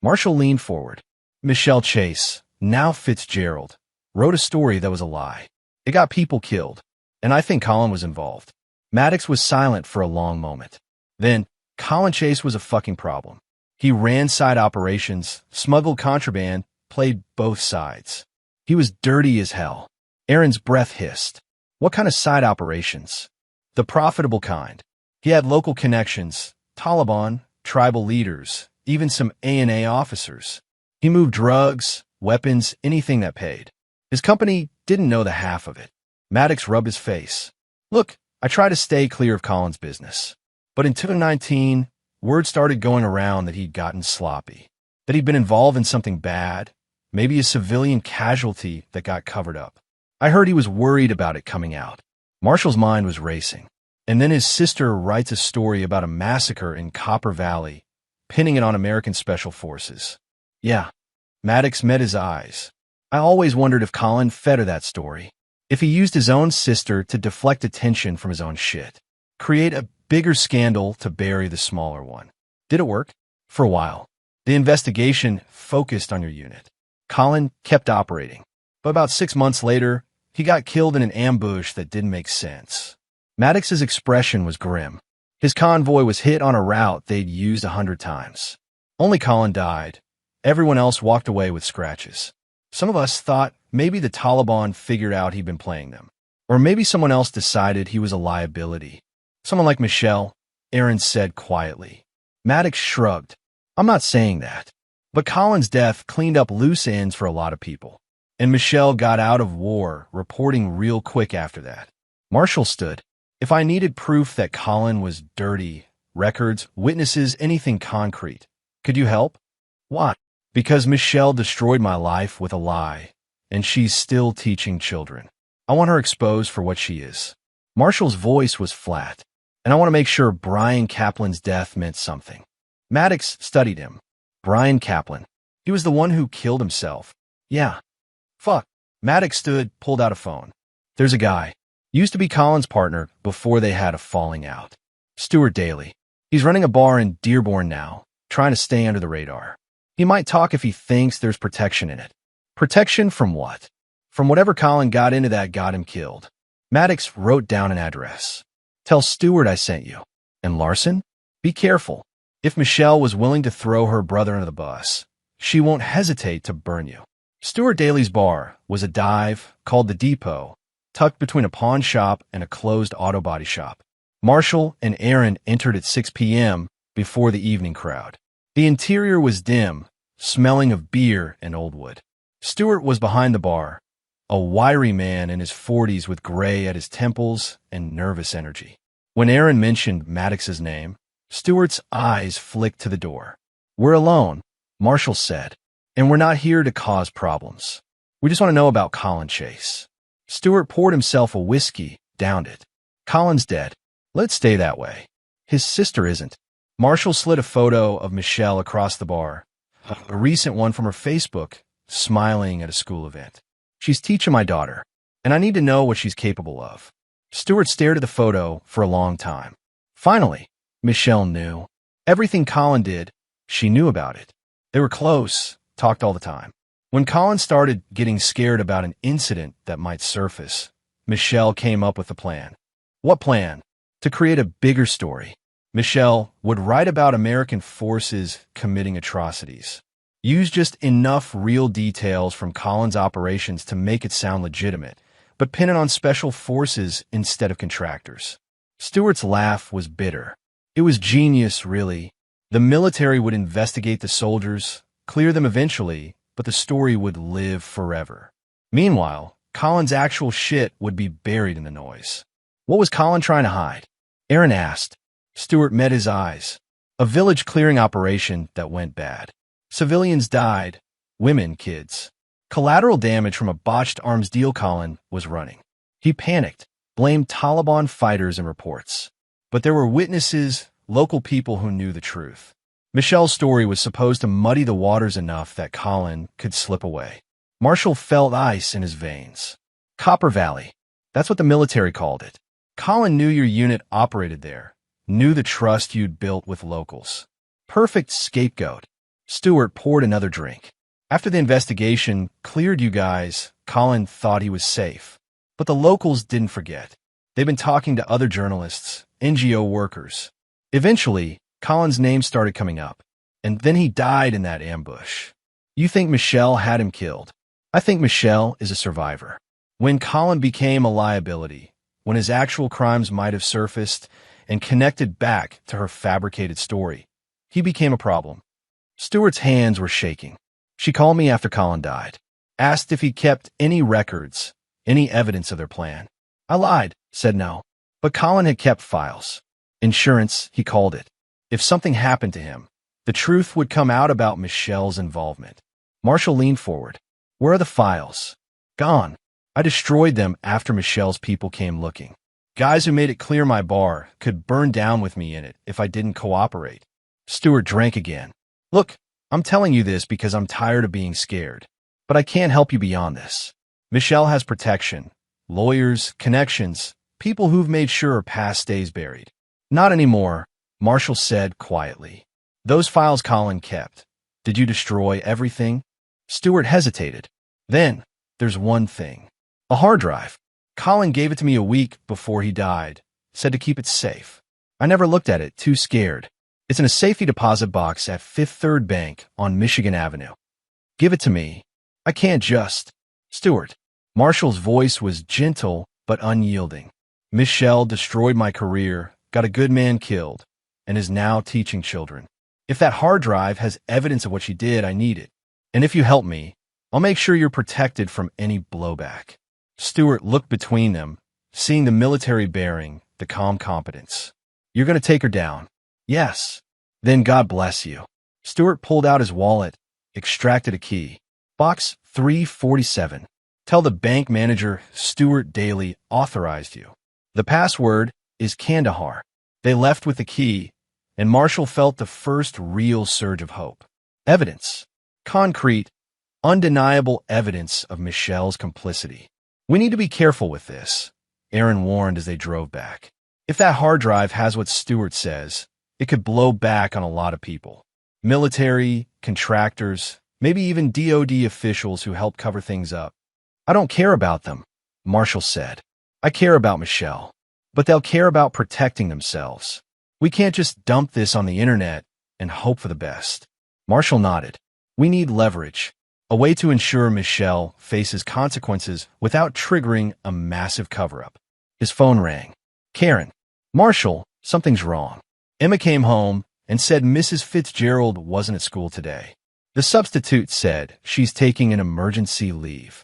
Marshall leaned forward. Michelle Chase, now Fitzgerald, wrote a story that was a lie. It got people killed, and I think Colin was involved. Maddox was silent for a long moment. Then, Colin Chase was a fucking problem. He ran side operations, smuggled contraband, played both sides. He was dirty as hell. Aaron's breath hissed. What kind of side operations? The profitable kind. He had local connections, Taliban, tribal leaders, even some A&A officers. He moved drugs, weapons, anything that paid. His company didn't know the half of it. Maddox rubbed his face. Look, I try to stay clear of Colin's business. But in 2019, word started going around that he'd gotten sloppy, that he'd been involved in something bad, maybe a civilian casualty that got covered up. I heard he was worried about it coming out. Marshall's mind was racing. And then his sister writes a story about a massacre in Copper Valley, pinning it on American Special Forces. Yeah, Maddox met his eyes. I always wondered if Colin fed her that story, if he used his own sister to deflect attention from his own shit, create a bigger scandal to bury the smaller one. Did it work? For a while. The investigation focused on your unit. Colin kept operating. But about 6 months later, he got killed in an ambush that didn't make sense. Maddox's expression was grim. His convoy was hit on a route they'd used 100 times. Only Colin died. Everyone else walked away with scratches. Some of us thought maybe the Taliban figured out he'd been playing them. Or maybe someone else decided he was a liability. Someone like Michelle, Aaron said quietly. Maddox shrugged. I'm not saying that. But Colin's death cleaned up loose ends for a lot of people. And Michelle got out of war, reporting real quick after that. Marshall stood. If I needed proof that Colin was dirty, records, witnesses, anything concrete, could you help? Why? Because Michelle destroyed my life with a lie, and she's still teaching children. I want her exposed for what she is. Marshall's voice was flat, and I want to make sure Brian Kaplan's death meant something. Maddox studied him. Brian Kaplan. He was the one who killed himself. Yeah. Fuck. Maddox stood, pulled out a phone. There's a guy. Used to be Colin's partner before they had a falling out. Stuart Daly. He's running a bar in Dearborn now, trying to stay under the radar. He might talk if he thinks there's protection in it. Protection from what? From whatever Colin got into that got him killed. Maddox wrote down an address. Tell Stuart I sent you. And Larson? Be careful. If Michelle was willing to throw her brother under the bus, she won't hesitate to burn you. Stuart Daly's bar was a dive called The Depot, tucked between a pawn shop and a closed auto body shop. Marshall and Aaron entered at 6 p.m. before the evening crowd. The interior was dim, smelling of beer and old wood. Stuart was behind the bar, a wiry man in his 40s with gray at his temples and nervous energy. When Aaron mentioned Maddox's name, Stuart's eyes flicked to the door. We're alone, Marshall said, and we're not here to cause problems. We just want to know about Colin Chase. Stuart poured himself a whiskey, downed it. Colin's dead. Let's stay that way. His sister isn't. Marshall slid a photo of Michelle across the bar, a recent one from her Facebook, smiling at a school event. She's teaching my daughter, and I need to know what she's capable of. Stuart stared at the photo for a long time. Finally, Michelle knew. Everything Colin did, she knew about it. They were close, talked all the time. When Colin started getting scared about an incident that might surface, Michelle came up with a plan. What plan? To create a bigger story. Michelle would write about American forces committing atrocities. Use just enough real details from Colin's operations to make it sound legitimate, but pin it on special forces instead of contractors. Stuart's laugh was bitter. It was genius, really. The military would investigate the soldiers, clear them eventually, but the story would live forever. Meanwhile, Colin's actual shit would be buried in the noise. What was Colin trying to hide? Aaron asked. Stewart met his eyes. A village clearing operation that went bad. Civilians died. Women, kids. Collateral damage from a botched arms deal. Colin was running. He panicked, blamed Taliban fighters and reports. But there were witnesses, local people who knew the truth. Michelle's story was supposed to muddy the waters enough that Colin could slip away. Marshall felt ice in his veins. Copper Valley. That's what the military called it. Colin knew your unit operated there, knew the trust you'd built with locals. Perfect scapegoat. Stewart poured another drink. After the investigation cleared you guys, Colin thought he was safe. But the locals didn't forget. They've been talking to other journalists, NGO workers. Eventually, Colin's name started coming up, and then he died in that ambush. You think Michelle had him killed? I think Michelle is a survivor. When Colin became a liability, when his actual crimes might have surfaced and connected back to her fabricated story, he became a problem. Stewart's hands were shaking. She called me after Colin died, asked if he kept any records, any evidence of their plan. I lied, said no. But Colin had kept files. Insurance, he called it. If something happened to him, the truth would come out about Michelle's involvement. Marshall leaned forward. Where are the files? Gone. I destroyed them after Michelle's people came looking. Guys who made it clear my bar could burn down with me in it if I didn't cooperate. Stewart drank again. Look, I'm telling you this because I'm tired of being scared. But I can't help you beyond this. Michelle has protection. Lawyers, connections, people who've made sure her past stays buried. Not anymore, Marshall said quietly. Those files Colin kept. Did you destroy everything? Stewart hesitated. Then, there's one thing. A hard drive. Colin gave it to me a week before he died, said to keep it safe. I never looked at it, too scared. It's in a safety deposit box at Fifth Third Bank on Michigan Avenue. Give it to me. I can't just. Stewart. Marshall's voice was gentle but unyielding. Michelle destroyed my career, got a good man killed, and is now teaching children. If that hard drive has evidence of what she did, I need it. And if you help me, I'll make sure you're protected from any blowback. Stewart looked between them, seeing the military bearing, the calm competence. You're going to take her down? Yes. Then God bless you. Stewart pulled out his wallet, extracted a key. Box 347. Tell the bank manager Stewart Daly authorized you. The password is Kandahar. They left with the key, and Marshall felt the first real surge of hope. Evidence. Concrete, undeniable evidence of Michelle's complicity. We need to be careful with this, Aaron warned as they drove back. If that hard drive has what Stewart says, it could blow back on a lot of people. Military, contractors, maybe even DOD officials who help cover things up. I don't care about them, Marshall said. I care about Michelle. But they'll care about protecting themselves. We can't just dump this on the internet and hope for the best. Marshall nodded. We need leverage. A way to ensure Michelle faces consequences without triggering a massive cover-up. His phone rang. Karen. Marshall, something's wrong. Emma came home and said Mrs. Fitzgerald wasn't at school today. The substitute said she's taking an emergency leave.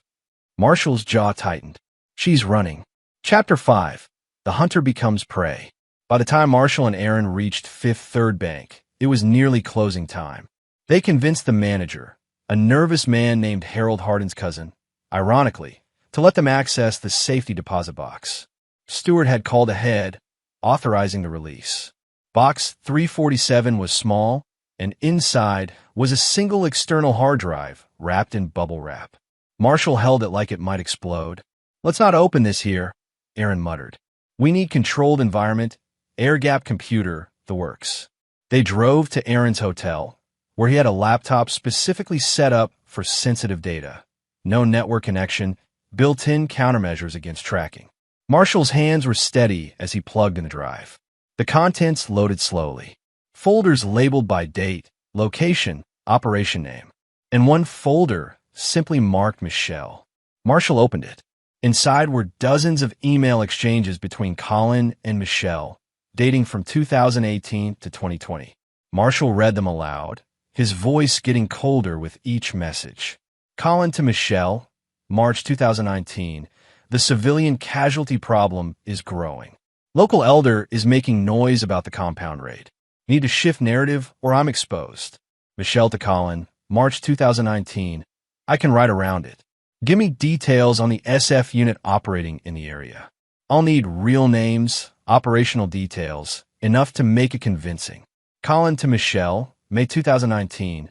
Marshall's jaw tightened. She's running. Chapter 5. The Hunter Becomes Prey. By the time Marshall and Aaron reached Fifth Third Bank, it was nearly closing time. They convinced the manager, a nervous man named Harold Hardin's cousin, ironically, to let them access the safety deposit box. Stewart had called ahead, authorizing the release. Box 347 was small, and inside was a single external hard drive wrapped in bubble wrap. Marshall held it like it might explode. Let's not open this here, Aaron muttered. We need controlled environment, air-gap computer, the works. They drove to Aaron's hotel, where he had a laptop specifically set up for sensitive data. No network connection, built-in countermeasures against tracking. Marshall's hands were steady as he plugged in the drive. The contents loaded slowly. Folders labeled by date, location, operation name. And one folder simply marked Michelle. Marshall opened it. Inside were dozens of email exchanges between Colin and Michelle, dating from 2018 to 2020. Marshall read them aloud, his voice getting colder with each message. Colin to Michelle, March 2019. The civilian casualty problem is growing. Local elder is making noise about the compound raid. Need to shift narrative or I'm exposed. Michelle to Colin, March 2019. I can write around it. Give me details on the SF unit operating in the area. I'll need real names, operational details, enough to make it convincing. Colin to Michelle, May 2019.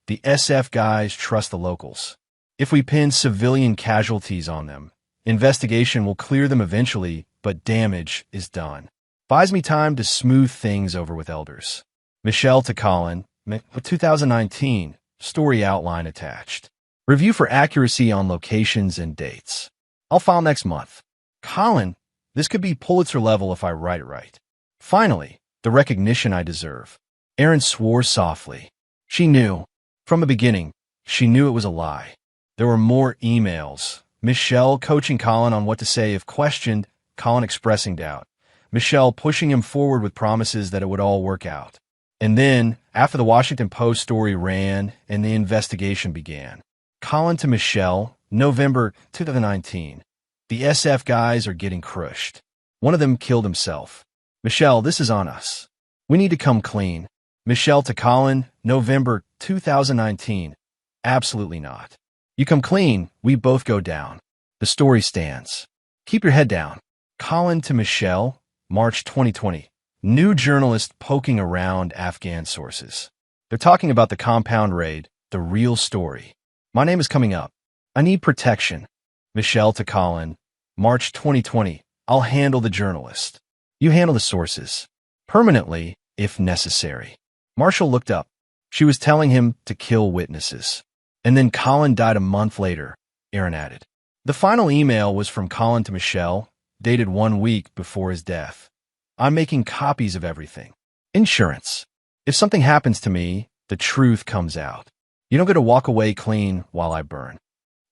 The SF guys trust the locals. If we pin civilian casualties on them, investigation will clear them eventually, but damage is done. Buys me time to smooth things over with elders. Michelle to Colin, May 2019. Story outline attached. Review for accuracy on locations and dates. I'll file next month. Colin, this could be Pulitzer level if I write it right. Finally, the recognition I deserve. Erin swore softly. She knew. From the beginning, she knew it was a lie. There were more emails. Michelle coaching Colin on what to say if questioned, Colin expressing doubt. Michelle pushing him forward with promises that it would all work out. And then, after the Washington Post story ran and the investigation began, Colin to Michelle, November 2019. The SF guys are getting crushed. One of them killed himself. Michelle, this is on us. We need to come clean. Michelle to Colin, November 2019. Absolutely not. You come clean, we both go down. The story stands. Keep your head down. Colin to Michelle, March 2020. New journalist poking around Afghan sources. They're talking about the compound raid, the real story. My name is coming up. I need protection. Michelle to Colin, March 2020. I'll handle the journalist. You handle the sources. Permanently, if necessary. Marshall looked up. She was telling him to kill witnesses. And then Colin died a month later, Erin added. The final email was from Colin to Michelle, dated 1 week before his death. I'm making copies of everything. Insurance. If something happens to me, the truth comes out. You don't get to walk away clean while I burn.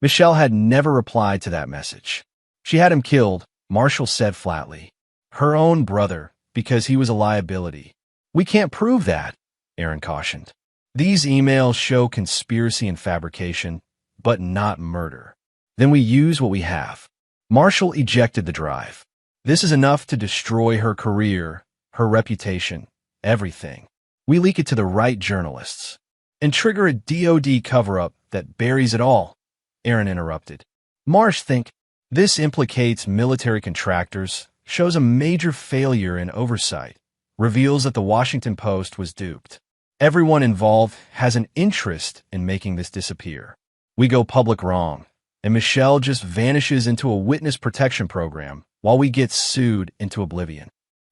Michelle had never replied to that message. She had him killed, Marshall said flatly. Her own brother, because he was a liability. We can't prove that, Erin cautioned. These emails show conspiracy and fabrication, but not murder. Then we use what we have. Marshall ejected the drive. This is enough to destroy her career, her reputation, everything. We leak it to the right journalists. And trigger a DOD cover-up that buries it all, Erin interrupted. Marsh think this implicates military contractors, shows a major failure in oversight, reveals that the Washington Post was duped. Everyone involved has an interest in making this disappear. We go public wrong, and Michelle just vanishes into a witness protection program while we get sued into oblivion.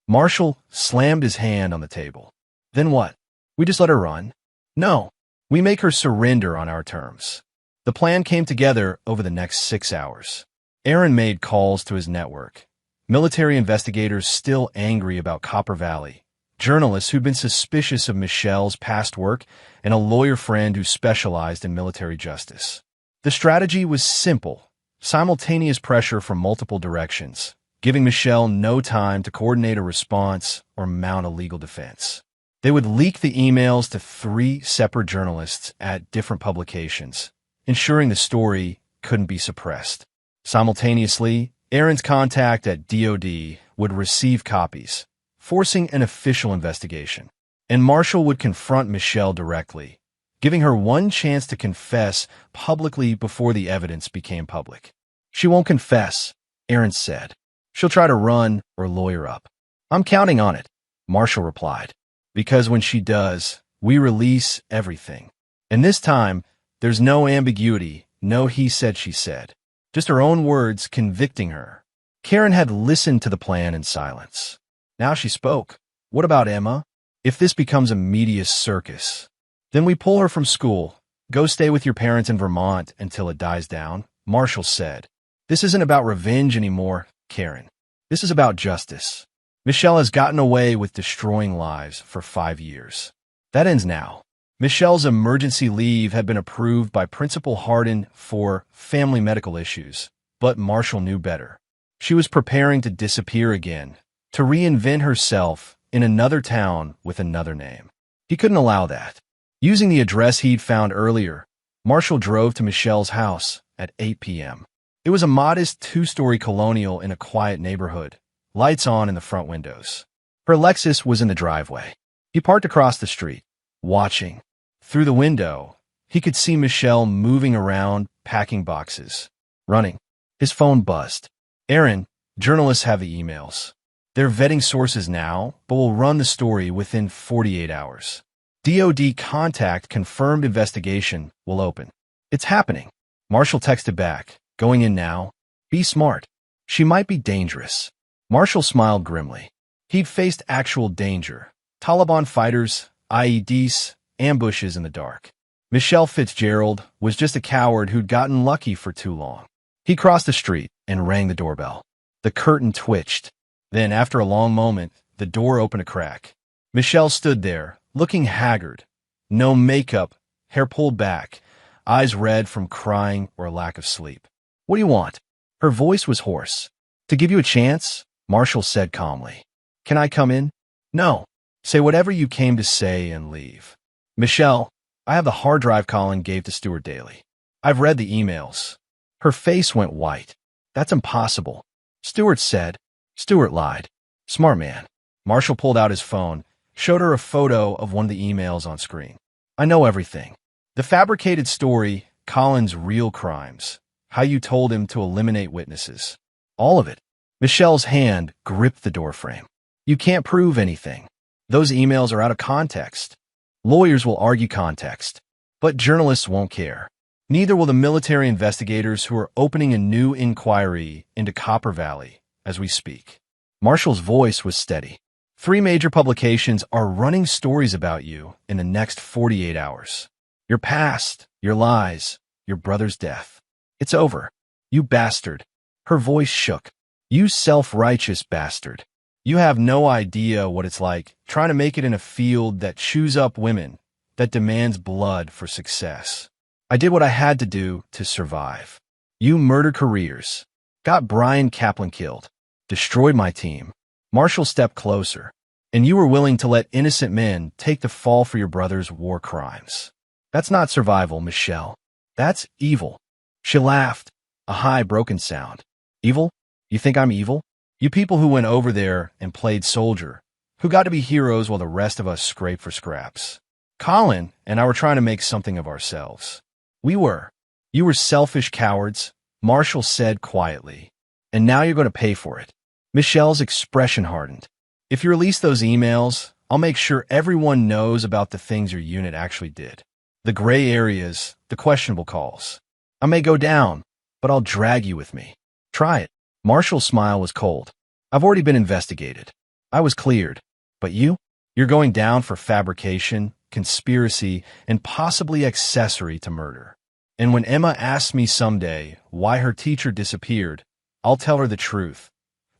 Marshall slammed his hand on the table. Then what? We just let her run? No. We make her surrender on our terms. The plan came together over the next 6 hours. Erin made calls to his network. Military investigators still angry about Copper Valley. Journalists who'd been suspicious of Michelle's past work, and a lawyer friend who specialized in military justice. The strategy was simple. Simultaneous pressure from multiple directions, giving Michelle no time to coordinate a response or mount a legal defense. They would leak the emails to 3 separate journalists at different publications, ensuring the story couldn't be suppressed. Simultaneously, Erin's contact at DOD would receive copies, forcing an official investigation. And Marshall would confront Michelle directly, giving her one chance to confess publicly before the evidence became public. She won't confess, Erin said. She'll try to run or lawyer up. I'm counting on it, Marshall replied. Because when she does, we release everything. And this time, there's no ambiguity, no he said, she said. Just her own words convicting her. Karen had listened to the plan in silence. Now she spoke. What about Emma? If this becomes a media circus, then we pull her from school. Go stay with your parents in Vermont until it dies down, Marshall said. This isn't about revenge anymore, Karen. This is about justice. Michelle has gotten away with destroying lives for 5 years. That ends now. Michelle's emergency leave had been approved by Principal Hardin for family medical issues, but Marshall knew better. She was preparing to disappear again, to reinvent herself in another town with another name. He couldn't allow that. Using the address he'd found earlier, Marshall drove to Michelle's house, at 8 p.m. It was a modest two-story colonial in a quiet neighborhood, lights on in the front windows. Her Lexus was in the driveway. He parked across the street, watching. Through the window, he could see Michelle moving around, packing boxes, running. His phone buzzed. "Aaron, journalists have the emails. They're vetting sources now, but will run the story within 48 hours. DOD contact confirmed investigation will open." "It's happening." Marshall texted back, "Going in now? Be smart. She might be dangerous." Marshall smiled grimly. He'd faced actual danger. Taliban fighters, IEDs, ambushes in the dark. Michelle Fitzgerald was just a coward who'd gotten lucky for too long. He crossed the street and rang the doorbell. The curtain twitched. Then, after a long moment, the door opened a crack. Michelle stood there, looking haggard. No makeup, hair pulled back, eyes red from crying or lack of sleep. "What do you want?" Her voice was hoarse. "To give you a chance," Marshall said calmly. "Can I come in?" "No. Say whatever you came to say and leave." "Michelle, I have the hard drive Colin gave to Stuart Daly. I've read the emails." Her face went white. "That's impossible." Stuart said. Stuart lied. Smart man. Marshall pulled out his phone, showed her a photo of one of the emails on screen. "I know everything. The fabricated story, Colin's real crimes, how you told him to eliminate witnesses. All of it." Michelle's hand gripped the doorframe. "You can't prove anything. Those emails are out of context. Lawyers will argue context, but journalists won't care. Neither will the military investigators who are opening a new inquiry into Copper Valley as we speak." Marshall's voice was steady. 3 major publications are running stories about you in the next 48 hours. Your past, your lies, your brother's death. It's over. You bastard. Her voice shook. You self-righteous bastard. You have no idea what it's like trying to make it in a field that chews up women, that demands blood for success. I did what I had to do to survive. You murdered careers, got Brian Kaplan killed, destroyed my team. Marshall stepped closer, and you were willing to let innocent men take the fall for your brother's war crimes. That's not survival, Michelle. That's evil. She laughed, a high, broken sound. Evil? You think I'm evil? You people who went over there and played soldier, who got to be heroes while the rest of us scraped for scraps. Colin and I were trying to make something of ourselves. We were. You were selfish cowards, Marshall said quietly. And now you're going to pay for it. Michelle's expression hardened. If you release those emails, I'll make sure everyone knows about the things your unit actually did. The gray areas, the questionable calls. I may go down, but I'll drag you with me. Try it. Marshall's smile was cold. I've already been investigated. I was cleared. But you? You're going down for fabrication, conspiracy, and possibly accessory to murder. And when Emma asks me someday why her teacher disappeared, I'll tell her the truth,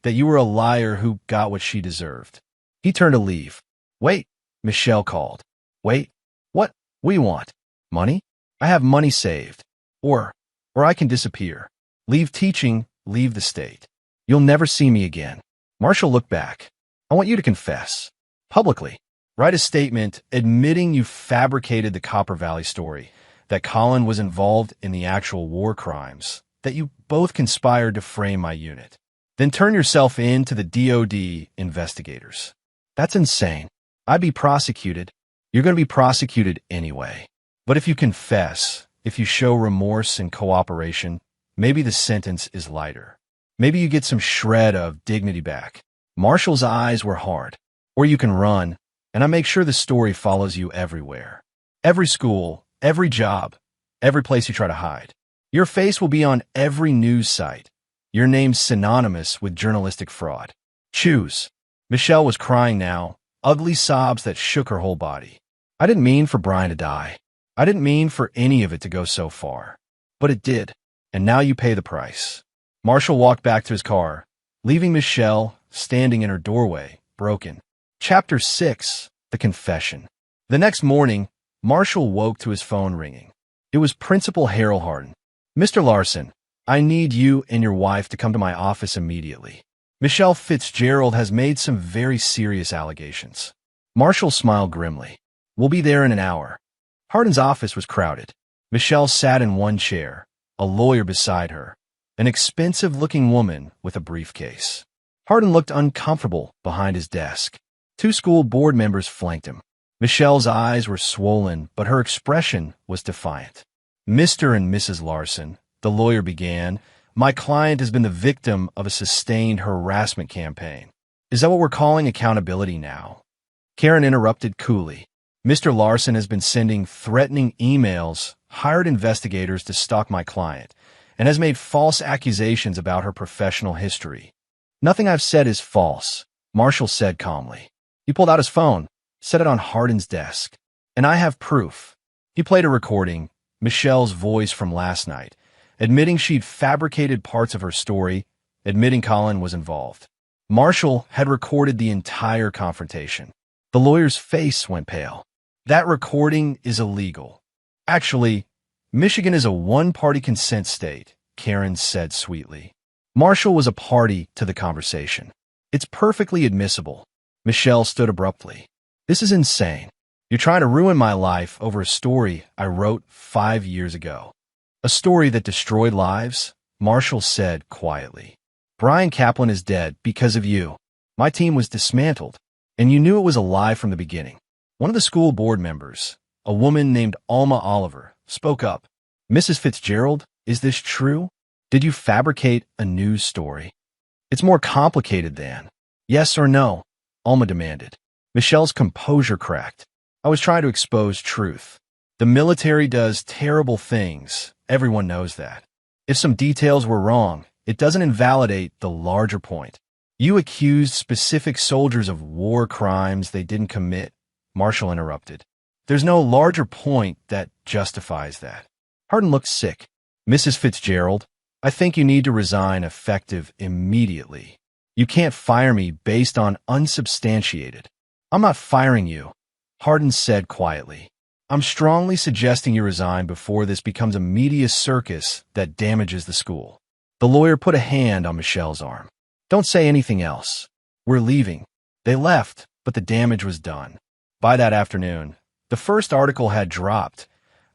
that you were a liar who got what she deserved. He turned to leave. Wait, Michelle called. Wait, what? We want money? I have money saved. Or I can disappear. Leave teaching, leave the state. You'll never see me again. Marshall looked back. I want you to confess. Publicly. Write a statement admitting you fabricated the Copper Valley story, that Colin was involved in the actual war crimes, that you both conspired to frame my unit. Then turn yourself in to the DOD investigators. That's insane. I'd be prosecuted. You're going to be prosecuted anyway. But if you confess, if you show remorse and cooperation, maybe the sentence is lighter. Maybe you get some shred of dignity back. Marshall's eyes were hard. Or you can run, and I make sure the story follows you everywhere. Every school, every job, every place you try to hide. Your face will be on every news site. Your name's synonymous with journalistic fraud. Choose. Michelle was crying now, ugly sobs that shook her whole body. I didn't mean for Brian to die. I didn't mean for any of it to go so far. But it did, and now you pay the price. Marshall walked back to his car, leaving Michelle standing in her doorway, broken. Chapter 6. The Confession. The next morning, Marshall woke to his phone ringing. It was Principal Harold Harden. Mr. Larson, I need you and your wife to come to my office immediately. Michelle Fitzgerald has made some very serious allegations. Marshall smiled grimly. We'll be there in an hour. Harden's office was crowded. Michelle sat in one chair, a lawyer beside her, an expensive-looking woman with a briefcase. Hardin looked uncomfortable behind his desk. Two school board members flanked him. Michelle's eyes were swollen, but her expression was defiant. "Mr. and Mrs. Larson," the lawyer began, "my client has been the victim of a sustained harassment campaign. Is that what we're calling accountability now?" Karen interrupted coolly. "Mr. Larson has been sending threatening emails, hired investigators to stalk my client, and has made false accusations about her professional history." "Nothing I've said is false," Marshall said calmly. He pulled out his phone, set it on Hardin's desk. "And I have proof." He played a recording, Michelle's voice from last night, admitting she'd fabricated parts of her story, admitting Colin was involved. Marshall had recorded the entire confrontation. The lawyer's face went pale. "That recording is illegal." "Actually, Michigan is a one-party consent state," Karen said sweetly. Marshall was a party to the conversation. "It's perfectly admissible." Michelle stood abruptly. "This is insane. You're trying to ruin my life over a story I wrote 5 years ago." "A story that destroyed lives?" Marshall said quietly. "Brian Kaplan is dead because of you. My team was dismantled, and you knew it was a lie from the beginning." One of the school board members, a woman named Alma Oliver, spoke up. "Mrs. Fitzgerald, is this true? Did you fabricate a news story?" "It's more complicated than." "Yes or no?" Alma demanded. Michelle's composure cracked. "I was trying to expose truth. The military does terrible things. Everyone knows that. If some details were wrong, it doesn't invalidate the larger point. You accused specific soldiers of war crimes they didn't commit," Marshall interrupted. "There's no larger point that justifies that." Hardin looked sick. "Mrs. Fitzgerald, I think you need to resign effective immediately. You can't fire me based on unsubstantiated." "I'm not firing you," Hardin said quietly. "I'm strongly suggesting you resign before this becomes a media circus that damages the school." The lawyer put a hand on Michelle's arm. "Don't say anything else. We're leaving." They left, but the damage was done. By that afternoon, the first article had dropped,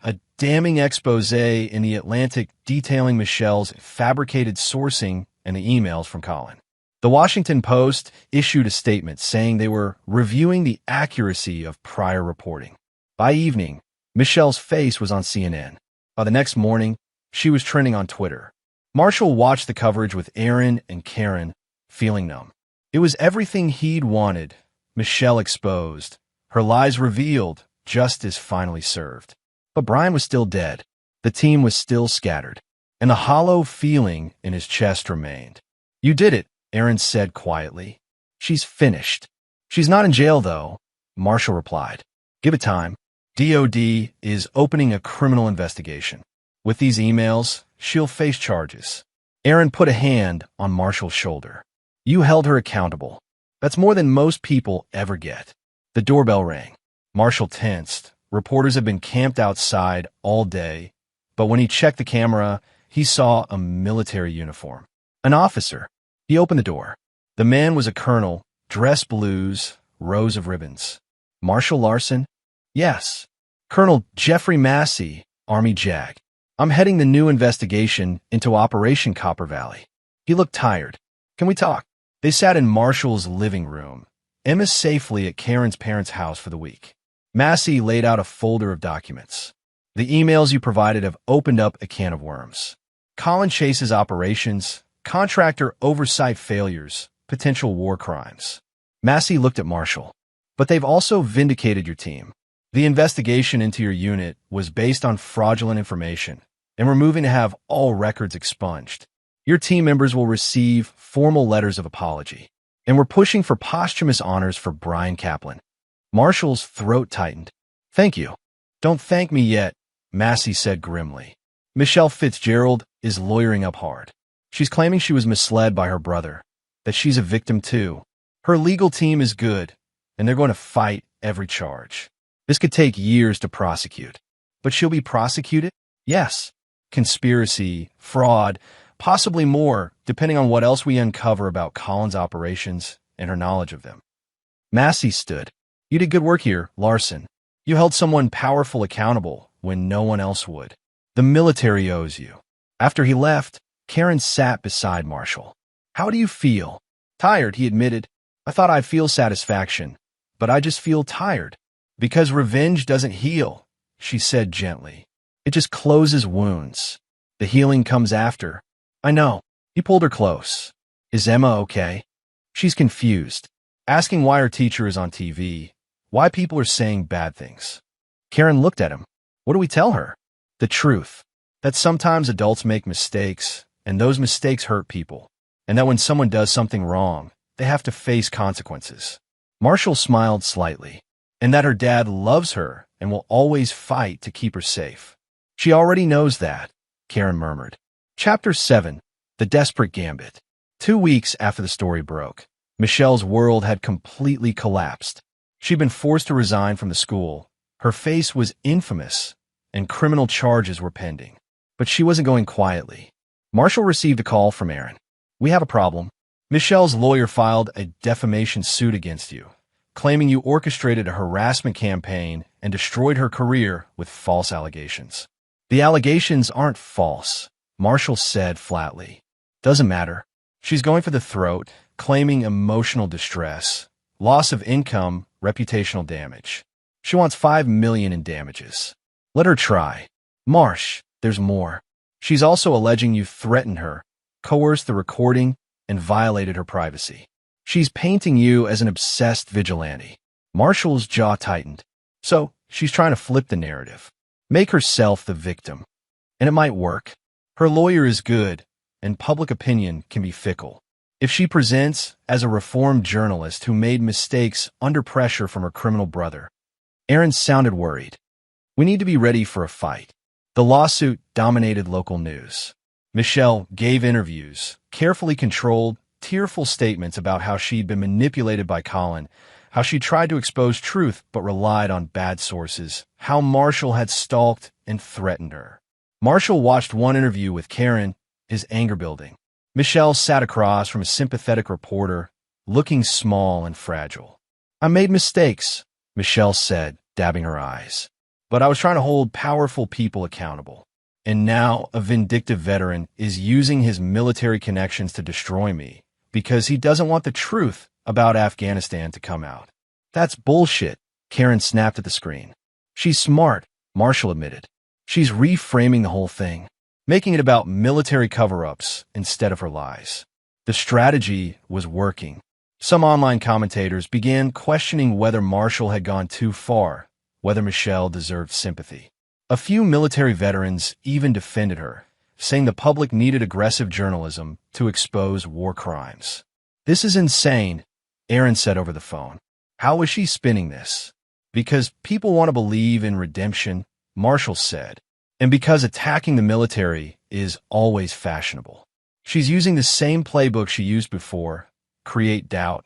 a damning expose in The Atlantic detailing Michelle's fabricated sourcing and the emails from Colin. The Washington Post issued a statement saying they were reviewing the accuracy of prior reporting. By evening, Michelle's face was on CNN. By the next morning, she was trending on Twitter. Marshall watched the coverage with Aaron and Karen, feeling numb. It was everything he'd wanted. Michelle exposed, her lies revealed, justice finally served. But Brian was still dead. The team was still scattered, and the hollow feeling in his chest remained. "You did it," Aaron said quietly. "She's finished." "She's not in jail, though," Marshall replied. "Give it time. DOD is opening a criminal investigation. With these emails, she'll face charges." Aaron put a hand on Marshall's shoulder. "You held her accountable. That's more than most people ever get." The doorbell rang. Marshall tensed. Reporters had been camped outside all day, but when he checked the camera, he saw a military uniform. An officer. He opened the door. The man was a colonel, dress blues, rows of ribbons. "Marshall Larson?" "Yes." "Colonel Jeffrey Massey, Army JAG. I'm heading the new investigation into Operation Copper Valley." He looked tired. "Can we talk?" They sat in Marshall's living room. Emma safely at Karen's parents' house for the week. Massey laid out a folder of documents. "The emails you provided have opened up a can of worms. Colin Chase's operations, contractor oversight failures, potential war crimes." Massey looked at Marshall. "But they've also vindicated your team. The investigation into your unit was based on fraudulent information, and we're moving to have all records expunged. Your team members will receive formal letters of apology, and we're pushing for posthumous honors for Brian Kaplan." Marshall's throat tightened. "Thank you." "Don't thank me yet," Massey said grimly. "Michelle Fitzgerald is lawyering up hard. She's claiming she was misled by her brother, that she's a victim too. Her legal team is good, and they're going to fight every charge. This could take years to prosecute. But she'll be prosecuted? Yes. Conspiracy, fraud, possibly more, depending on what else we uncover about Colin's operations and her knowledge of them." Massey stood. "You did good work here, Larson. You held someone powerful accountable when no one else would. The military owes you. After he left, Karen sat beside Marshall. "How do you feel?" "Tired," he admitted. "I thought I'd feel satisfaction, but I just feel tired." "Because revenge doesn't heal," she said gently. "It just closes wounds. The healing comes after." "I know." He pulled her close. "Is Emma okay?" "She's confused, asking why her teacher is on TV, why people are saying bad things." Karen looked at him. "What do we tell her?" "The truth. That sometimes adults make mistakes, and those mistakes hurt people, and that when someone does something wrong, they have to face consequences." Marshall smiled slightly. "And that her dad loves her and will always fight to keep her safe." "She already knows that," Karen murmured. Chapter 7. The Desperate Gambit. 2 weeks after the story broke, Michelle's world had completely collapsed. She'd been forced to resign from the school. Her face was infamous, and criminal charges were pending. But she wasn't going quietly. Marshall received a call from Aaron. "We have a problem. Michelle's lawyer filed a defamation suit against you, claiming you orchestrated a harassment campaign and destroyed her career with false allegations." "The allegations aren't false," Marshall said flatly. "Doesn't matter. She's going for the throat, claiming emotional distress, loss of income, reputational damage. She wants $5 million in damages. Let her try." "Marsh, there's more. She's also alleging you threatened her, coerced the recording, and violated her privacy. She's painting you as an obsessed vigilante." Marshall's jaw tightened. "So she's trying to flip the narrative, make herself the victim. And it might work. Her lawyer is good, and public opinion can be fickle. If she presents as a reformed journalist who made mistakes under pressure from her criminal brother." Aaron sounded worried. "We need to be ready for a fight." The lawsuit dominated local news. Michelle gave interviews, carefully controlled, tearful statements about how she'd been manipulated by Colin, how she tried to expose truth but relied on bad sources, how Marshall had stalked and threatened her. Marshall watched one interview with Karen, his anger building. Michelle sat across from a sympathetic reporter, looking small and fragile. "I made mistakes," Michelle said, dabbing her eyes. "But I was trying to hold powerful people accountable. And now a vindictive veteran is using his military connections to destroy me because he doesn't want the truth about Afghanistan to come out." "That's bullshit," Karen snapped at the screen. "She's smart," Marshall admitted. "She's reframing the whole thing, making it about military cover-ups instead of her lies." The strategy was working. Some online commentators began questioning whether Marshall had gone too far, whether Michelle deserved sympathy. A few military veterans even defended her, saying the public needed aggressive journalism to expose war crimes. "This is insane," Aaron said over the phone. "How was she spinning this?" "Because people want to believe in redemption," Marshall said, "and because attacking the military is always fashionable. She's using the same playbook she used before: create doubt,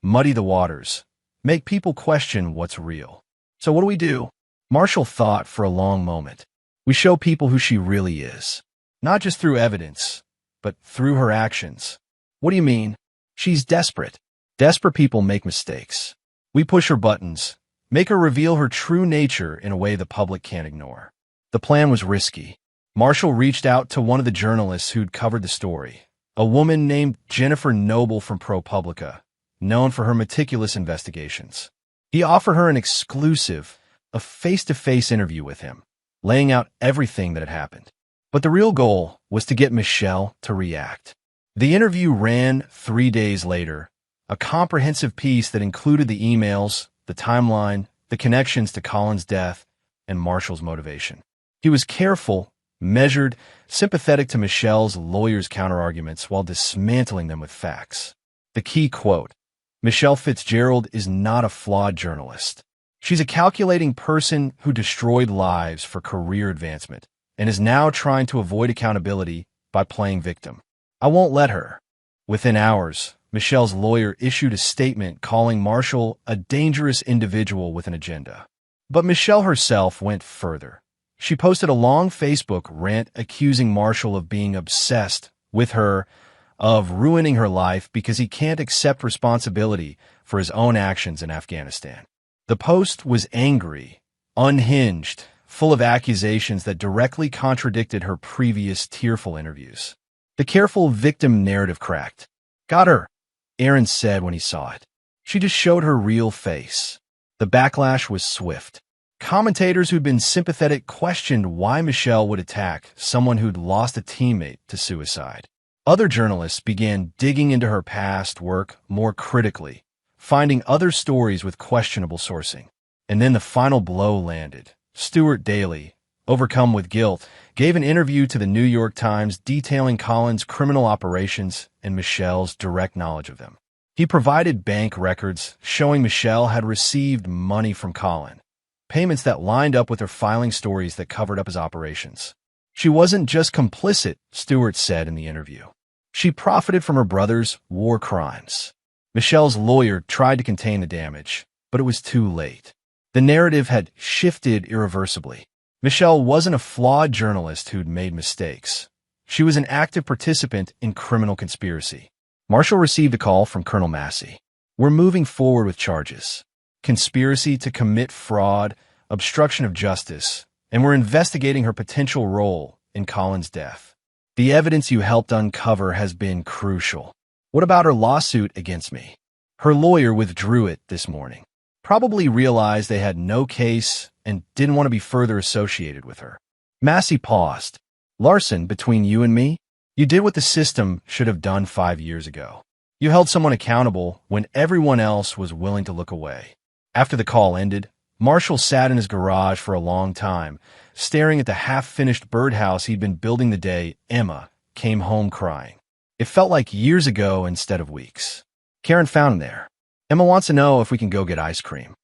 muddy the waters, make people question what's real." "So what do we do?" Marshall thought for a long moment. "We show people who she really is, not just through evidence, but through her actions." "What do you mean?" "She's desperate. Desperate people make mistakes. We push her buttons, make her reveal her true nature in a way the public can't ignore." The plan was risky. Marshall reached out to one of the journalists who'd covered the story, a woman named Jennifer Noble from ProPublica, known for her meticulous investigations. He offered her an exclusive, a face-to-face interview with him, laying out everything that had happened. But the real goal was to get Michelle to react. The interview ran 3 days later, a comprehensive piece that included the emails, the timeline, the connections to Colin's death, and Marshall's motivation. He was careful, measured, sympathetic to Michelle's lawyer's counterarguments while dismantling them with facts. The key quote: "Michelle Fitzgerald is not a flawed journalist. She's a calculating person who destroyed lives for career advancement and is now trying to avoid accountability by playing victim. I won't let her." Within hours, Michelle's lawyer issued a statement calling Marshall a dangerous individual with an agenda. But Michelle herself went further. She posted a long Facebook rant accusing Marshall of being obsessed with her, of ruining her life because he can't accept responsibility for his own actions in Afghanistan. The post was angry, unhinged, full of accusations that directly contradicted her previous tearful interviews. The careful victim narrative cracked. "Got her," Aaron said when he saw it. She just showed her real face. The backlash was swift. Commentators who'd been sympathetic questioned why Michelle would attack someone who'd lost a teammate to suicide. Other journalists began digging into her past work more critically, finding other stories with questionable sourcing. And then the final blow landed. Stuart Daly, overcome with guilt, gave an interview to the New York Times detailing Colin's criminal operations and Michelle's direct knowledge of them. He provided bank records showing Michelle had received money from Colin, payments that lined up with her filing stories that covered up his operations. She wasn't just complicit, Stewart said in the interview. She profited from her brother's war crimes. Michelle's lawyer tried to contain the damage, but it was too late. The narrative had shifted irreversibly. Michelle wasn't a flawed journalist who'd made mistakes. She was an active participant in criminal conspiracy. Marshall received a call from Colonel Massey. "We're moving forward with charges. Conspiracy to commit fraud, obstruction of justice, and we're investigating her potential role in Colin's death. The evidence you helped uncover has been crucial. What about her lawsuit against me?" Her lawyer withdrew it this morning. Probably realized they had no case and didn't want to be further associated with her. Massey paused. "Larson, between you and me, you did what the system should have done 5 years ago. You held someone accountable when everyone else was willing to look away." After the call ended, Marshall sat in his garage for a long time, staring at the half-finished birdhouse he'd been building the day Emma came home crying. It felt like years ago instead of weeks. Karen found him there. "Emma wants to know if we can go get ice cream."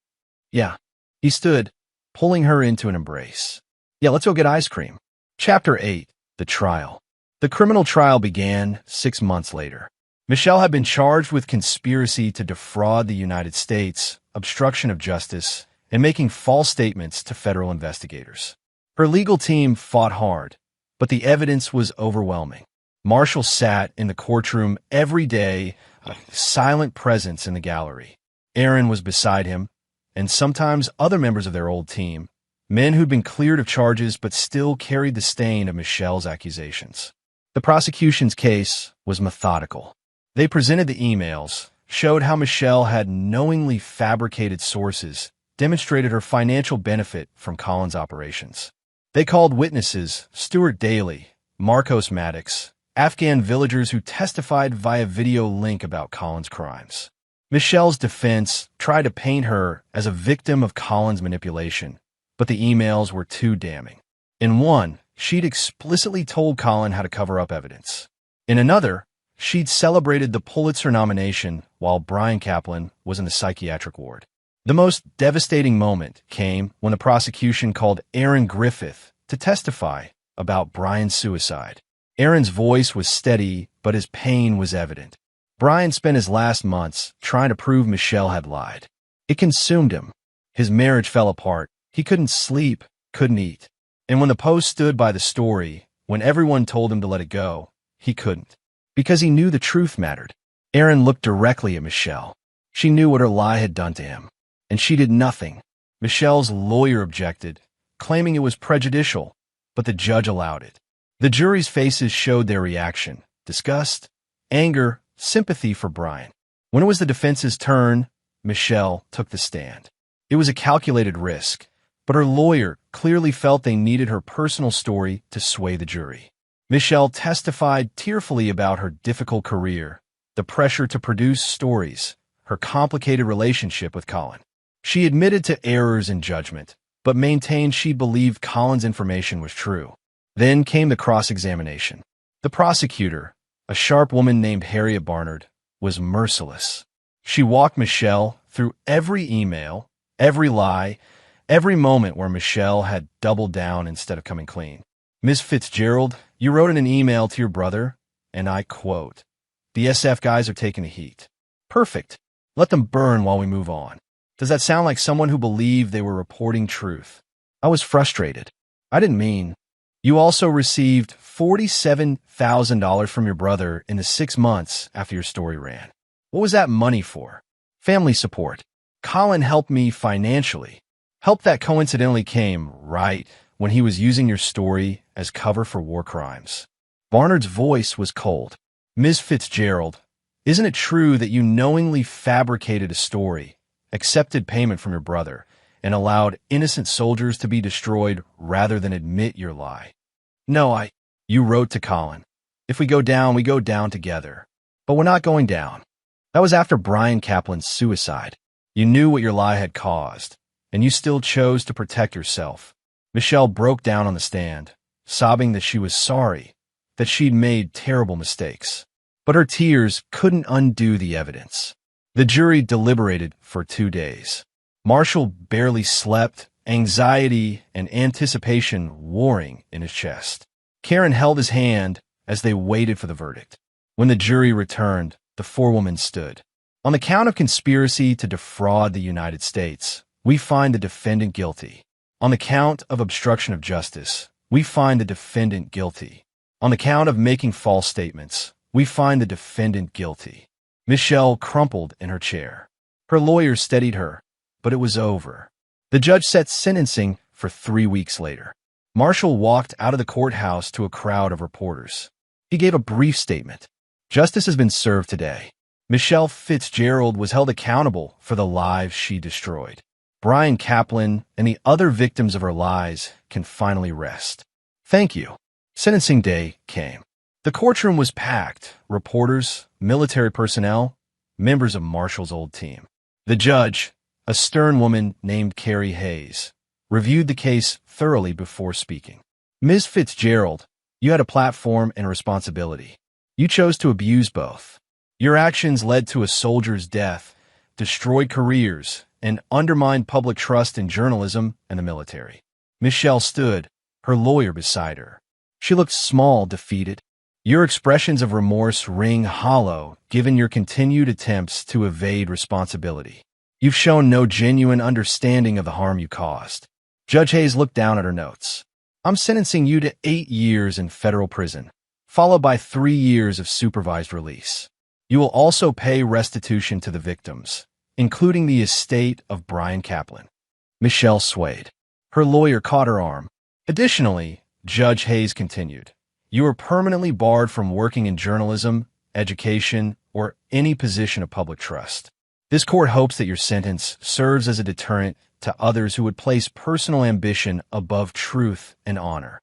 "Yeah." He stood, pulling her into an embrace. "Yeah, let's go get ice cream." Chapter 8. The Trial. The criminal trial began 6 months later. Michelle had been charged with conspiracy to defraud the United States, obstruction of justice, and making false statements to federal investigators. Her legal team fought hard, but the evidence was overwhelming. Marshall sat in the courtroom every day, a silent presence in the gallery. Aaron was beside him, and sometimes other members of their old team, men who'd been cleared of charges but still carried the stain of Michelle's accusations. The prosecution's case was methodical. They presented the emails, showed how Michelle had knowingly fabricated sources, demonstrated her financial benefit from Colin's operations. They called witnesses Stuart Daly, Marcos Maddox, Afghan villagers who testified via video link about Colin's crimes. Michelle's defense tried to paint her as a victim of Colin's manipulation, but the emails were too damning. In one, she'd explicitly told Colin how to cover up evidence. In another, she'd celebrated the Pulitzer nomination while Brian Kaplan was in the psychiatric ward. The most devastating moment came when the prosecution called Aaron Griffith to testify about Brian's suicide. Aaron's voice was steady, but his pain was evident. Brian spent his last months trying to prove Michelle had lied. It consumed him. His marriage fell apart. He couldn't sleep, couldn't eat. And when the Post stood by the story, when everyone told him to let it go, he couldn't. Because he knew the truth mattered. Aaron looked directly at Michelle. She knew what her lie had done to him, and she did nothing. Michelle's lawyer objected, claiming it was prejudicial, but the judge allowed it. The jury's faces showed their reaction: disgust, anger, sympathy for Brian. When it was the defense's turn, Michelle took the stand. It was a calculated risk, but her lawyer clearly felt they needed her personal story to sway the jury. Michelle testified tearfully about her difficult career, the pressure to produce stories, her complicated relationship with Colin. She admitted to errors in judgment, but maintained she believed Colin's information was true. Then came the cross-examination. The prosecutor, a sharp woman named Harriet Barnard, was merciless. She walked Michelle through every email, every lie, every moment where Michelle had doubled down instead of coming clean. "Ms. Fitzgerald, you wrote in an email to your brother, and I quote, 'The SF guys are taking the heat.' Perfect. Let them burn while we move on." Does that sound like someone who believed they were reporting truth? I was frustrated. I didn't mean. You also received $47,000 from your brother in the 6 months after your story ran. What was that money for? Family support. Colin helped me financially. Help that coincidentally came right when he was using your story as cover for war crimes. Barnard's voice was cold. Ms. Fitzgerald, isn't it true that you knowingly fabricated a story, accepted payment from your brother, and allowed innocent soldiers to be destroyed rather than admit your lie? No, You wrote to Colin. If we go down together. But we're not going down. That was after Brian Kaplan's suicide. You knew what your lie had caused, and you still chose to protect yourself. Michelle broke down on the stand, sobbing that she was sorry, that she'd made terrible mistakes. But her tears couldn't undo the evidence. The jury deliberated for 2 days. Marshall barely slept, anxiety and anticipation warring in his chest. Karen held his hand as they waited for the verdict. When the jury returned, the forewoman stood. On the count of conspiracy to defraud the United States, we find the defendant guilty. On the count of obstruction of justice, we find the defendant guilty. On the count of making false statements, we find the defendant guilty. Michelle crumpled in her chair. Her lawyer steadied her, but it was over. The judge set sentencing for 3 weeks later. Marshall walked out of the courthouse to a crowd of reporters. He gave a brief statement. Justice has been served today. Michelle Fitzgerald was held accountable for the lives she destroyed. Brian Kaplan and the other victims of her lies can finally rest. Thank you. Sentencing day came. The courtroom was packed. Reporters, military personnel, members of Marshall's old team. The judge, a stern woman named Carrie Hayes, reviewed the case thoroughly before speaking. Ms. Fitzgerald, you had a platform and a responsibility. You chose to abuse both. Your actions led to a soldier's death, destroyed careers, and undermined public trust in journalism and the military. Michelle stood, her lawyer beside her. She looked small, defeated. Your expressions of remorse ring hollow, given your continued attempts to evade responsibility. You've shown no genuine understanding of the harm you caused. Judge Hayes looked down at her notes. I'm sentencing you to 8 years in federal prison, followed by 3 years of supervised release. You will also pay restitution to the victims, including the estate of Brian Kaplan. Michelle swayed. Her lawyer caught her arm. Additionally, Judge Hayes continued, you are permanently barred from working in journalism, education, or any position of public trust. This court hopes that your sentence serves as a deterrent to others who would place personal ambition above truth and honor.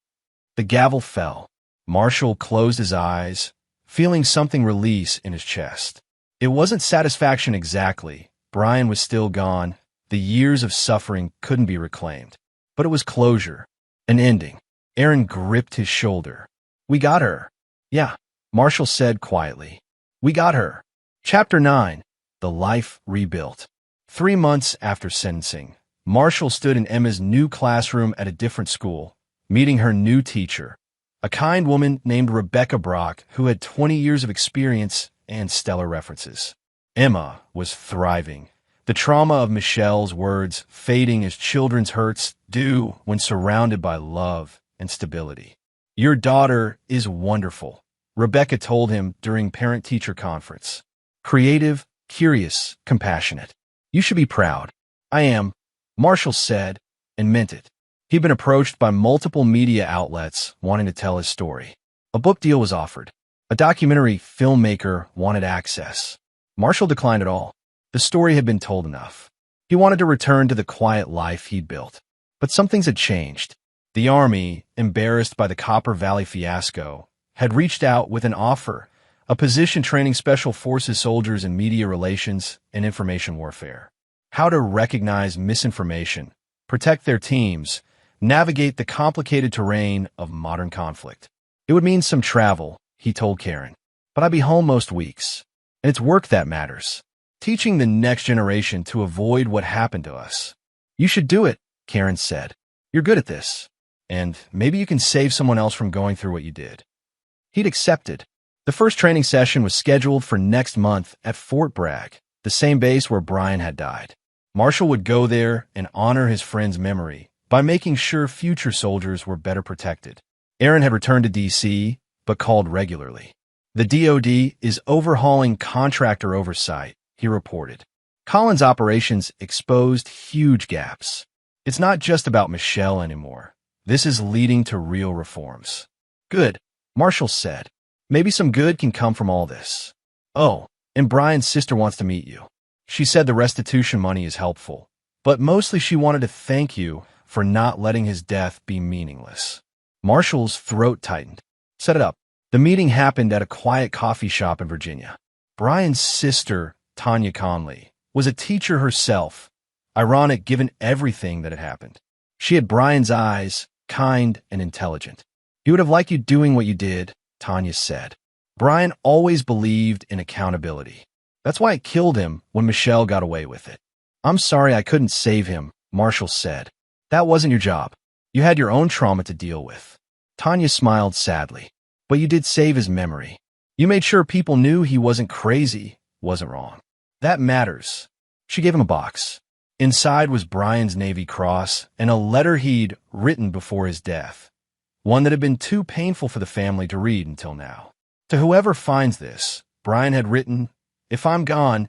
The gavel fell. Marshall closed his eyes, feeling something release in his chest. It wasn't satisfaction exactly. Brian was still gone. The years of suffering couldn't be reclaimed. But it was closure, an ending. Aaron gripped his shoulder. We got her. Yeah, Marshall said quietly. We got her. Chapter 9. The Life Rebuilt. 3 months after sentencing, Marshall stood in Emma's new classroom at a different school, meeting her new teacher, a kind woman named Rebecca Brock who had 20 years of experience and stellar references. Emma was thriving, the trauma of Michelle's words fading as children's hurts do when surrounded by love and stability. Your daughter is wonderful, Rebecca told him during parent-teacher conference. Creative, curious, compassionate. You should be proud. I am, Marshall said, and meant it. He'd been approached by multiple media outlets wanting to tell his story. A book deal was offered. A documentary filmmaker wanted access. Marshall declined it all. The story had been told enough. He wanted to return to the quiet life he'd built. But some things had changed. The Army, embarrassed by the Copper Valley fiasco, had reached out with an offer, a position training Special Forces soldiers in media relations and information warfare. How to recognize misinformation, protect their teams, navigate the complicated terrain of modern conflict. It would mean some travel, he told Karen, but I'd be home most weeks. And it's work that matters. Teaching the next generation to avoid what happened to us. You should do it, Karen said. You're good at this. And maybe you can save someone else from going through what you did. He'd accepted. The first training session was scheduled for next month at Fort Bragg, the same base where Brian had died. Marshall would go there and honor his friend's memory by making sure future soldiers were better protected. Aaron had returned to D.C., but called regularly. The DoD is overhauling contractor oversight, he reported. Colin's operations exposed huge gaps. It's not just about Michelle anymore. This is leading to real reforms. Good, Marshall said. Maybe some good can come from all this. Oh, and Brian's sister wants to meet you. She said the restitution money is helpful, but mostly she wanted to thank you for not letting his death be meaningless. Marshall's throat tightened. Set it up. The meeting happened at a quiet coffee shop in Virginia. Brian's sister, Tanya Conley, was a teacher herself, ironic given everything that had happened. She had Brian's eyes, kind and intelligent. He would have liked you doing what you did, Tanya said. Brian always believed in accountability. That's why it killed him when Michelle got away with it. I'm sorry I couldn't save him, Marshall said. That wasn't your job. You had your own trauma to deal with. Tanya smiled sadly. But you did save his memory. You made sure people knew he wasn't crazy, wasn't wrong. That matters. She gave him a box. Inside was Brian's Navy Cross and a letter he'd written before his death. One that had been too painful for the family to read until now. To whoever finds this, Brian had written, "If I'm gone,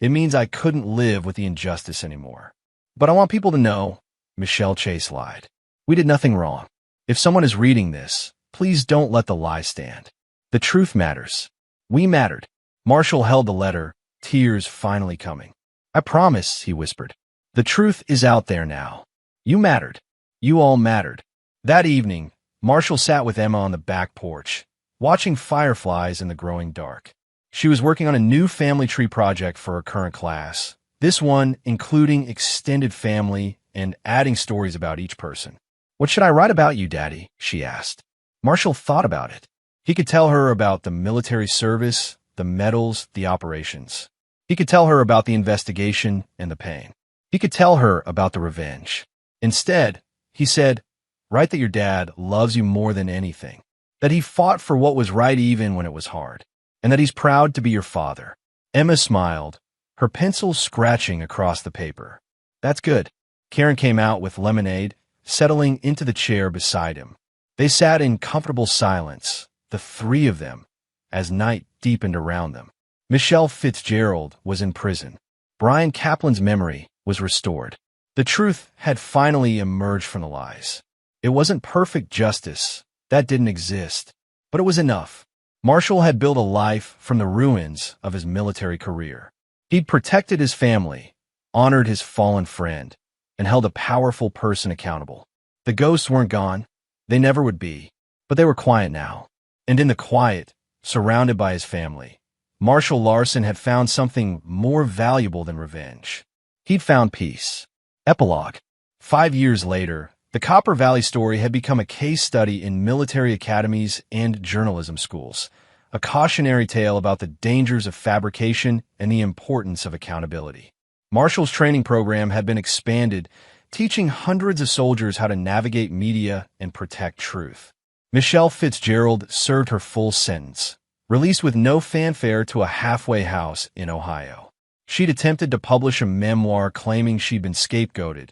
it means I couldn't live with the injustice anymore. But I want people to know," Michelle Chase lied. "We did nothing wrong. If someone is reading this, please don't let the lie stand. The truth matters. We mattered." Marshall held the letter, tears finally coming. "I promise," he whispered. "The truth is out there now. You mattered. You all mattered." That evening, Marshall sat with Emma on the back porch, watching fireflies in the growing dark. She was working on a new family tree project for her current class, this one including extended family and adding stories about each person. "What should I write about you, Daddy?" she asked. Marshall thought about it. He could tell her about the military service, the medals, the operations. He could tell her about the investigation and the pain. He could tell her about the revenge. Instead, he said, "Write that your dad loves you more than anything, that he fought for what was right even when it was hard, and that he's proud to be your father." Emma smiled, her pencil scratching across the paper. "That's good." Karen came out with lemonade, settling into the chair beside him. They sat in comfortable silence, the three of them, as night deepened around them. Michelle Fitzgerald was in prison. Brian Kaplan's memory was restored. The truth had finally emerged from the lies. It wasn't perfect justice. That didn't exist. But it was enough. Marshall had built a life from the ruins of his military career. He'd protected his family, honored his fallen friend, and held a powerful person accountable. The ghosts weren't gone. They never would be. But they were quiet now. And in the quiet, surrounded by his family, Marshall Larson had found something more valuable than revenge. He'd found peace. Epilogue. 5 years later, the Copper Valley story had become a case study in military academies and journalism schools, a cautionary tale about the dangers of fabrication and the importance of accountability. Marshall's training program had been expanded, teaching hundreds of soldiers how to navigate media and protect truth. Michelle Fitzgerald served her full sentence, released with no fanfare to a halfway house in Ohio. She'd attempted to publish a memoir claiming she'd been scapegoated,